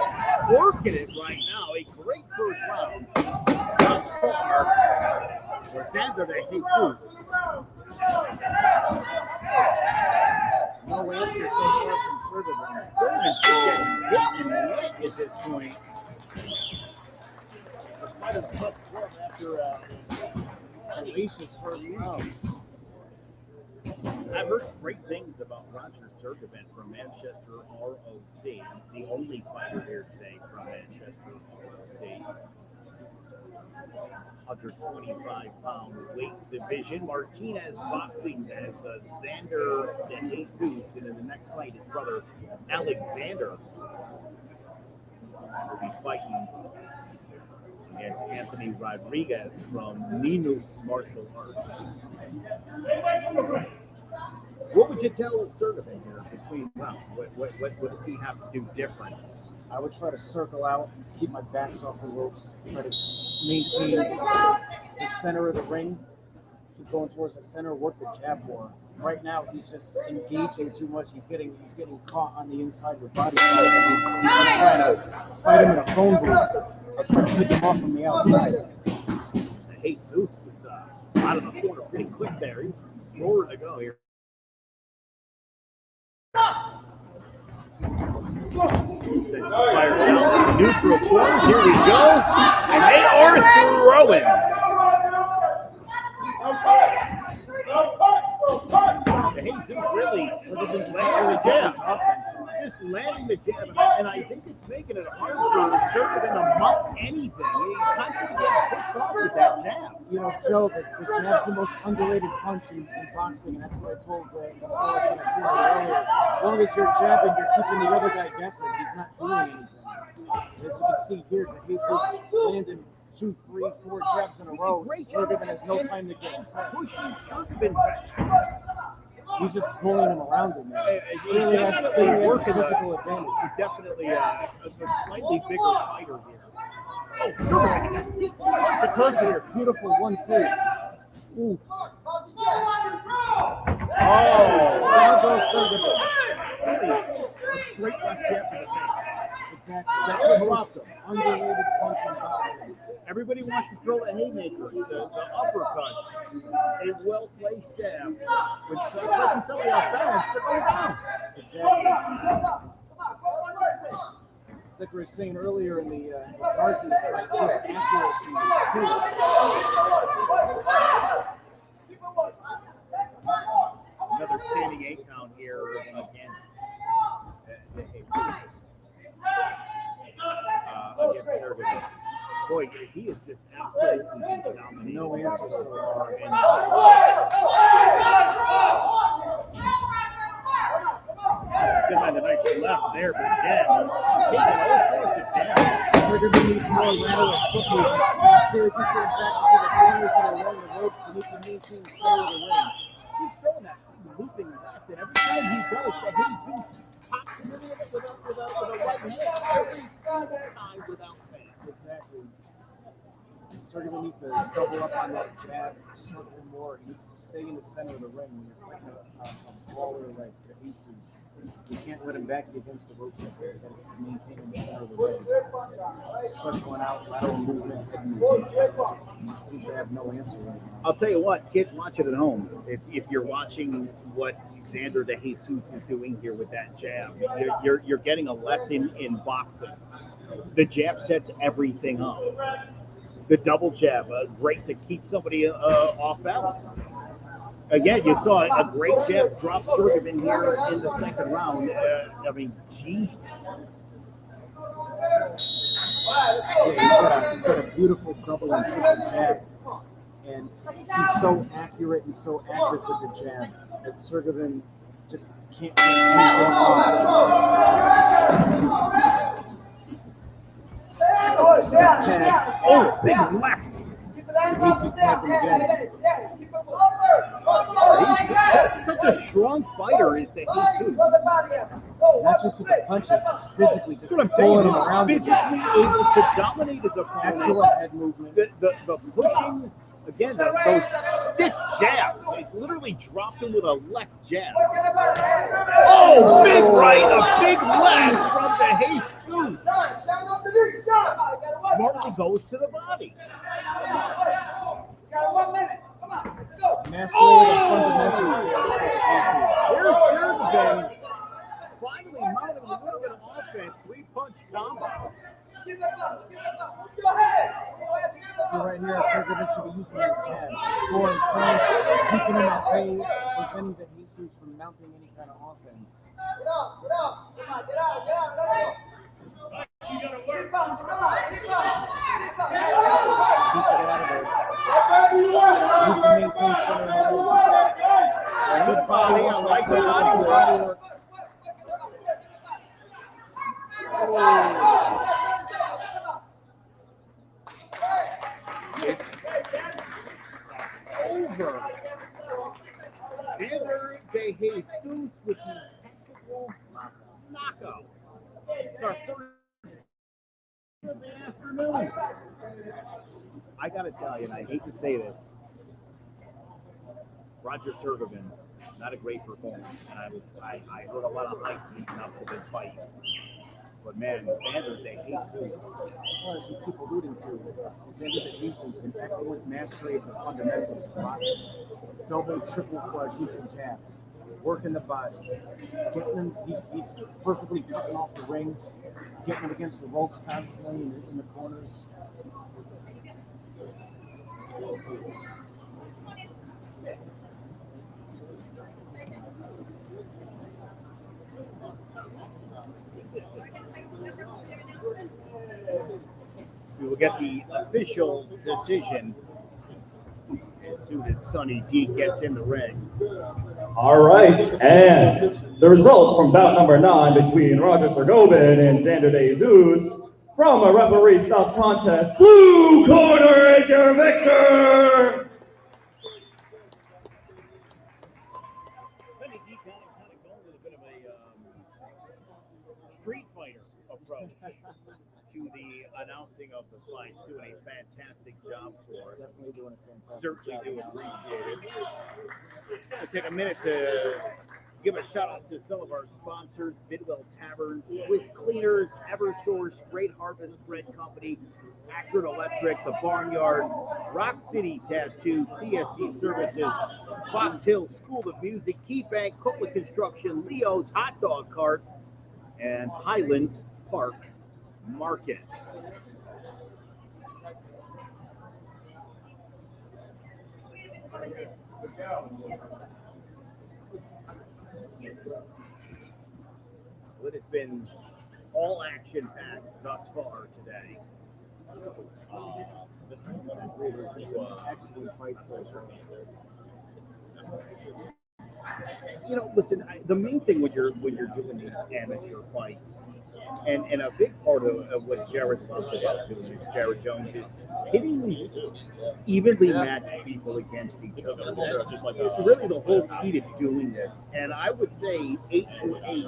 working it right now. A great first round thus far for Xander De Jesus. No answer so far from Sergevin. Sergevin's getting hit and lit at this point. Despite a tough run after Oasis first round. I've heard great things about Roger Sergevin from Manchester, ROC. He's the only fighter here today from Manchester, ROC. 125-pound weight division. Martinez boxing as Xander De Jesus, and in the next fight, his brother Alexander will be fighting against Anthony Rodriguez from Ninus Martial Arts. What would you tell Sergevin here between rounds? What does he have to do different? I would try to circle out, keep my backs off the ropes, try to maintain the center of the ring, keep going towards the center, work the jab more. Right now, he's just engaging too much. He's getting caught on the inside with body shots. He's trying to fight him in a phone booth. I'm trying to pick him off from the outside. Jesus was out of the corner pretty quick there. He's nowhere to go here. Fires down the neutral corners. Here we go. And they are throwing. Jesus really landing the jab. Just landing the jab. And I think it's making it hard for Sergevin to mount anything. He constantly gets pushed off with that jab. You know, Joe, the jab's the most underrated punch in boxing, and that's what I told the fellas in the corner earlier. As long as you're jabbing, you're keeping the other guy guessing. He's not doing anything. As you can see here, Jesus landing 2, 3, 4 jabs in a row. Sergevin has no time to get set. Pushing Sergevin back. He's just pulling him around him. He's definitely working physical advantage. He's definitely a slightly bigger fighter here. Oh, Sergevin. Bunch of turns here. Beautiful 1-2. Ooh. Oh, there goes Sergevin. A straight left jab to the face. Exactly. That's what dropped him. Underrated punch in boxing. Everybody wants to throw the haymakers, the uppercuts, a well-placed jab. When somebody off balance, they're going down. Exactly. It's like we were saying earlier in the Tarzan fight, his accuracy is key. Another standing 8 count here against against Sergey. Boy, he is just absolutely dominating. No answer so far. Good on the nice left there, but again, taking all sorts of damage. Sergey needs more lateral foot movement. Syracuse getting back to the corners and along the ropes, and he can maintain the center of the ring. He's throwing that looping left, and every time he does, that Jesus pops him in with a right hand. Every single time without fail. Exactly. Sergey needs to double up on that jab, circle more. He needs to stay in the center of the ring when you're fighting a brawler like Jesus. You can't let him back against the ropes like that. You got to maintain in the center of the ring. Circling out, lateral movement, head movement. He just seems to have no answer right now. I'll tell you what, kids, watch it at home. If you're watching what Xander De Jesus is doing here with that jab, you're getting a lesson in boxing. The jab sets everything up. The double jab, great to keep somebody off balance. Again, you saw a great jab drop Sergey here in the second round. I mean, geez. Yeah, he's got a beautiful double and triple jab, and he's so accurate and so active with the jab that Sergey just can't do anything Oh, big left. Jesus tagged him again. He's such a strong fighter, is De Jesus. Not just with the punches, he's physically just That's what I'm pulling saying. him around. Physically able to dominate his opponent. Excellent head movement. The pushing, again, those stiff jabs. They literally dropped him with a left jab. Oh, big right, a big left from De Jesus. Smartly goes to the body. Mastery of the fundamentals here. Here's Sergey finally mounting a little bit of offense. 3-punch combo. So right here, Sergey should be using that jab, scoring points, keeping him at bay, preventing the Jesus from mounting any kind of offense. He should get out of there. He should maintain center of the ring. Good body, I like the body work. Over. Xander De Jesus with the technical knockout. It's our first of the afternoon. I gotta tell you, and I hate to say this, Roger Sergey, not a great performance, and I heard a lot of hype leading up to this fight. But man, Xander De Jesus. Well, as we keep alluding to, Xander De Jesus, an excellent mastery of the fundamentals of boxing. Double, triple, quadruple jabs, working the body, getting him. He's perfectly cutting off the ring, getting him against the ropes constantly in the corners. We will get the official decision as soon as Sonny D gets in the ring. All right, and the result from bout number 9 between Roger Sergey and Xander De Jesus, from a referee stops contest, blue corner is your victor! Sonny D kind of going with a bit of a street fighter approach to the announcing of the fights, doing a fantastic job for us. Definitely doing a fantastic Certainly job. do appreciate it. I'll take a minute to give a shout out to some of our sponsors: Bidwell Tavern, Swiss Cleaners, Eversource, Great Harvest Bread Company, Akron Electric, The Barnyard, Rock City Tattoo, CSC Services, Fox Hill School of Music, Key Bank, Copeland Construction, Leo's Hot Dog Cart, and Highland Park Market. Well, it has been all action packed thus far today. This next one, I agree with you. Excellent fight so far. You know, listen. The main thing when you're doing these amateur fights, and a big part of what Jared loves about doing this, Jared Jones, is hitting evenly matched people against each other. It's really the whole key to doing this. And I would say 8 for 8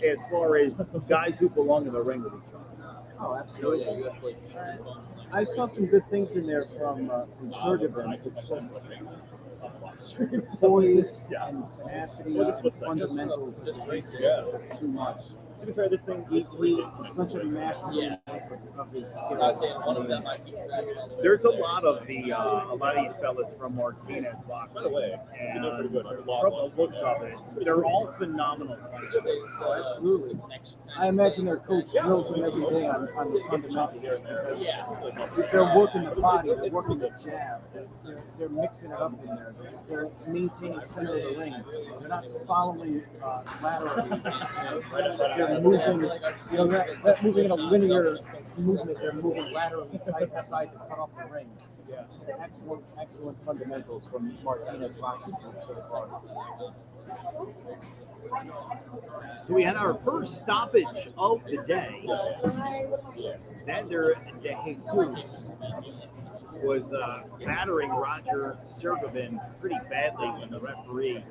as far as guys who belong in the ring with each other. Oh, absolutely. I saw some good things in there from Sergevin. It's just poise and tenacity and fundamentals of the race just too much. To be fair, this thing He's such a master of his skills. There's a lot of these fellas from Martinez boxing, and from the looks of it, they're all phenomenal fighters. Oh, absolutely. I imagine their coach drills them every day on the fundamentals. They're working the body, they're working the jab, they're mixing it up in there. They're maintaining center of the ring. They're not following laterally. They're moving, that's moving in a linear movement. They're moving laterally side to side to cut off the ring. Yeah, just excellent fundamentals from Martinez boxing group so far. So we had our first stoppage of the day. Xander De Jesus was battering Roger Sergevin pretty badly when the referee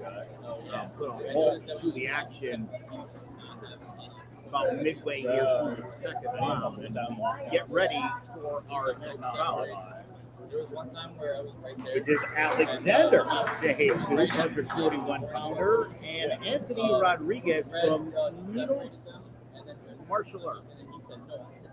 put a halt to the action about midway here through the second round. And get ready for our next bout. There was one time where I was right there. It is Alexander De Jesus, 141-pounder, and Anthony Rodriguez from Minos Martial Arts. And then he said, no, I said,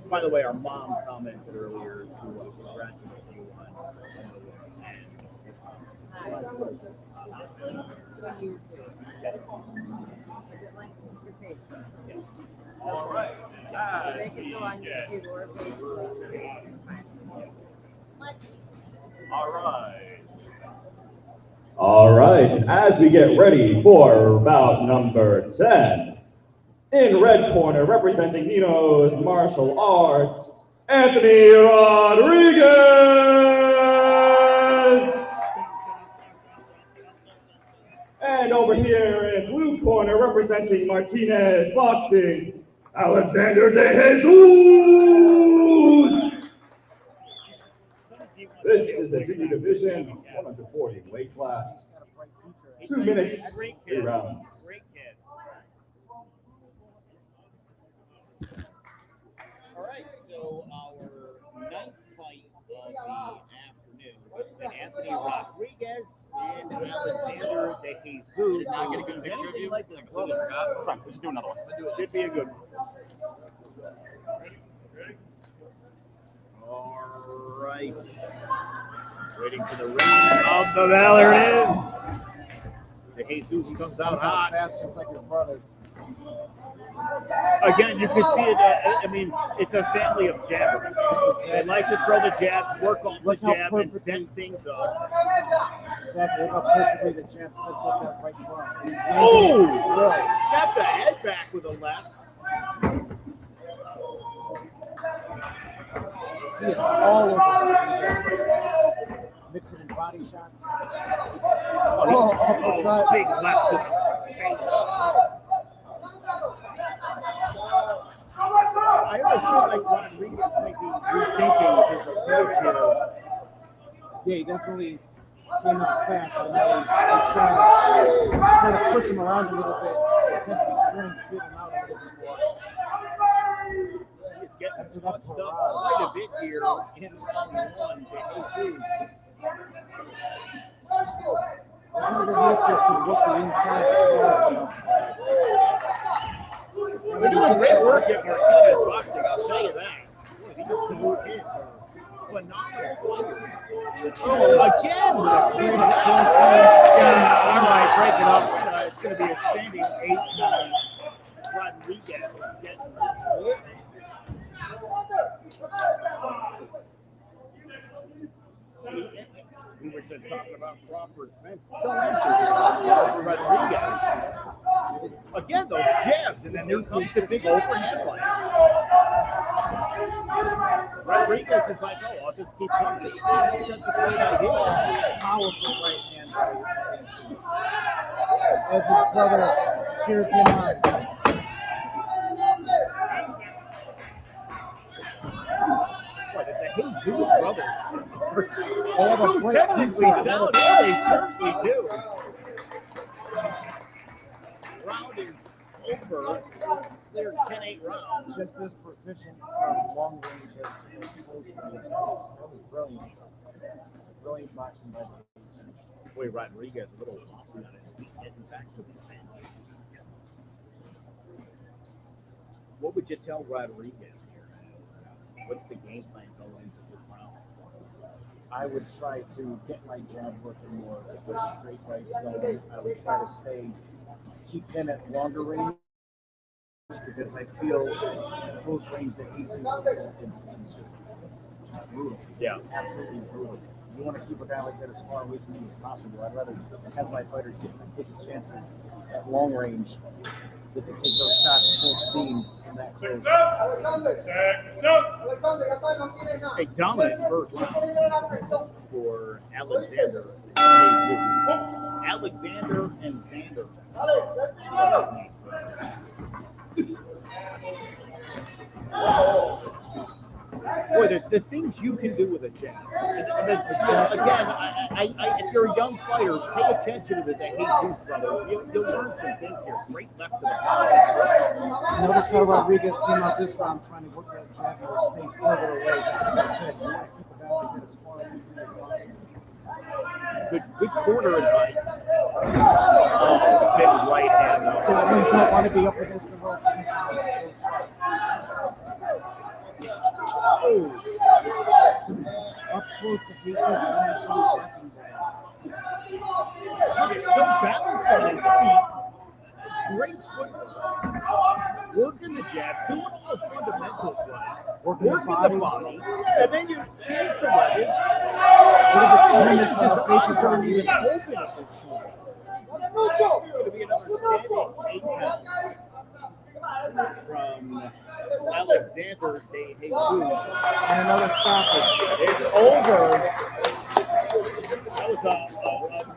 By the way, our mom commented earlier to congratulate you on the win. To you too. Is it linked to your page? Yes. All right. So they can go on YouTube or Facebook and find it. What? All right. All right, and as we get ready for bout number 10, in red corner, representing Nino's Martial Arts, Anthony Rodriguez! And over here in blue corner, representing Martinez Boxing, Alexander De Jesus! This is a junior division, 140 weight class. 2 minutes, 3 rounds. Great kid. All right, so our ninth fight of the afternoon, Anthony Rodriguez and Alexander De Jesus. Did not get a good picture of you. Like this brother. That's fine. We'll just do another one. Should be a good one. All right. Waiting for the ring of the bell. There it is. De Jesus comes out hot. Fast, just like his brother. Again, you can see it. I mean, it's a family of jabbers. They like to throw the jabs, work on the jab, and set things up. Exactly. Look how perfectly the jab sets up that right cross. Oh! Snap the head back with a left. He is always mixing in body shots. Oh, big left to the face. I always feel like Rodriguez might be rethinking his approach here. Yeah, he definitely came out fast, but now he's trying to push him around a little bit, test his strength, get him out a little bit more. He's getting touched up quite a bit here in round one to Jesus. Remember the mistress should look the inside of the outside. They're doing great work at Martinez Boxing, I'll tell you that. Boy, these two kids are phenomenal. Oh, again. Yeah, all right, break it up. It's going to be a standing 8-9. Rodriguez getting we were just talking about Crawford Spence. Don't answer Rodriguez. Again, those jabs, and then there comes the big overhand one. Rodriguez is like, oh, I'll just keep coming. That's a great idea. Powerful right hand by as his brother cheers him on. What, the Jesus brothers They have a so great technically sound. Yeah, they certainly do. Round is over. Cleared 10-8 round. Just as proficient from long range as close range. That was brilliant. Brilliant boxing by the Jesus. Boy, Rodriguez a little wobbly on his feet, getting back to the bench. What would you tell Rodriguez here? What's the game plan going into this round? I would try to get my jab working more, get the straight rights going. I would try to keep him at longer range because I feel close range that Jesus is just brutal. Yeah. Absolutely brutal. You want to keep a guy like that as far away from you as possible. I'd rather have my fighter take his chances at long range that they take those shots full steam from that close. A dominant first round for Alexander. Alexander and Xander. Boy, the things you can do with a jab. Again, if you're a young fighter, pay attention to the Jesus brothers. You'll learn some things here. Great left to the body. Notice how Rodriguez came out this round trying to work that jab or stay further away. Just as I said, you want to keep a guy like that as far away from you as possible. Good corner advice. Oh, big right hand. You don't want to be up against the ropes. Oh. Up close to Jesus and actually backing down. Some balance on his feet. Great footwork. Working the jab, doing all the fundamentals right. Working the body. And then you change the weapons. Patience are even open at this point. It's going to be another standing 8-9 from Alexander De Jesus. And another stoppage. It's over. That was a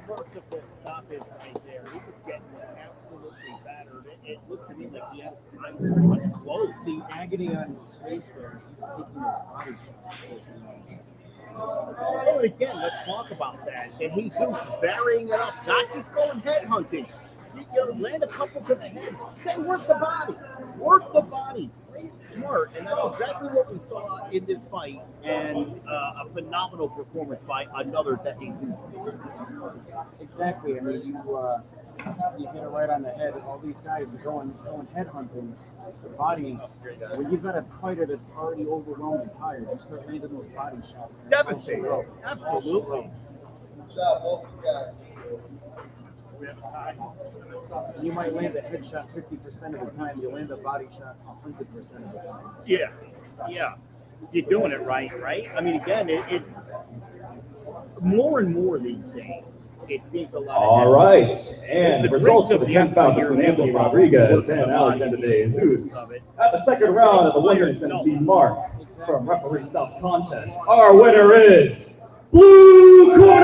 merciful stoppage right there. He was getting absolutely battered. It looked to me like he had his eyes pretty much closed. The agony on his face there as he was taking his body shots. Oh, and again, let's talk about that. De Jesus burying it up, not just going head hunting. You land a couple to the head, then work the body. Work the body. Play it smart, and that's exactly what we saw in this fight. And a phenomenal performance by another De Jesus. Exactly. I mean, you hit it right on the head. All these guys are going head hunting. The body. When you've got a fighter that's already overwhelmed and tired, you start landing those body shots. Devastating. Absolutely. You might land a headshot 50% of the time. You land a body shot 100% of the time. Yeah. You're doing it right? I mean, again, it's more and more these days. It seems a lot. All right, and the results for the 10th bout between Anthony Rodriguez and Alexander De Jesus at the second round of the 117 mark from referee stops contest. Our winner is Blue Corner!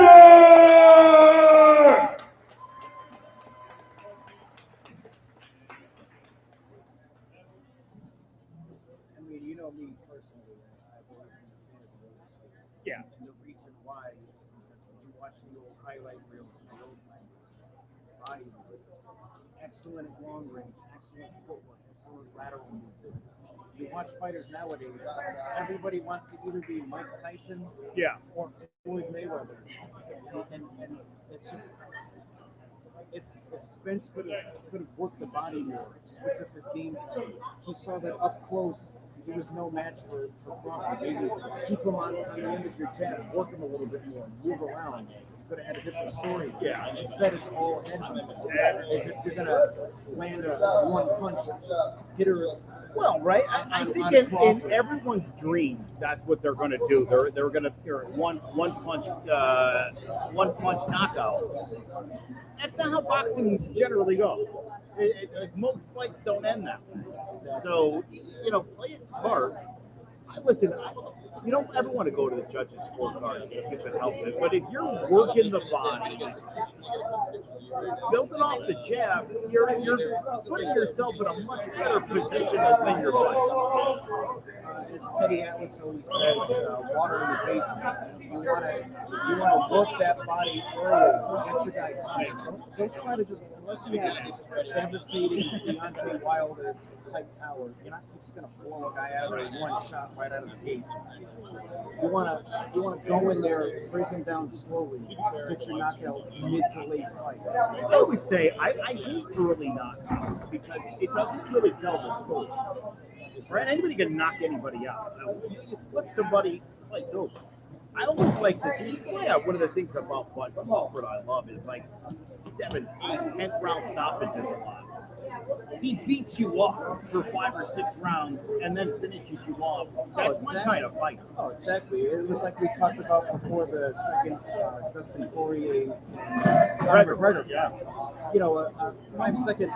I mean, you know me personally, I've always been a fan of those. Yeah. And the reason why is because when you watch the old highlight reels of the old timers, body excellent at long range, excellent footwork, excellent lateral movement. You watch fighters nowadays, everybody wants to either be Mike Tyson or Floyd Mayweather. And it's just, if Spence could have worked the body more, switch up his game plan, he saw that up close, he was no match for Crawford. Maybe keep him on the end of your jab, work him a little bit more, move around. You could have had a different story. Yeah. Instead, it's all head hunting. As if you're gonna land a one-punch hitter. Well, right. I think in everyone's dreams, that's what they're going to do. They're going to one punch knockout. That's not how boxing generally goes. Most fights don't end that way. So play it smart. You don't ever want to go to the judges' scorecards if you can help it. But if you're working the body, building off the jab, you're putting yourself in a much better position to win your fight. As Teddy Atlas always says, water in the basement. You want to work that body early, get your guy tired. Don't try to just, unless you have devastating Deontay Wilder type power, you're not just going to blow a guy out with one shot right out of the gate. You want to go in there, break him down slowly, get your knockout mid to late fight. I always say I hate early knockouts because it doesn't really tell the story. Right? Anybody can knock anybody out. You slip somebody, fight's over. I always like to see. One of the things about Bud Crawford I love is like 7, 8, 10th round stoppages a lot. He beats you up for 5 or 6 rounds and then finishes you off. That's my kind of fight. Oh, exactly. It was like we talked about before the second Dustin Poirier. McGregor, yeah. A 5-second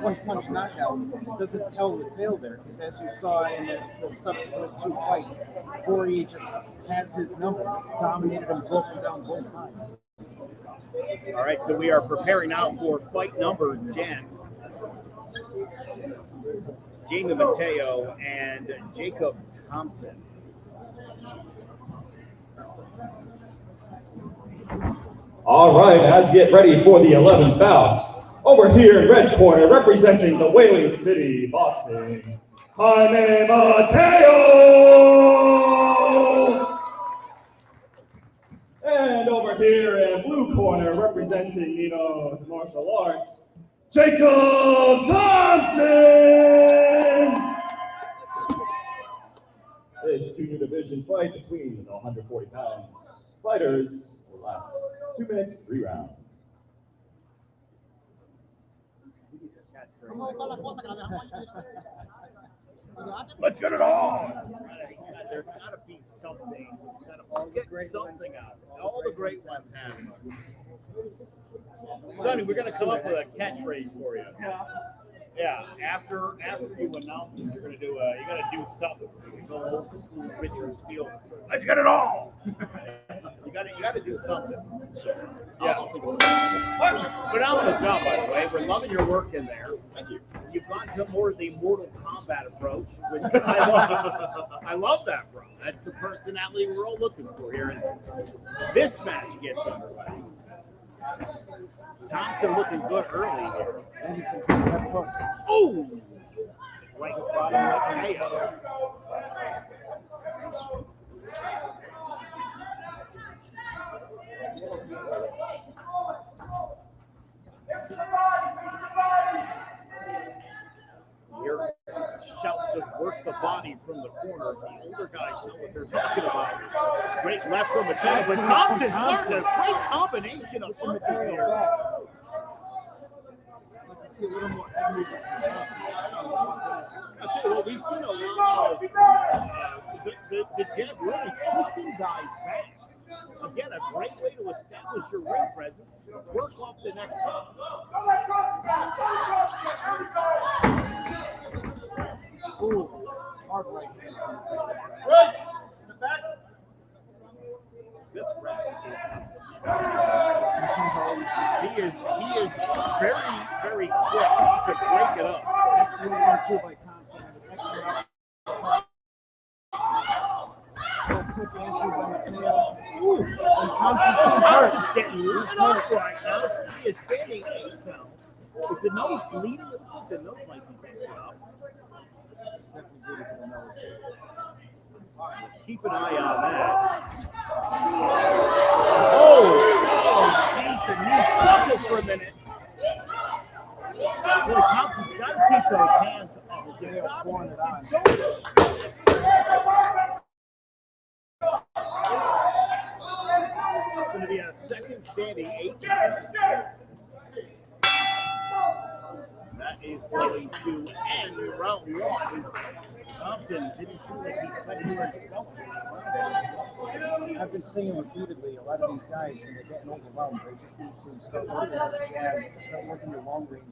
one-punch knockout doesn't tell the tale there, because as you saw in the subsequent 2 fights, Poirier just has his number, dominated and broken down both times. All right, so we are preparing now for fight number 10. Jamie Mateo and Jacob Thompson. All right, as we get ready for the 11th bout, over here in red corner, representing the Whaling City Boxing, Jaime Mateo! And over here in blue corner, representing Nino's Martial Arts, Jacob Thompson! This junior division fight between the 140 pounds fighters will last 2 minutes, 3 rounds. Let's get it on! There's got to be something. Get something out. All the great ones have it. Sonny, we're going to come up with a catchphrase for you. Yeah, after you announce it, you're going to do you got to do something. You go old school Richard Steele. Let's get it all. you got to do something. Yeah. Phenomenal job, by the way. We're loving your work in there. Thank you. You've gone to more of the Mortal Kombat approach, which I love. I love that, bro. That's the personality we're all looking for here. As this match gets underway. Thompson looking good early here. And some good left hooks. Oh! Right in front of Mateo. Here, shouts of work the body from the corner. The older guys know what they're talking about. Great left from Mateo, but Thompson's learned a great combination of punches here. See a little more heavy from Thompson. I'll tell you what, we've seen a lot of the jab really pushing guys back. Again, a great way to establish your ring presence. Work off the next one. Ooh, hard right. Right. Sit back. This ref is he is very, very quick to break it up. Excellent 1-2 by Thompson. Excellent. Quick entry by Mateo. Ooh, and Thompson's getting loose up right now. He is standing 8 now. Is the nose bleeding? It looks like the nose might be busted up. definitely bleeding for the nose. Keep an eye on that. Oh, geez, the knee buckled for a minute. Boy, Thompson's got to keep those hands up. Mateo pouring it on. going to be a second standing 8. That is going to end round 1. Thompson didn't seem like he had anywhere to go. I've been saying repeatedly, a lot of these guys, when they're getting overwhelmed, they just need to start working their jab, start working your long range,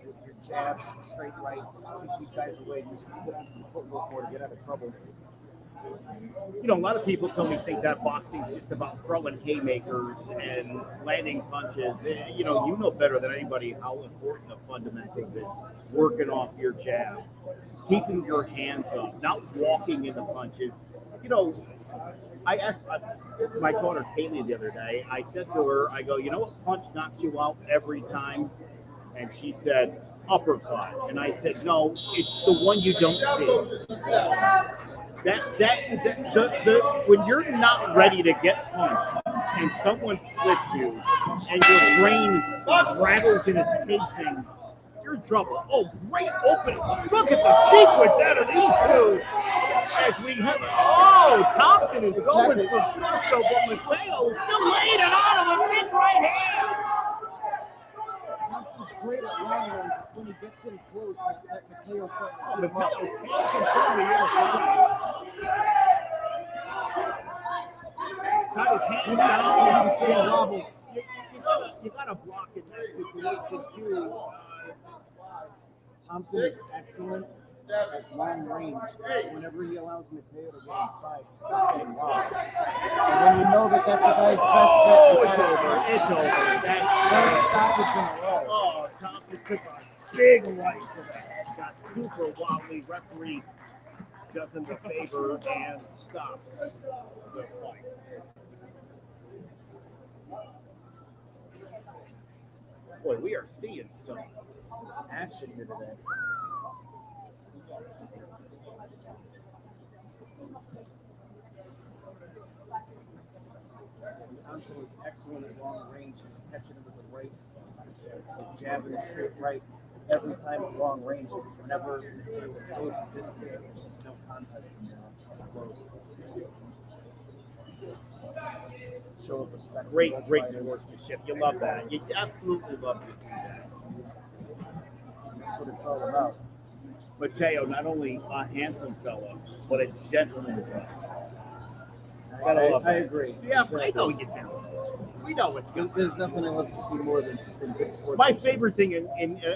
your jabs, straight rights, keep these guys away, just put them to the football court to get out of trouble. You know, a lot of people think that boxing's just about throwing haymakers and landing punches. You know better than anybody how important the fundamentals is. Working off your jab, keeping your hands up, not walking into punches. You know, I asked my daughter Kaylee the other day, I said to her, I go, you know what punch knocks you out every time? And she said, uppercut. And I said, no, it's the one you don't see. When you're not ready to get punched and someone slits you and your brain rattles in its casing, you're in trouble. Oh, great opening. Look at the sequence out of these two. As we have, Thompson is going for Gusto, but Mateo still laying it on him with big right hand. Thompson's great at long range, but when he gets in close, that Mateo's Mateo's taking from the inside. Got his hands down. He's getting wobbled. You gotta block in that situation too. Thompson is excellent at long range. Whenever he allows Mateo to get inside, he starts getting robbed. And when you know that that's the guy's best bet, it's over. It's over. That's stoppage in a row. Oh, Thompson took a big right to that. Got super wobbly. Referee does him the favor and stops the fight. Boy, we are seeing some action here today. Thompson was excellent at long range. He was catching him with the right, the jab and the straight right every time at long range. Whenever Mateo goes the distance, there's just no contest in there up close. Show of respect. Great sportsmanship. You love that. You absolutely love to see that. That's what it's all about. Mateo, not only a handsome fellow, but a gentleman as well. I agree. Yeah, I know you do. We know it's good. There's nothing I love to see more than good sports. My favorite thing in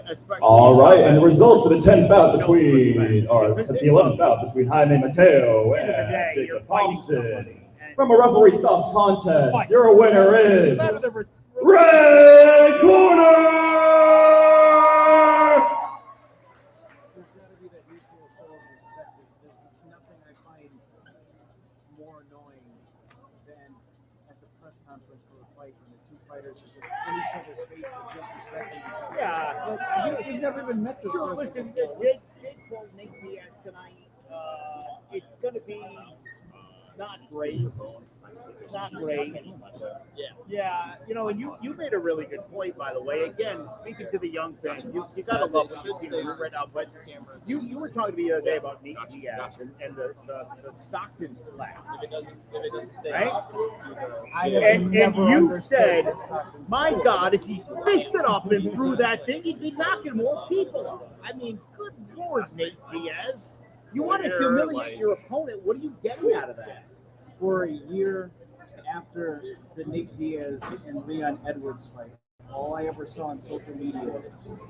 especially. All right, and the results for the 10th bout between, or the 11th bout between Jaime Mateo and Jacob Thompson. From a referee stops contest, your winner is Red Corner! There's got to be that mutual show of respect. There's nothing I find more annoying than at the press conference for a fight when the two fighters are just in each other's faces, disrespecting each other. Yeah. You've never even met this person. Listen, Jake called Nate Diaz tonight. It's going to be not great. Not great. Yeah. You know, and you made a really good point, by the way. Again, speaking to the young fans, you got to love what you see right now. But you were talking to me the other day about Nate Diaz and the Stockton slap. If it doesn't stay right? off, And you said, my God, if he fished it up and threw that thing, he'd be knocking more people out. I mean, good Lord, Nate Diaz. You want to humiliate your opponent. What are you getting out of that? For a year after the Nate Diaz and Leon Edwards fight, all I ever saw on social media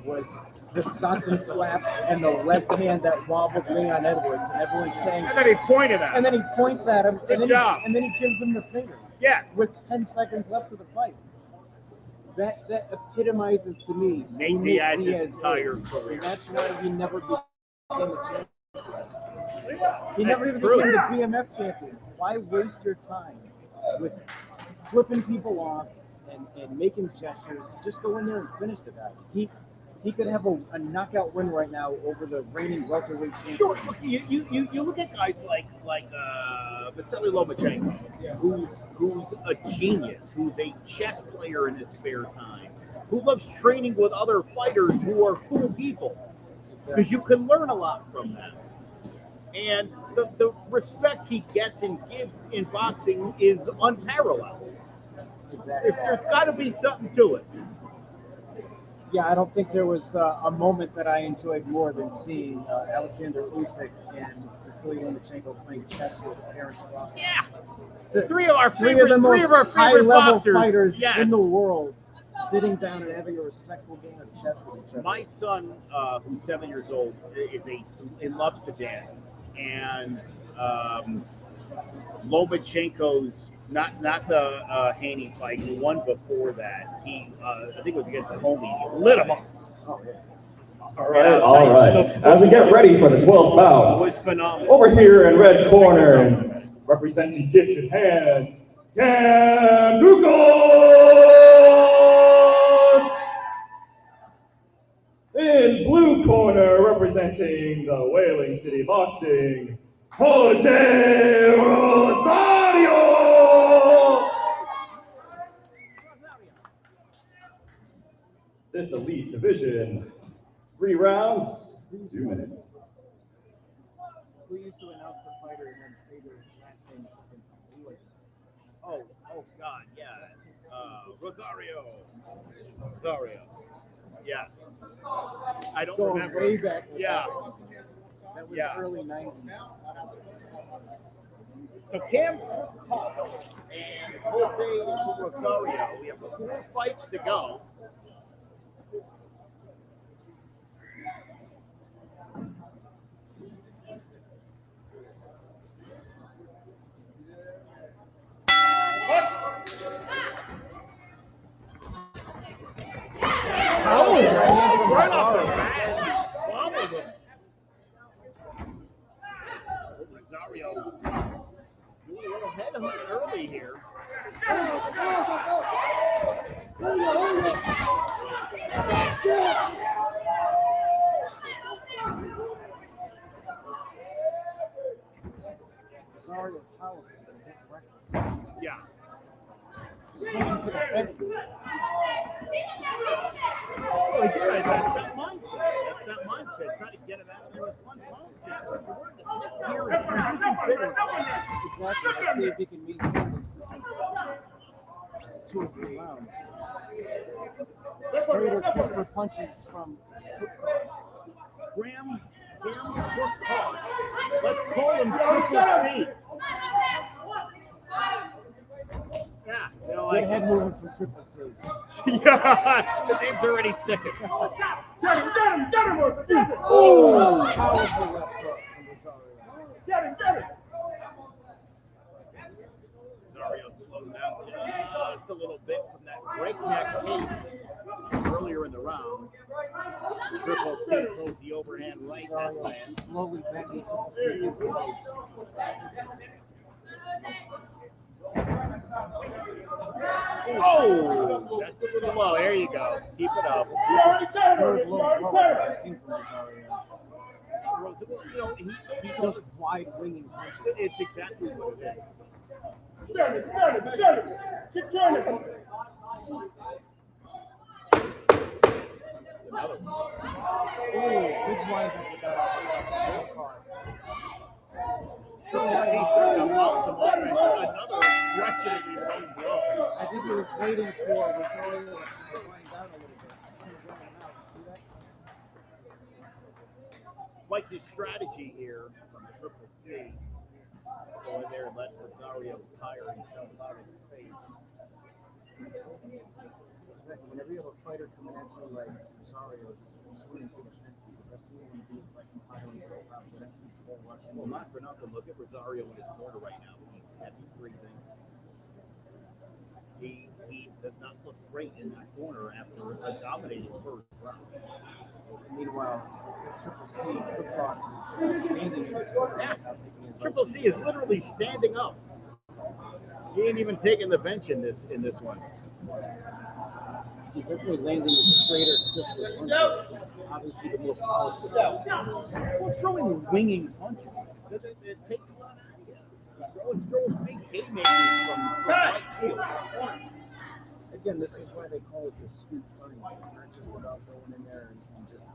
was the Stockton slap and the left hand that wobbled Leon Edwards, and everyone's saying. And then he pointed at him. And then he points at him. Good job. And then he gives him the finger. Yes. With 10 seconds left of the fight. That epitomizes to me Nate Diaz's entire career. And that's why he never became a champion. He never even true. became the BMF champion. Why waste your time with flipping people off and making gestures? Just go in there and finish the guy. He could have a knockout win right now over the reigning welterweight champion. Sure. Look, you look at guys like Vasily Lomachenko, who's a genius, who's a chess player in his spare time, who loves training with other fighters who are cool people, because you can learn a lot from them. And the respect he gets and gives in boxing is unparalleled. Exactly. There's got to be something to it. Yeah, I don't think there was a moment that I enjoyed more than seeing Alexander Usyk and Vasily Lomachenko playing chess with Terrence Crawford. Yeah. The, Three of our three favorite, of the most high-level boxers. fighters Yes. in the world sitting down and having a respectful game of chess with each other. My son, who's 7 years old, he loves to dance, and Lomachenko's not the Haney fight, the one before that. He I think it was against Homie. He lit him up. Oh, yeah. All right. As we get ready for the 12th It bout, was phenomenal. over here in red corner, representing Gifted Hands, Cam Ducos! In blue corner, representing the Whaling City Boxing, Jose Rosario! This elite division, 3 rounds, 2 minutes. Who used to announce the fighter and then say their last name second time? Who was it? Oh God, yeah. Rosario. Yes. I don't Going remember. way back. Yeah. That was Yeah. early 90s. So Cam Ducos and Jose Rosario. We have 4 fights to go. Oh, right off the bat. Bobbled him. Rosario doing a little headhunt early here. Rosario powerful, but a bit reckless. Yeah. Swinging for the fences. Oh, yeah, that's that mindset. Trying to get him out of there with one punch. Here, using bigger. Exactly. Let's see if he can meet this 2 or 3 rounds. Straighter, crisper punches from Graham Ducos. Let's call him Triple C. Yeah, you know, good head movement from Triple C. Yeah, the name's already sticking. Get him! Oh, powerful left hook from Rosario. Get him! Rosario slowed down just a little bit from that breakneck pace earlier in the round. Triple C throws the overhand right. That lands. Slowly backing Triple C against the ropes. Oh, that's a little low. There you go. Keep it up. Third low blow I've seen from Rosario. You know, he Those wide winging punches. It's exactly what it is. Keep turning. Another one. Oh, big wind up with that cause. Another questionably low blow. I think he was waiting for Rosario to wind down a little bit. See that? Quite the strategy here from Triple C. Go in there and let Rosario tire himself out of the face. Whenever you have a fighter coming at you like Rosario, just swinging for the fences, the best thing you want to do is let him tire himself out. Let him keep full rushing. Well, not for nothing. Look at Rosario in his corner right now. He's heavy breathing. He does not look great in that corner after a dominating first round. Meanwhile, Triple C, Ducos is standing in his corner. Yeah. Triple C is literally standing up. He ain't even taking the bench in this one. He's definitely landing with straighter, crisper punches. He's obviously the more powerful. We're throwing winging punches. So it takes a lot out of you. Throwing big haymakers from right field. Again, this is why they call it the sweet science. It's not just about going in there and just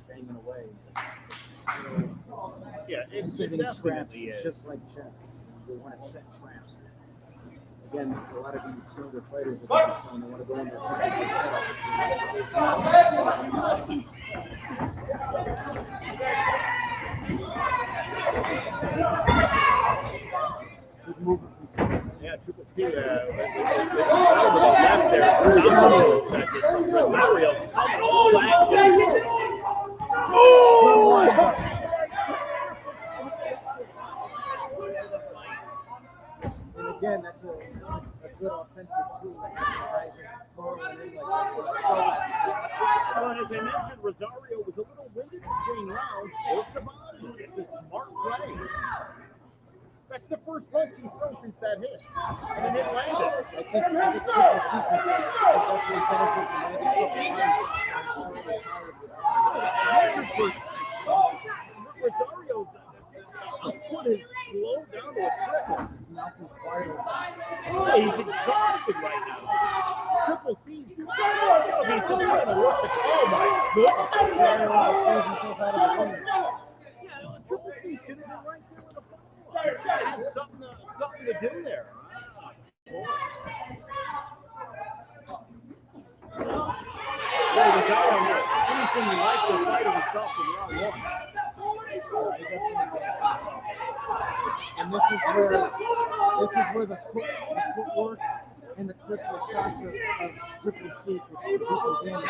banging away. It's it's setting definitely traps. is. It's just like chess. You want to set traps. again, a lot of these younger fighters are focused on, they want to go in there and take his head off. It's not good movement from Triple C. Yeah, Triple C. Left there. Rosario's coming all action. And again, that's a good offensive tool. Like guys just throwing in like Well, and as I mentioned, Rosario was a little winded between rounds. Worked the body. It's a smart play. That's the first punch he's thrown since that hit. And it landed. I think Triple C could definitely benefit from landing a couple punches. Rosario's foot is slowed down to a trickle. His mouth is wide open. Yeah, he's exhausted right now. Triple C's he's just trying to work the oh my goodness. Throws himself out of the ring. Yeah, Triple C should have been right there with a follow-up. Had something to do there. Rosario not anything like the fight of himself in round one. And this is where the footwork and the crystal shots of Triple C could do some damage.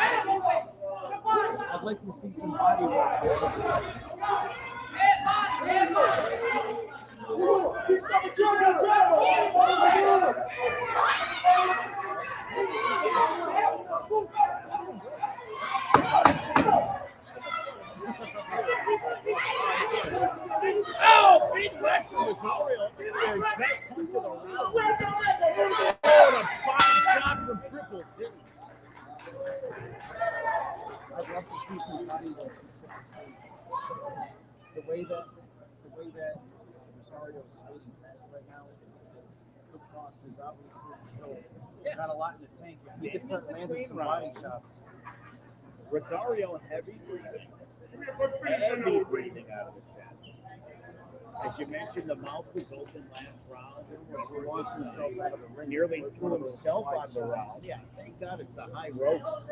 I'd like to see some body work. Oh, big left from Rosario. Best punch of the round. Oh, and a fine shot from Triple C. I'd love to see some body work from Triple C. The way that Rosario is fighting fast right now, the cross is obviously still got a lot in the tank. If he can start landing some body shots. Rosario heavy breathing out of the chest. As you mentioned, the mouth was open last round. He launched himself out of the ring, nearly threw himself out of the round. Yeah, thank God it's the high ropes.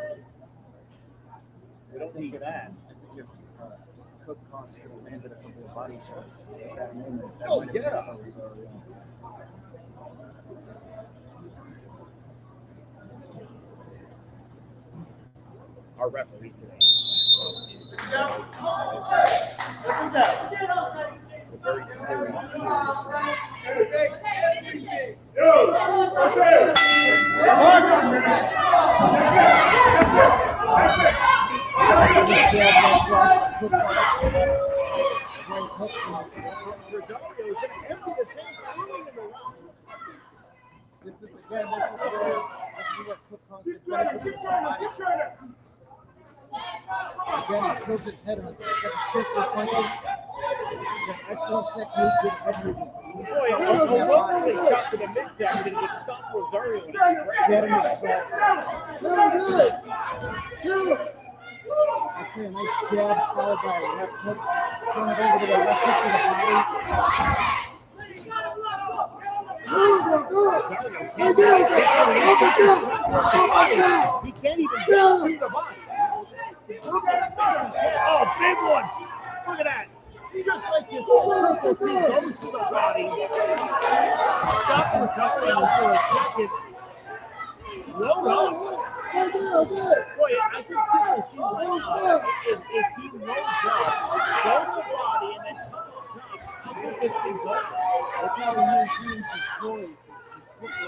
We don't need that. I think if Cook Cost could have landed a couple of body shots at that moment, that Oh, might have yeah. been Rosario. Our referee today. Very serious. This is where Cook Cost could benefit from some body shots. Again, he tilts his head on the pistol punches. Excellent technique, good head movement. Boy, a lovely shot to the midsection and would stop Rosario in his tracks. Get him his shots. I'd say a nice jab followed by a left hook. Turn it over to the left hook to the body. He can't even get to the body. Oh, big one. Look at that. Just like this Triple C goes to the body. Stop Rosario for a second. Roll up. Boy, I think Triple C right now, if he rolls up, go to the body, and then come up top, I think this thing's over. Look how he maintains his poise.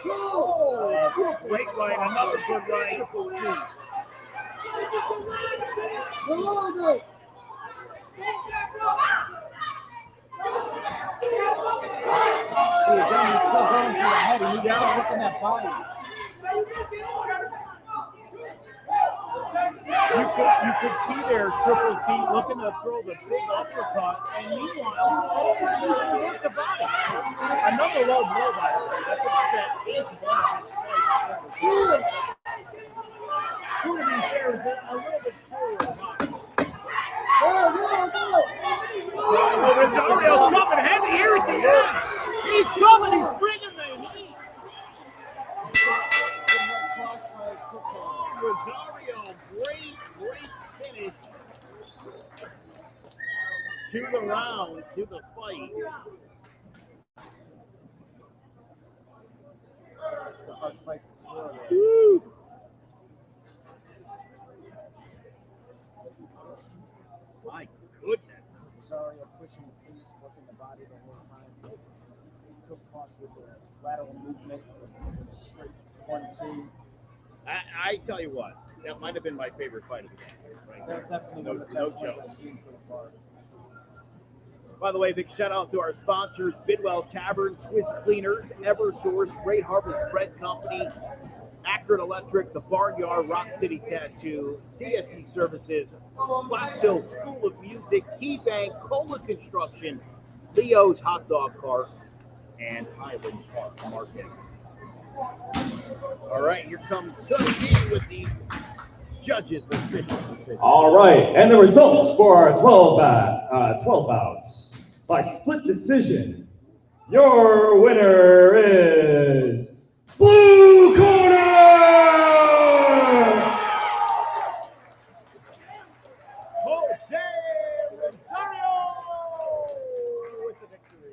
Oh, great right. Another good right. Triple C. See, again, he's still going for the head. He needs to look in that body. You could see there Triple C looking to throw the big uppercut, and meanwhile, he's work the body. Another low blow, by the way. That's about that inch one of his fight. Who to be fair is a little bit shorter of body. Oh, Rosario's coming heavy here at the end. He's coming, he's bringing the heat. Rosario, great finish to the round, to the fight. It's a hard fight to score. Woo! My goodness. Rosario pushing the pace, working the body the whole time. Took cross with the lateral movement, straight 1-2. I tell you what, that might have been my favorite fight of the game. Right? That was definitely one of the No best fights joke. I've seen so far. By the way, big shout out to our sponsors, Bidwell Tavern, Swiss Cleaners, Eversource, Great Harvest Bread Company, Akron Electric, The Barnyard, Rock City Tattoo, CSC Services, Fox Hill School of Music, Key Bank, Cola Construction, Leo's Hot Dog Cart, and Highland Park Market. All right, here comes Sonny D with the judges' official decision. All right, and the results for our 12 bouts. By split decision, your winner is Blue Corner! Jose Rosario with the victory.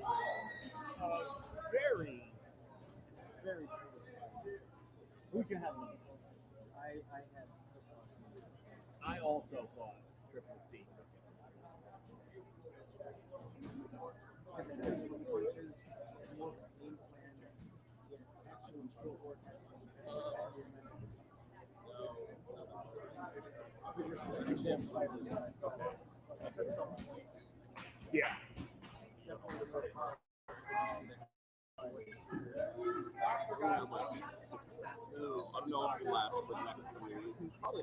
Very close. Who'd you have? I had I also thought Triple C. punches, more game plan, excellent footwork, excellent Yeah.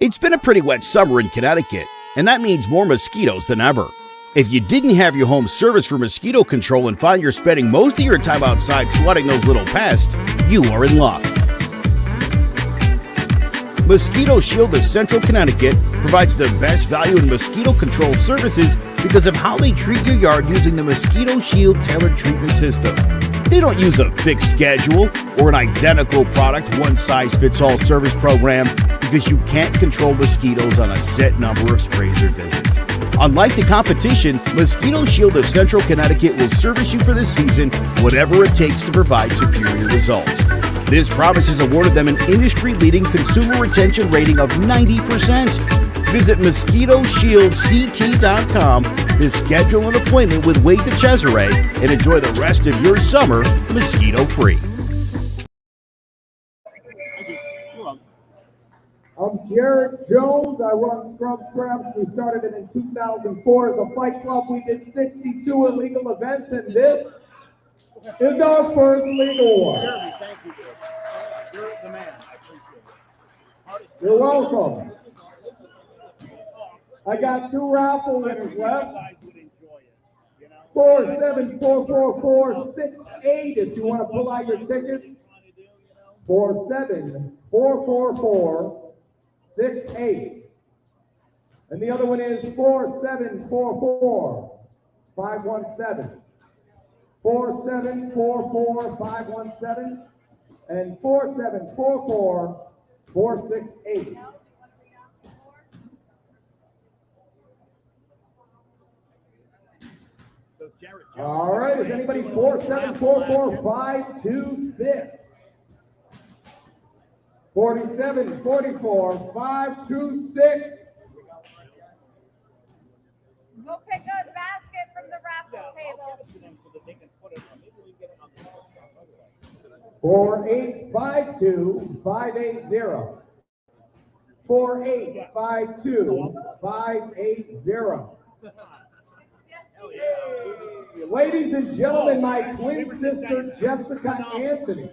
It's been a pretty wet summer in Connecticut, and that means more mosquitoes than ever. If you didn't have your home service for mosquito control and find you're spending most of your time outside swatting those little pests, you are in luck. Mosquito Shield of Central Connecticut provides the best value in mosquito control services because of how they treat your yard using the Mosquito Shield tailored treatment system. They don't use a fixed schedule or an identical product one-size-fits-all service program because you can't control mosquitoes on a set number of sprays or visits. Unlike the competition, Mosquito Shield of Central Connecticut will service you for the season, whatever it takes to provide superior results. This promise has awarded them an industry-leading consumer retention rating of 90%. Visit MosquitoShieldCT.com to schedule an appointment with Wade DeCesare and enjoy the rest of your summer mosquito-free. I'm Jared Jones. I run Scrub Scraps. We started it in 2004 as a fight club. We did 62 illegal events, and this is our first legal one. Jeremy, thank you. You're the man. I appreciate it. You're welcome. I got 2 raffle winners left. 4744468 if you want to pull out your tickets. 4744468. And the other one is 4744517. 4744517 and 4744468. All right, is anybody 4744526? 4744526. Go pick a basket from the raffle table. 4852580. 4852580. Ladies and gentlemen, my twin sister, Jessica Anthony.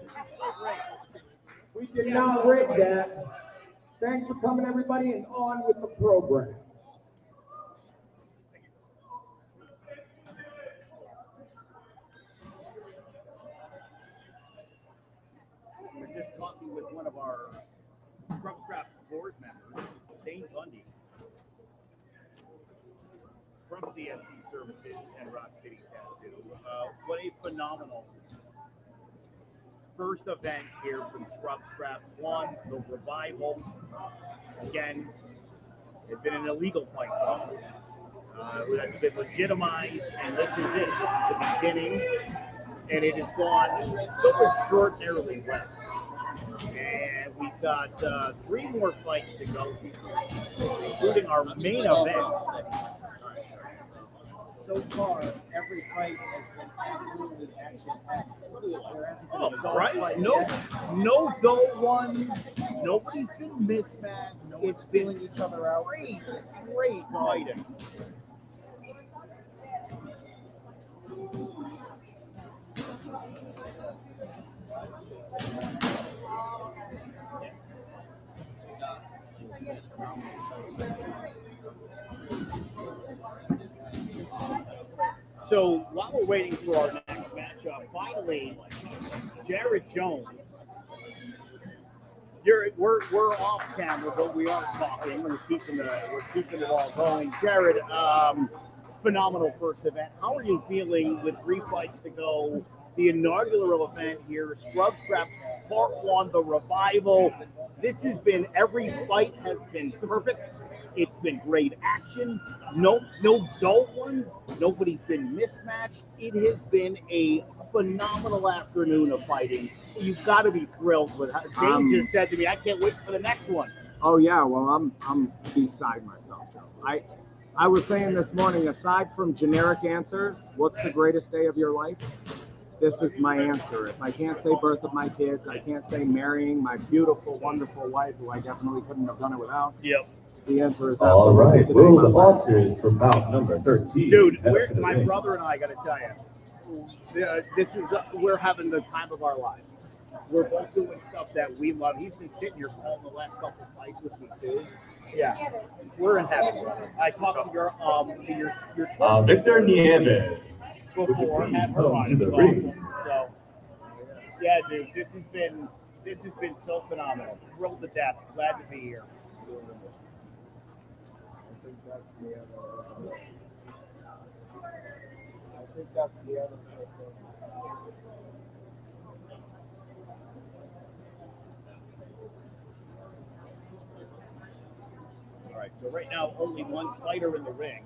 We did not rig that. Thanks for coming, everybody, and on with the program. We're just talking with one of our Scrub Scraps board members, Dane Bundy, from CSC Services and Rock City Tattoo. What a phenomenal first event here from Scrub Scraps 1, the Revival. Again, it's been an illegal fight club. That's been legitimized, and this is it. This is the beginning, and it has gone so extraordinarily well. And we've got 3 more fights to go, including our main event. So far, every fight has been absolutely action-packed. There hasn't been a dull Right? fight No, yet. no dull ones. Nobody's been mismatched. No one's feeling each other out. Great, great fighting. So while we're waiting for our next matchup, finally, Jared Jones. We're off camera, but we are talking. We're keeping it all going. Jared, phenomenal first event. How are you feeling with 3 fights to go? The inaugural event here, Scrub Scraps Part 1, the Revival. This has been, every fight has been perfect. It's been great action. No dull ones. Nobody's been mismatched. It has been a phenomenal afternoon of fighting. You've got to be thrilled with how Dane just said to me, I can't wait for the next one. Oh yeah, well I'm beside myself, Joe. I was saying this morning, aside from generic answers, what's the greatest day of your life? This is my answer. If I can't say birth of my kids, I can't say marrying my beautiful, wonderful wife, who I definitely couldn't have done it without. Yep. The answer is All absolutely right, today. will the boxers for bout number 13. Dude, head up to the my ring? brother and I got to tell you, this is we're having the time of our lives. We're both doing stuff that we love. He's been sitting here calling the last couple of fights with me too. Yeah, we're in heaven, brother. I talked to your twin Victor sister Nieves, would you before, please had her come on. to It the was ring? awesome. So, yeah, dude, this has been so phenomenal. Thrilled to death. Glad to be here. I think that's the other thing. All right, so right now only one fighter in the ring.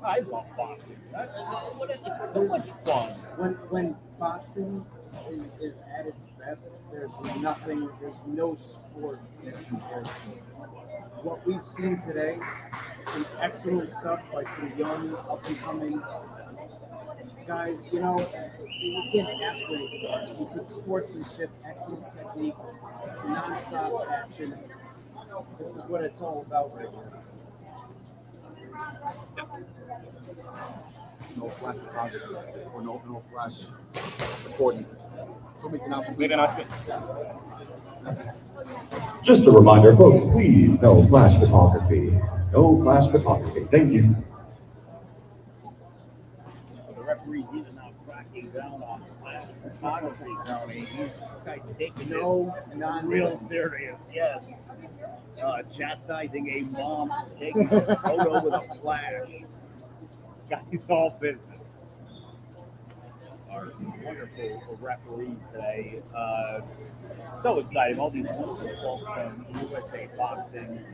I love boxing. It's so much fun. When boxing is at its best, there's no sport that compares to it. What we've seen today, some excellent stuff by some young, up-and-coming guys. You can't ask for anything. Some good sportsmanship, excellent technique, non-stop action. This is what it's all about right here. No flash photography or no flash recording. So make an announcement. Just a reminder, folks, please, no flash photography. No flash photography. Thank you. The referee's even now cracking down on flash photography, Tony. These guys taking this real serious, yes. Chastising a mom for taking a photo with a flash. Guys, all business. Our wonderful referees today. So exciting. All these wonderful folks from USA Boxing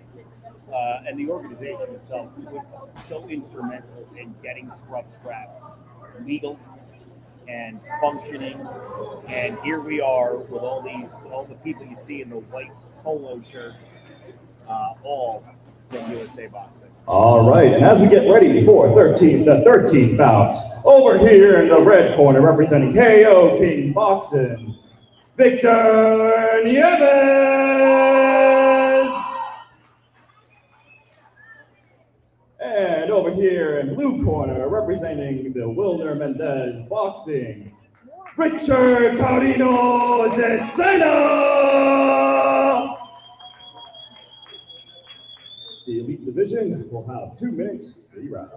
and the organization itself was so instrumental in getting Scrub Scraps legal and functioning. And here we are with all the people you see in the white polo shirts, all from USA Boxing. All right, and as we get ready for the 13th bout, over here in the red corner, representing KO King Boxing, Victor Nieves. And over here in blue corner, representing the Wilner Mendez Boxing, Richard Carino Cesena. The elite division will have 2 minutes, 3 rounds.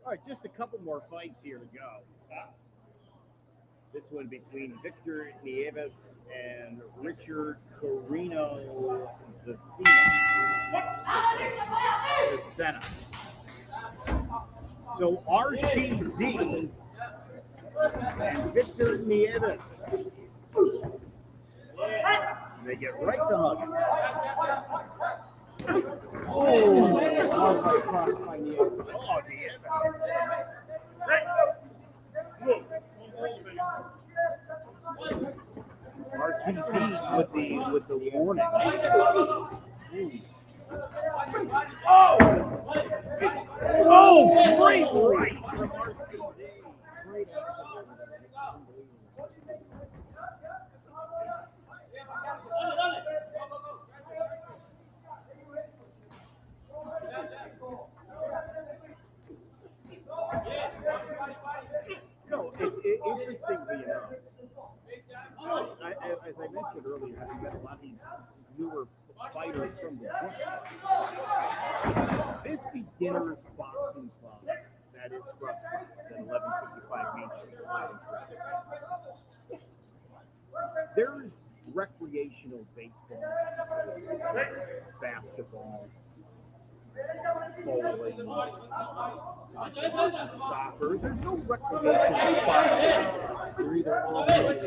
All right, just a couple more fights here to go. This one between Victor Nieves and Richard Carino Zacena. So RCZ and Victor Nieves. They get right to hugging. Oh, hard cross by Nieves. Oh, Nieves. RCC with the warning. Oh, great right from RCC. Great action over there. This is unbelievable. Interestingly enough, as I mentioned earlier, having met a lot of these newer fighters from the gym, this beginners boxing club that is Scrub at 1155 Main Street. There's recreational baseball, basketball, bowling, soccer. There's no recreational boxing.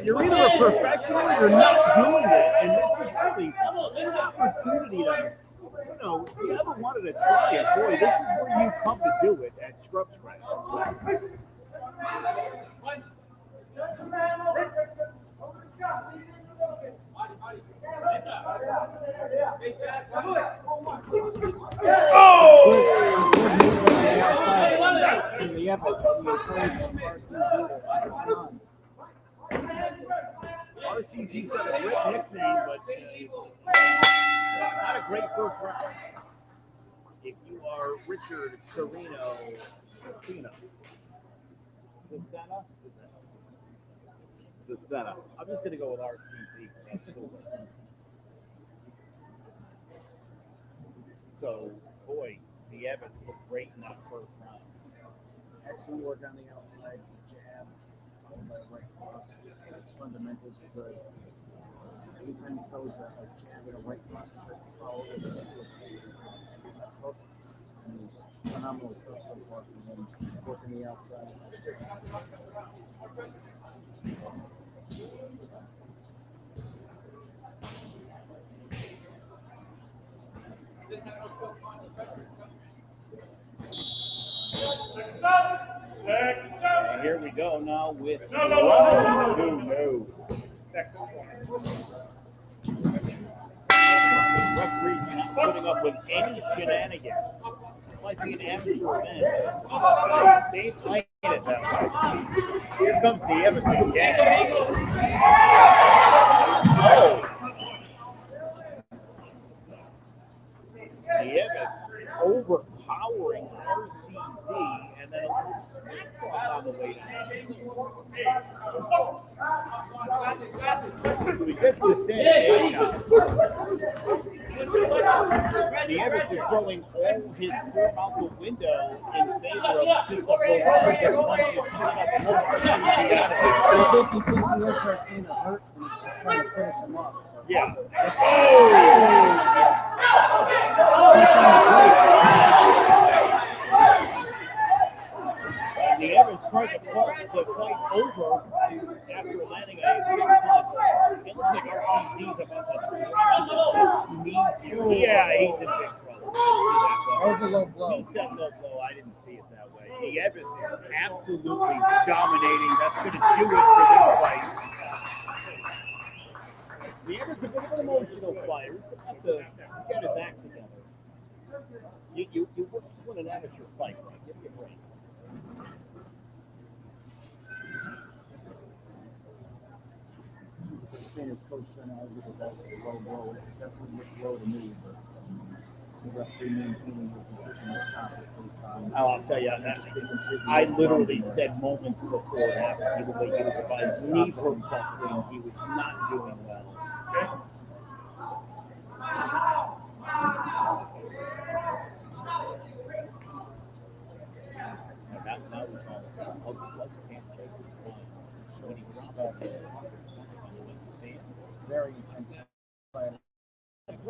You're either a professional or you're not doing it, and this is really an opportunity to, if you ever wanted to try it, boy, this is where you come to do it at Scrub Scratch. RCC's got a great nickname, but not a great first round. If you are Richard Carino Zacena. I'm just going to go with RCC. That's cool. So, boy, the Evans looked great in that first round. Excellent work on the outside, jab, followed by a right cross. His fundamentals are good. Anytime he throws a jab and a right cross, he tries to follow it with a left hook. And it's phenomenal stuff so far from him, working the outside. And here we go now with round two. Referee's not putting up with any shenanigans. It's like being an amateur event. They ain't playing it that way. Here comes the Everson gang. Oh. The Evans overpowering RCZ and then a little smack talk on the way down. We get to the standing now. The Evans is throwing all his form out the window in favor of just a barrage of punches coming up more RCZ out of it. I think he thinks he has Arcina hurt and he's just trying to finish him up. Yeah. The Evans tried to start the fight over after landing a big punch. It looks like RCZ's about to drop his knees here. Yeah, he's in big trouble. That was a low blow. He said low blow. I didn't see it that way. The Evans is absolutely dominating. That's going to do it for this fight. The Evans is a bit of an emotional fighter. He's going to have to get his act together. You just win an amateur fight, right? Give me a break. So saying his coach trying to argue that that was a low blow. It definitely looked low to me, but the referee maintaining his decision to stop it based on. Oh, I'll tell you, I literally said moments before it happened, the way he was about his knees were buckling, he was not doing well. now it's all blood handshakes and stuff. When he dropped out there, very intense fight.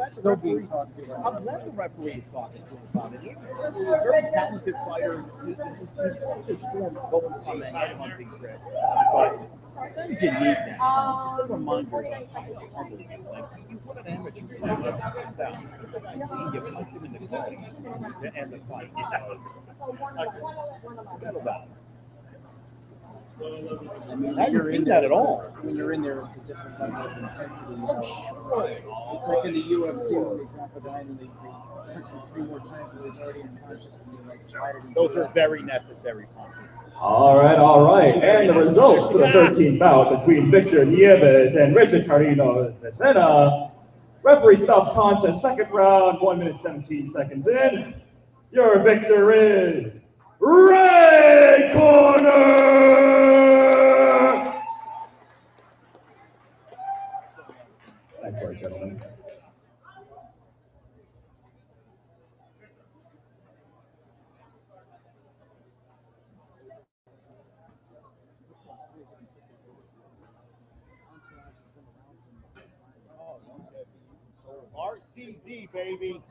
Still being talked to. I'm glad the referee is talking to him about it. He's a very talented fighter. He's just a storm going on the headhunting trip. But sometimes you need that. Just a reminder about how humble he is. Like, you put an amateur fight down. If the guy sees you punch him in the gut to end the fight, you know, settle down. I mean, I haven't seen that at all. When you're in there, it's a different level of intensity. Oh, sure. It's like in the UFC when they drop a guy and they punch him 3 more times when he's already unconscious and they like try to. Those are very necessary punches. All right. And the results for the 13th bout between Victor Nieves and Richard Carino Cesena. Referee stops contest, second round, 1 minute 17 seconds in. Your victor is Red Corner! Nice work, gentlemen. RCZ, baby.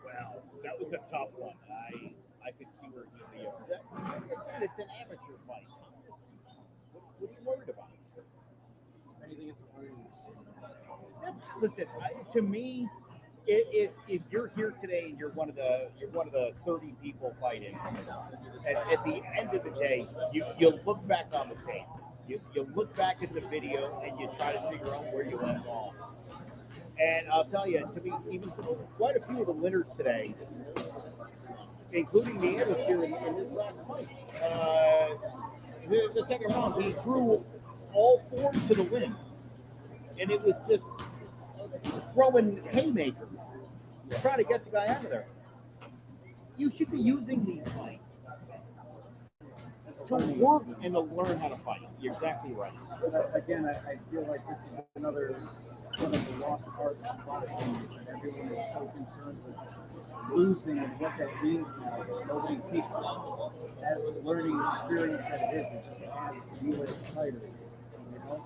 Well, that was a tough one. I could see where he'd be upset. It's an amateur fight. What are you worried about? Anything is a learning. Listen. To me, if you're here today and you're one of the 30 people fighting, at the end of the day, you look back on the tape, you look back at the video, and you try to figure out where you went wrong. And I'll tell you, to me, even quite a few of the winners today, including the Nieves here in this last fight, the second round, he threw all 4 to the wind, and it was just throwing haymakers, trying to get the guy out of there. You should be using these fights to work and to learn how to fight. You're exactly right. Again, I feel like this is another one of the lost art of boxing, is that everyone is so concerned with losing and what that means now. Nobody takes that as the learning experience that it is. It just adds to you as a fighter. You know?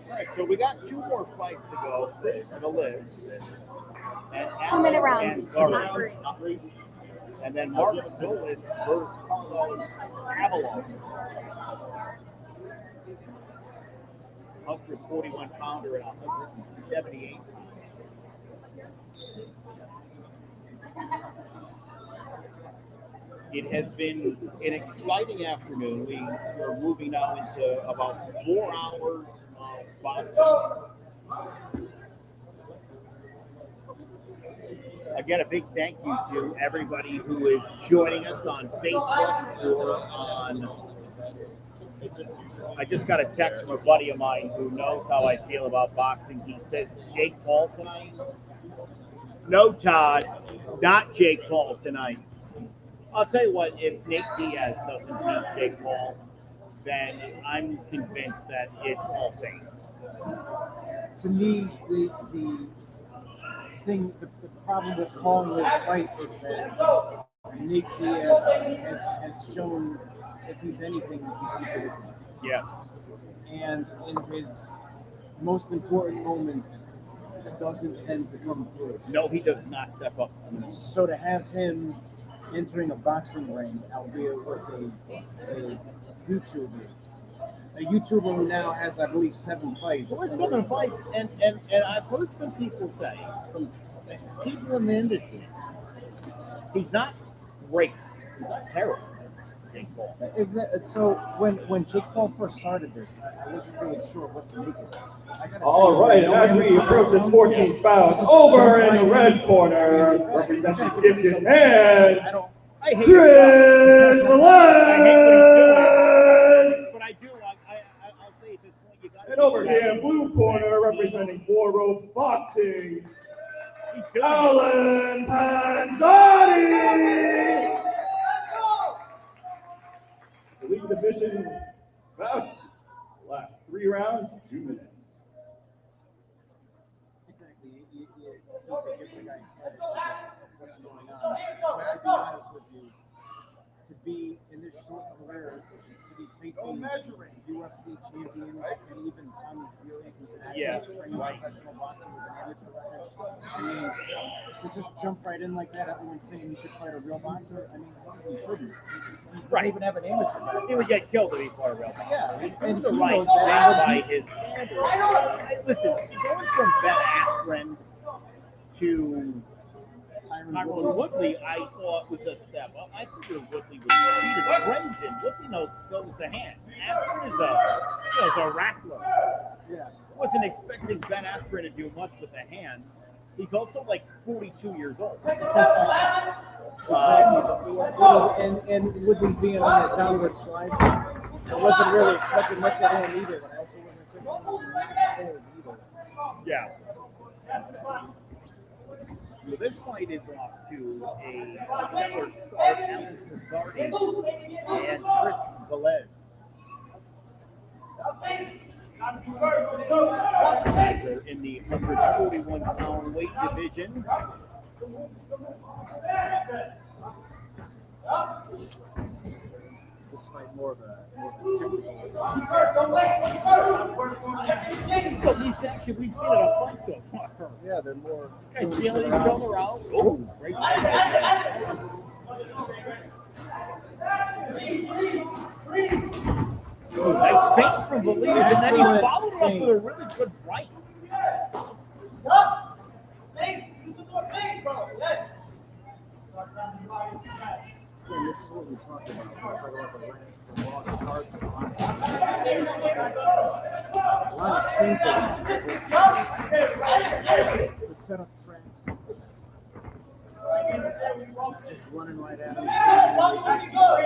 All right, so we got 2 more fights to go for the list. 2-minute rounds. Not three. And then Mark Solis versus Carlos Avalon. 141-pounder and 178-pounder. It has been an exciting afternoon. We are moving now into about 4 hours of boxing. Again, a big thank you to everybody who is joining us on Facebook or on. I just got a text from a buddy of mine who knows how I feel about boxing. He says Jake Paul tonight. No, Todd, not Jake Paul tonight. I'll tell you what, if Nate Diaz doesn't beat Jake Paul, then I'm convinced that it's all fake. To me, the problem with calling this fight is that Nate Diaz has shown, if he's anything, he's unpredictable. Yes. And in his most important moments, it doesn't tend to come through. No, he does not step up. So to have him entering a boxing ring, albeit with a YouTuber who now has, I believe, 7 fights. Well, 7 fights, and I've heard some people say, some people in the industry, he's not great, he's not terrible. Jake Paul. Exactly. So when Jake Paul first started this, I wasn't really sure what to make of this. All right, and as we approach this 14th bout, over in the red corner, representing Gifted Hands, Chris corner, representing Four Ropes Boxing, Alan Panzotti. Elite division bouts last 3 rounds, 2 minutes. Exactly. You need to give the guy credit for what's going on. But to be honest with you, to be in this short career, to be facing UFC champions and even Tommy Fury, who's an active trained professional boxer with an amateur record, I mean, to just jump right in like that, everyone's saying he should fight a real boxer. I mean, he shouldn't. He don't even have an amateur record. He would get killed if he fought a real boxer. Yeah, He's and the he right knows that. by his standards. Listen, going from Ben Askren to Tyron Woodley, I thought was a step up. I think Woodley was cheated. Brenton, Woodley knows the hand. Askren is a wrestler. Yeah. Wasn't expecting Ben Askren to do much with the hands. He's also like 42 years old. Exactly. And Woodley being on that downward slide, I wasn't really expecting much of him either, but I also wasn't expecting him to either. Yeah. So this fight is off to a stellar start. Alan Panzotti and Chris Velez. In the 141-pound weight division. This fight more of a But we've seen it a fight so far. Yeah, they're more. Guys feeling each other out. Oh, great fight. Nice feint from Velez, and then he followed it up with a really good right. And this is what we talked about. We talked about the long start, the lot of thinking, to set up traps, just running right at him.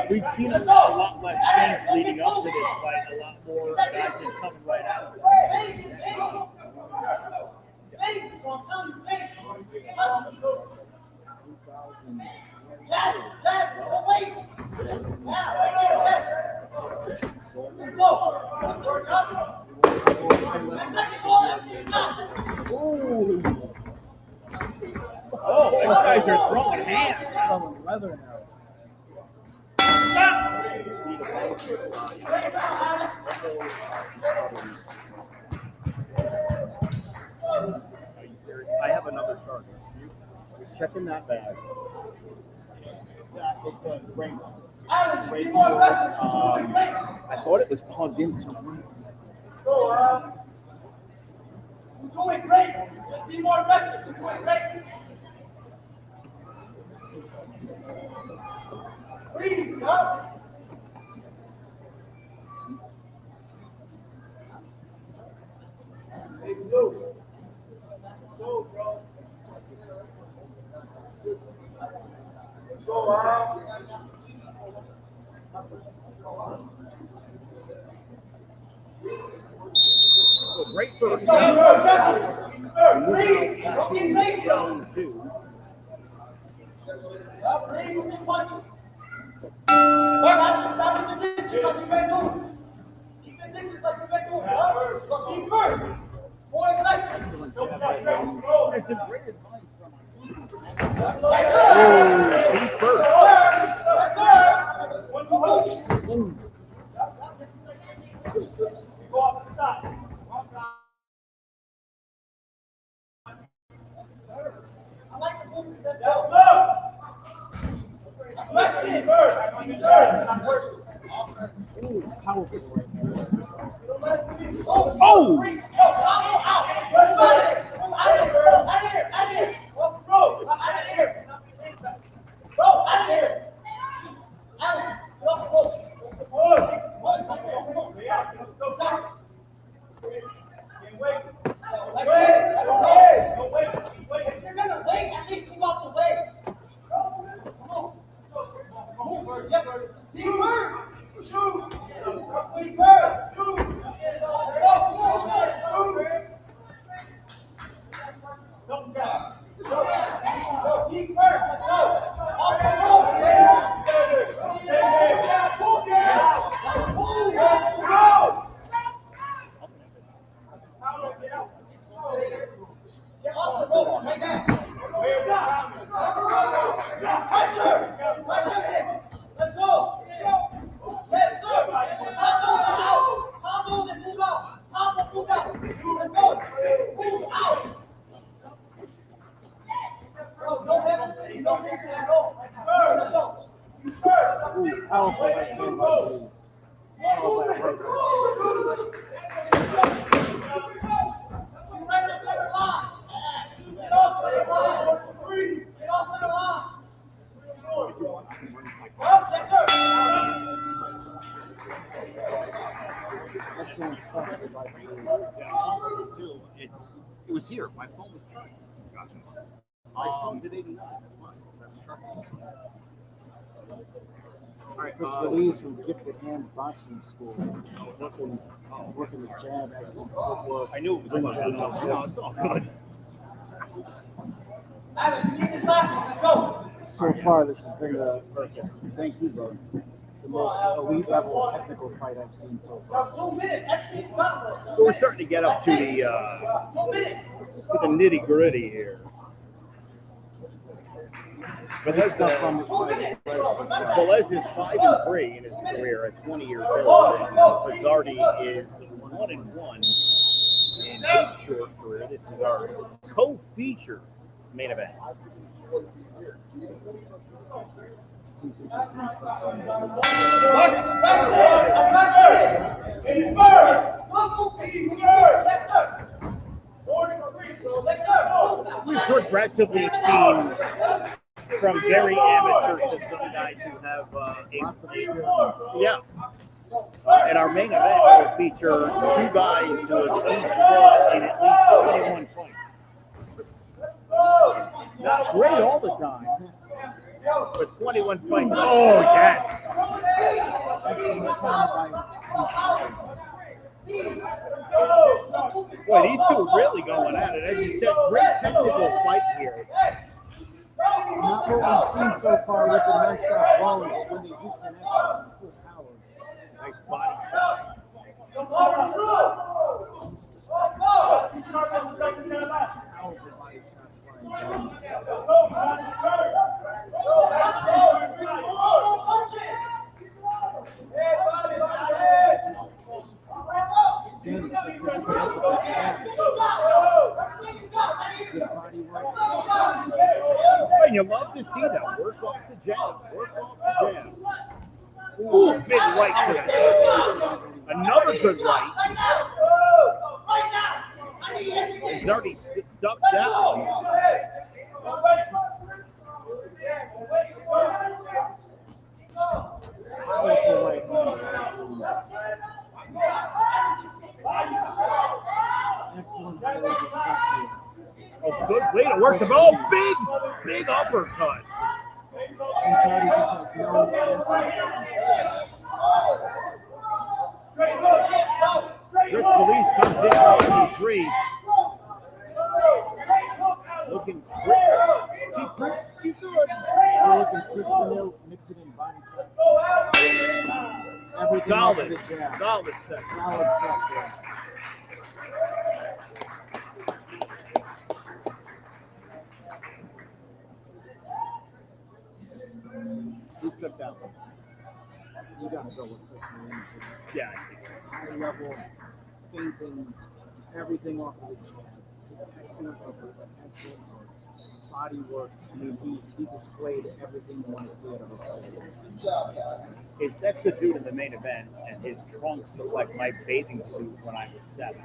We've seen a lot less things leading up to this fight, a lot more guys just coming right at him. Oh, these guys are throwing hands. Throwing leather now. Are you serious? I have another chart. You're checking that bag. That looks like great. I thought it was plugged in somewhere. You're doing great. Just be more aggressive. You're doing great. Breathe, up. Hey, Blue. Go, bro. Let's go, So great first round. Breathe. Don't get lazy. Round 2. Breathe with the punches. Stop with the distance like you've been doing. Keep the distance like you've been doing. So keep first. More aggressive. It's a great advice from Keep first. Go off the top. I like the movement. That's go. Let's see first. Ooh, powerful. Oh! Powerful right hand by Ruiz. Powerful right hand. Excellent stuff by Ruiz. It was here. My phone was here. My phone did 89. All right, Chris Ruiz from Gifted Hand Boxing School. Working the jab, excellent footwork. I knew it was about no, it's all good. So far, this has been the thank you, brother. The most elite level technical fight I've seen so far. We're starting to get up to the nitty gritty here. Velez is 5-3 in his career at 20 years old, and Pizzardi is 1-1 in his short career. This is our co-feature main event. We've progressively seen from very amateur to some guys who have and our main event will feature two guys who have each fought in at least 21 fights. Not great all the time, but 21 fights. Oh, yes. Boy, these two are really going at it. As you said, great technical fight here. Not what we've seen so far with the non-stop brawlers when they do connect with power. Nice body shot. Powerful body shots flying Danny sets everything up with that jab. Good body work. And you love to see that. Work off the jab. Work off the jab. Ooh, big right to the head. Another good right. Zardy ducks down. Powerful right hand. Excellent ability to stop you. Oh, good way to work the ball. Big uppercut. Pizzardi just has no Chris Felice comes in at 3. Looking quick. Too good. looking Chris Felice, mix it in body shots. Everything Solid. off of the jab. Solid set. Solid stuff there. Who took that one? You gotta go with Chris Felice. Yeah. High level, fainting, everything off of the jab. Excellent uppercut, excellent hooks, body work. I mean, he displayed everything you want to see out of a fighter. That's the dude in the main event, and his trunks look like my bathing suit when I was 7.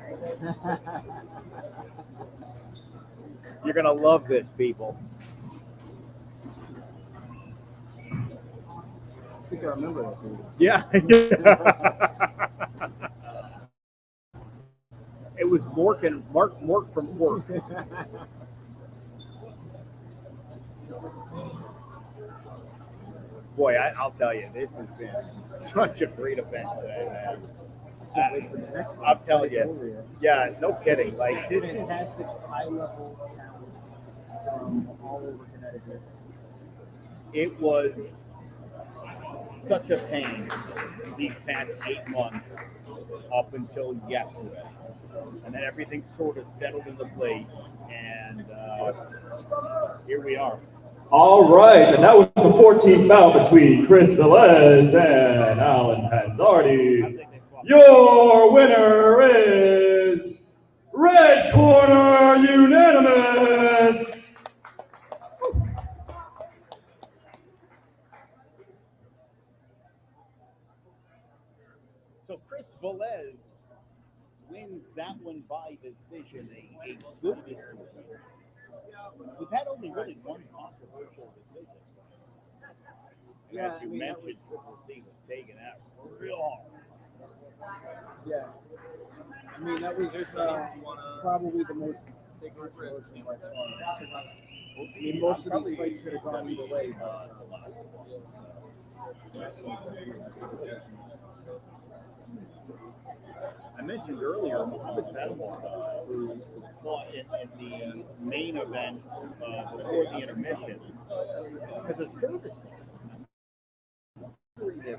You're gonna love this, people. I think I remember that dude. Yeah. It was Mark from Quark. Boy, I'll tell you, this has been such a great event today, man. I'm telling you, yeah, no kidding. Like this is fantastic high-level talent from all over Connecticut. It was such a pain these past 8 months up until yesterday. And then everything sort of settled into place, and here we are. All right, and that was the 14th bout between Chris Velez and Alan Panzardi. Your winner is Red Corner Unanimous. So Chris Velez wins that one by decision, a good decision. We've had only really one controversial decision. And Yeah, as you mentioned, Triple C was taking that real hard. Yeah. I mean, that was probably the most controversial by far. We'll see. I mean, most of these fights could have gone either way. The last one. So. I mentioned earlier Mohammed Benamar, who fought in the main event before the intermission, as a service dog. I'm wondering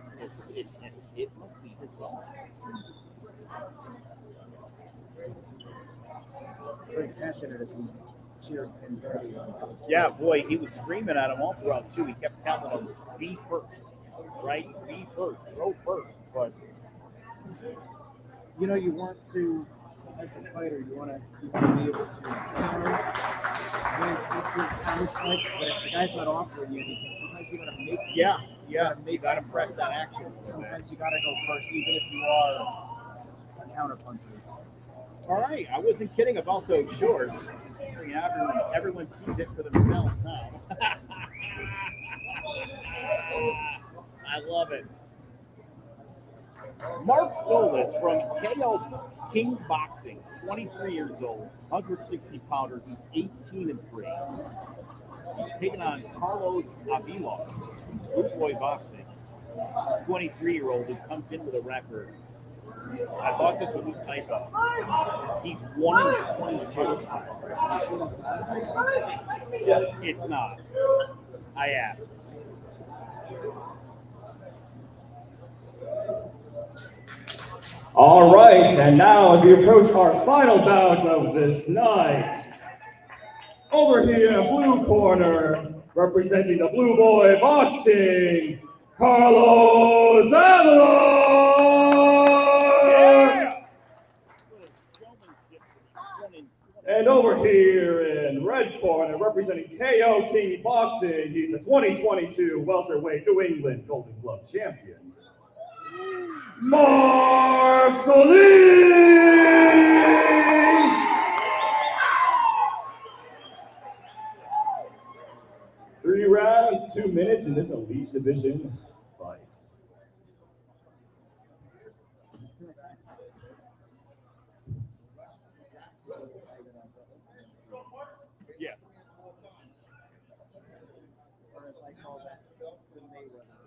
if it must be his fault. Very passionate as he cheered Panzeri on. Yeah, boy, he was screaming at him all throughout too. He kept telling him, "Be first, right? Be first, throw first." But you know, you want to, as a fighter, you want to be able to counter strikes, but if the guy's not offering you anything, sometimes you got to make. You got to press that action. Sometimes you got to go first, even if you are a counter puncher. All right, I wasn't kidding about those shorts. Everyone sees it for themselves now. I love it. Mark Solis from KO King Boxing, 23 years old, 160 pounder. He's 18-3. He's taking on Carlos Avila, Blue Boy Boxing, 23-year-old who comes in with a record. I thought this was a typo. He's 1-22. It's not. I asked. All right, and now as we approach our final bout of this night, over here, blue corner, representing the Blue Boy Boxing, Carlos Avila! And over here in red corner, representing KO King Boxing, he's the 2022 welterweight New England Golden Glove champion, Mark Solis! 3 rounds, 2 minutes in this elite division fight. Yeah. Or as I call that, the Mayweather.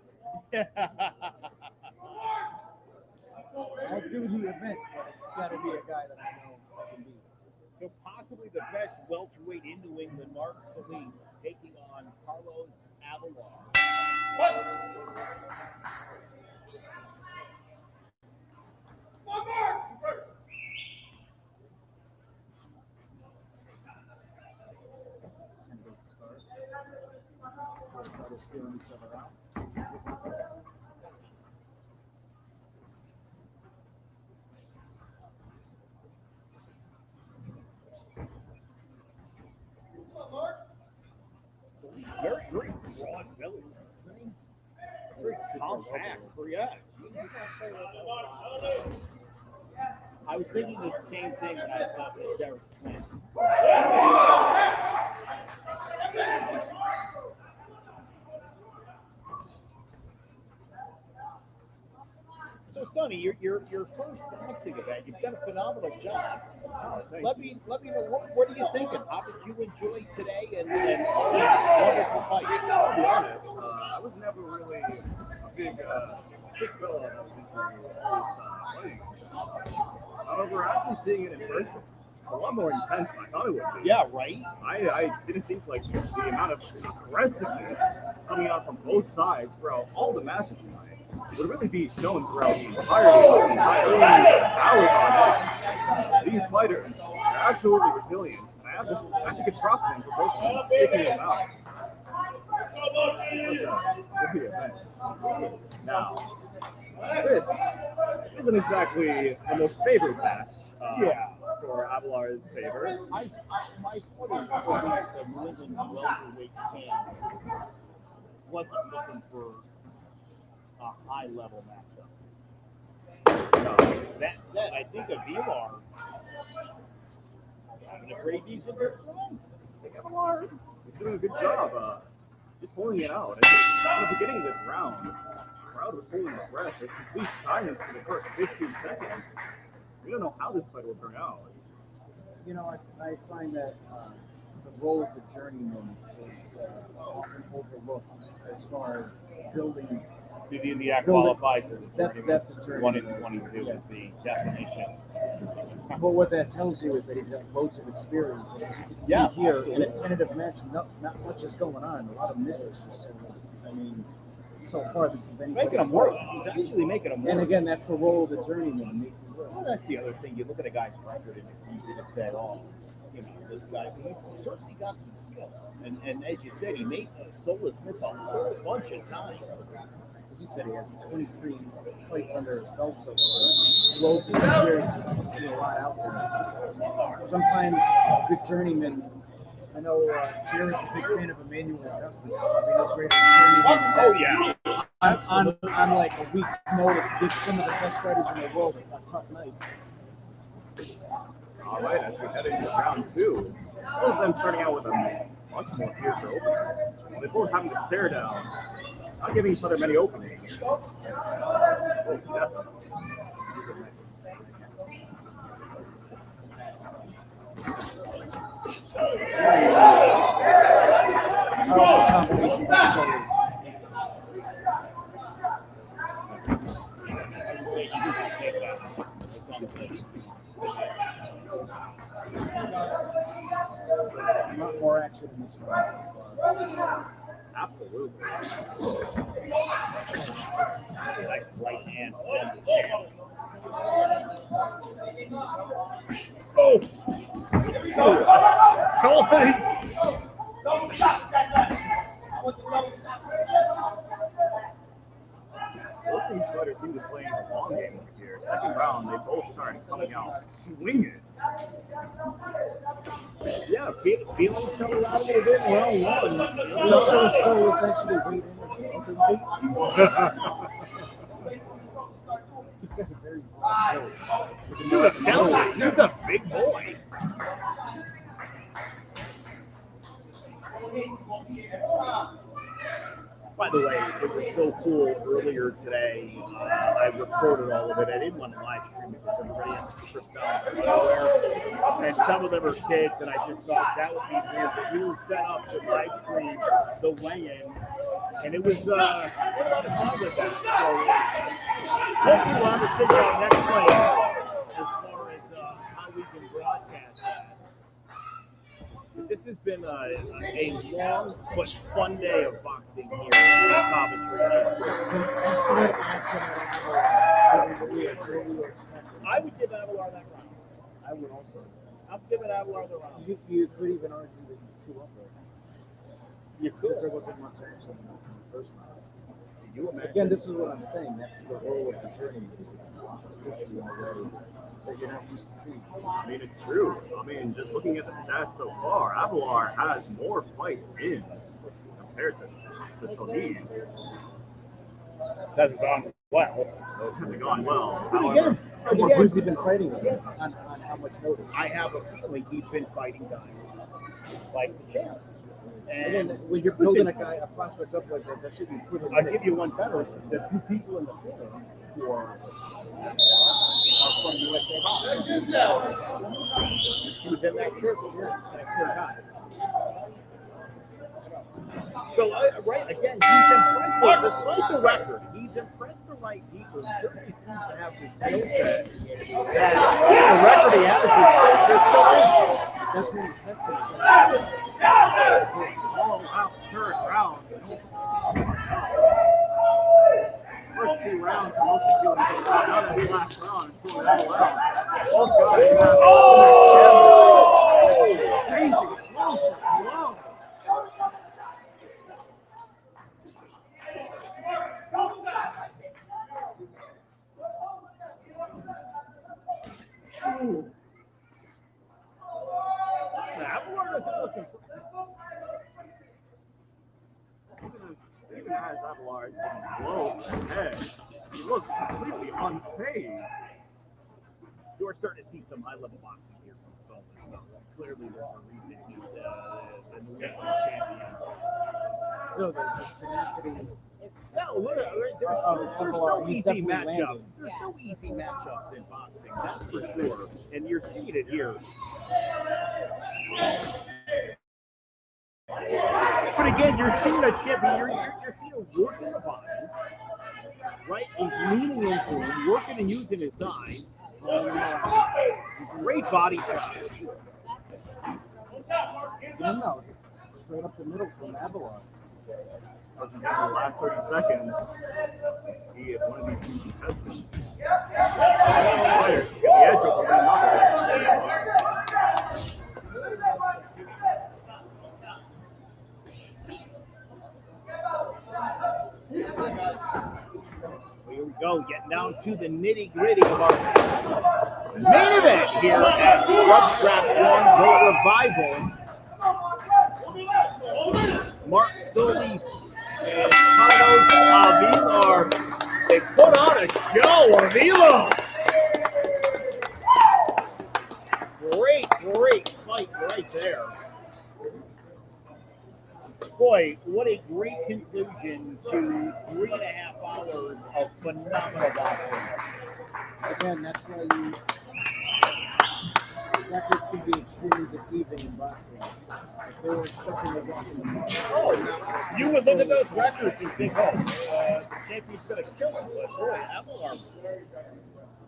I'll do the event, but it's got to be a guy that I know I can beat. So possibly the best welterweight in New England, Mark Solis, taking on Carlos Avila. Very, very broad belly. Very compact. Yeah. I was thinking the same thing when I thought of Derek Smith. So, Sonny, your first boxing event, you've done a phenomenal job. Let me know, what are you thinking? How did you enjoy today and wonderful fight? I'll be honest, I was never really a big fella that was into all this fighting. However, actually seeing it in person, it's a lot more intense than I thought it would be. Yeah, right? I didn't think like the amount of aggressiveness coming out from both sides throughout all the matches tonight would really be shown throughout the entirety of the entire hours on end. These fighters are absolutely resilient. I have to give props to them for both of them sticking it out. It's such a good event. Now, this isn't exactly the most favored match for Avilar's favor. My point is, the New England welterweight camp wasn't looking for a high-level matchup. That said, I think Avilar having a pretty decent first round. I think Avilar is doing a good job just holding it out. At the beginning of this round, the crowd was holding their breath. There's complete silence for the first 15 seconds. We don't know how this fight will turn out. You know, I find that the role of the journeyman is often overlooked as far as building. That qualifies as a journeyman. That's a journeyman. 1 in 22 is the definition. Well, what that tells you is that he's got loads of experience. And as you can see here, in a tentative match, not much is going on. A lot of misses for Solis. I mean, so far this is anybody's Making him work. He's actually making him work. And again, that's the role of the journeyman. Well, that's the other thing. You look at a guy's record, and it's easy to say, oh, you know, this guy, he's certainly got some skills. And as you said, he made Solis miss a whole bunch of times. As you said, he has 23 fights under his belt so far. Loads of experience. You see a lot out there. Sometimes good journeymen. I know Jared's a big fan of Emmanuel Augustus. I mean, it's great journeyman. Oh, yeah. On like a week's notice, give some of the best fighters in the world a tough night. All right, as we head into round two, both of them starting out with a much more fiercer opener. They're both having to stare down, not giving each other many openings. Oh, definitely. More action in this one so far. Absolutely. Nice right hand on the channel. Oh! Double shot that guy. I want the double shot. Both these fighters seem to be playing a long game over here. Second round, they both started coming out swinging. Yeah, feeling each other out a little bit in round one. So is actually weighed in. He's got a very broad nose. He's a big boy. By the way, it was so cool earlier today. I recorded all of it. I didn't want to live stream it because everybody has to super spell and some of them are kids, and I just thought that would be weird. But we were set up to live stream the weigh-ins, and it was a lot of fun with that. So hopefully we'll have to figure out next time as far as how we can broadcast that. This has been a long but fun day of boxing here in Coventry. I would give Avilar that round. I would also. I'm giving Avilar the round. You could even argue that he's too up there. You could. Because there wasn't much action in the first round. You imagine? Again, this is what I'm saying. That's the role of the journey. It's to push you in a way that you're not used to seeing. I mean, it's true. I mean, just looking at the stats so far, Avilar has more fights in compared to Solis. Hasn't gone well. Hasn't gone well. However, who's he been fighting against on how much notice? I have a feeling he's been fighting guys like the champ. And then when you're building a prospect up like that, that should be put in. I'll give you one better. The two people in the corner who are from USA Boxing. She was in that shirt with her next to her guys. So, right, again, he's impressed, despite the record, he's impressed the right people. He certainly seems to have the skill set. And the record he has is still in. That's what he's testing. Long out third round. First two rounds are most appealing to the round. Now that last round, it's going all out. Both guys have changing blow for blow. Ooh. Avilar isn't looking even as Avilar is getting blown in the head, he looks completely unfazed. You're starting to see some high-level boxing here from Solomon. So clearly, there's a reason he's the new champion. Still, the tenacity. No, look, there's no easy matchups. There's no easy matchups in boxing, that's for sure. And you're seeing it here. But again, you're seeing a chip. You're seeing a working the body, right? He's leaning into him, working and using his size. Great body shot. No, straight up the middle from Avalon. In the last 30 seconds, see if one of these two contestants players get the edge over one another. Here we go, getting down to the nitty-gritty of our main event here at Scrub Scraps 1 Revival. Mark Solis and Carlos Avila, they put on a show. Avila, great fight right there. Boy, what a great conclusion to 3.5 hours of phenomenal boxing. Again, that's why records can be extremely deceiving in boxing. If they were expecting to walk in the park. Oh, you would look at those records and think, the champion's going to kill him. But boy, Avalon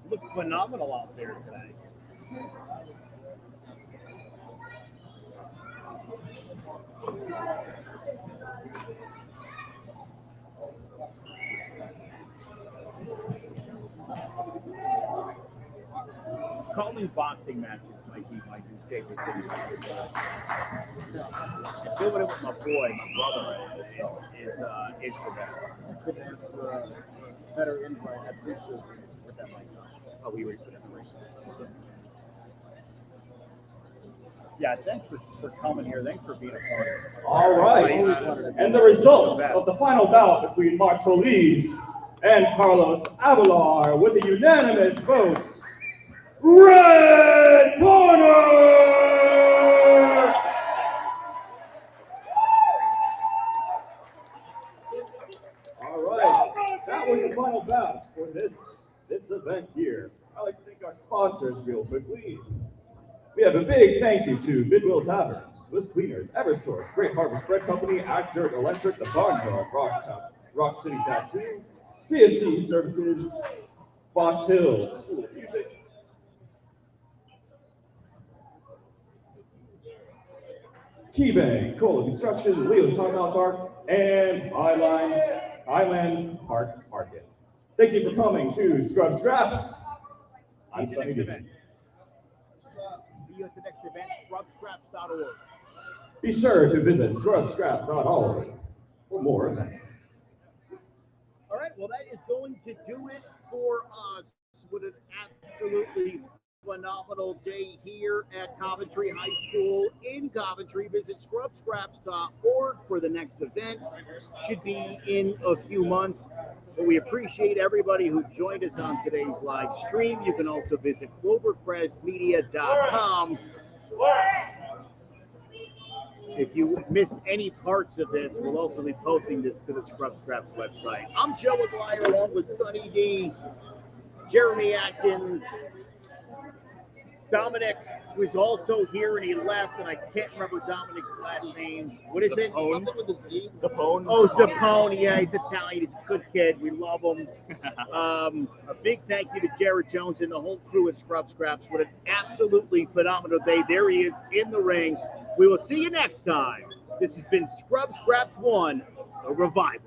looked phenomenal out there today. Calling boxing matches might be my new favorite thing. Doing it with my boy, my brother, is the best. Could ask for a better invite at this service with that mic on. Oh, we already put it in the ring. Yeah, thanks for coming here. Thanks for being a part of it. All right. And the results of the final bout between Mark Solis and Carlos Avalar with a unanimous vote. Red corner! All right, that was the final bout for this event here. I'd like to thank our sponsors real quickly. We have a big thank you to Midwell Tavern, Swiss Cleaners, Eversource, Great Harvest Bread Company, Act Dirt Electric, The Barn Dog, Rock City Tattoo, CSC Services, Fox Hills School of Music, Keybank, Cola Construction, Leo's Hot Dog Park, and Island Park Market. Thank you for coming to Scrub Scraps. I'm Sunny D. See you at the next event, scrubscraps.org. Be sure to visit scrubscraps.org for more events. All right, well, that is going to do it for us with an absolutely phenomenal day here at Coventry High School in Coventry. Visit scrubscraps.org for the next event. Should be in a few months. But we appreciate everybody who joined us on today's live stream. You can also visit clovercrestmedia.com. If you missed any parts of this, we'll also be posting this to the Scrub Scraps website. I'm Joe McGuire along with Sunny D, Jeremy Atkins, Dominic was also here and he left, and I can't remember Dominic's last name. What is it? Something with a Z. Zapone. Oh, Zapone. Yeah, he's Italian. He's a good kid. We love him. A big thank you to Jared Jones and the whole crew at Scrub Scraps. What an absolutely phenomenal day. There he is in the ring. We will see you next time. This has been Scrub Scraps 1, a revival.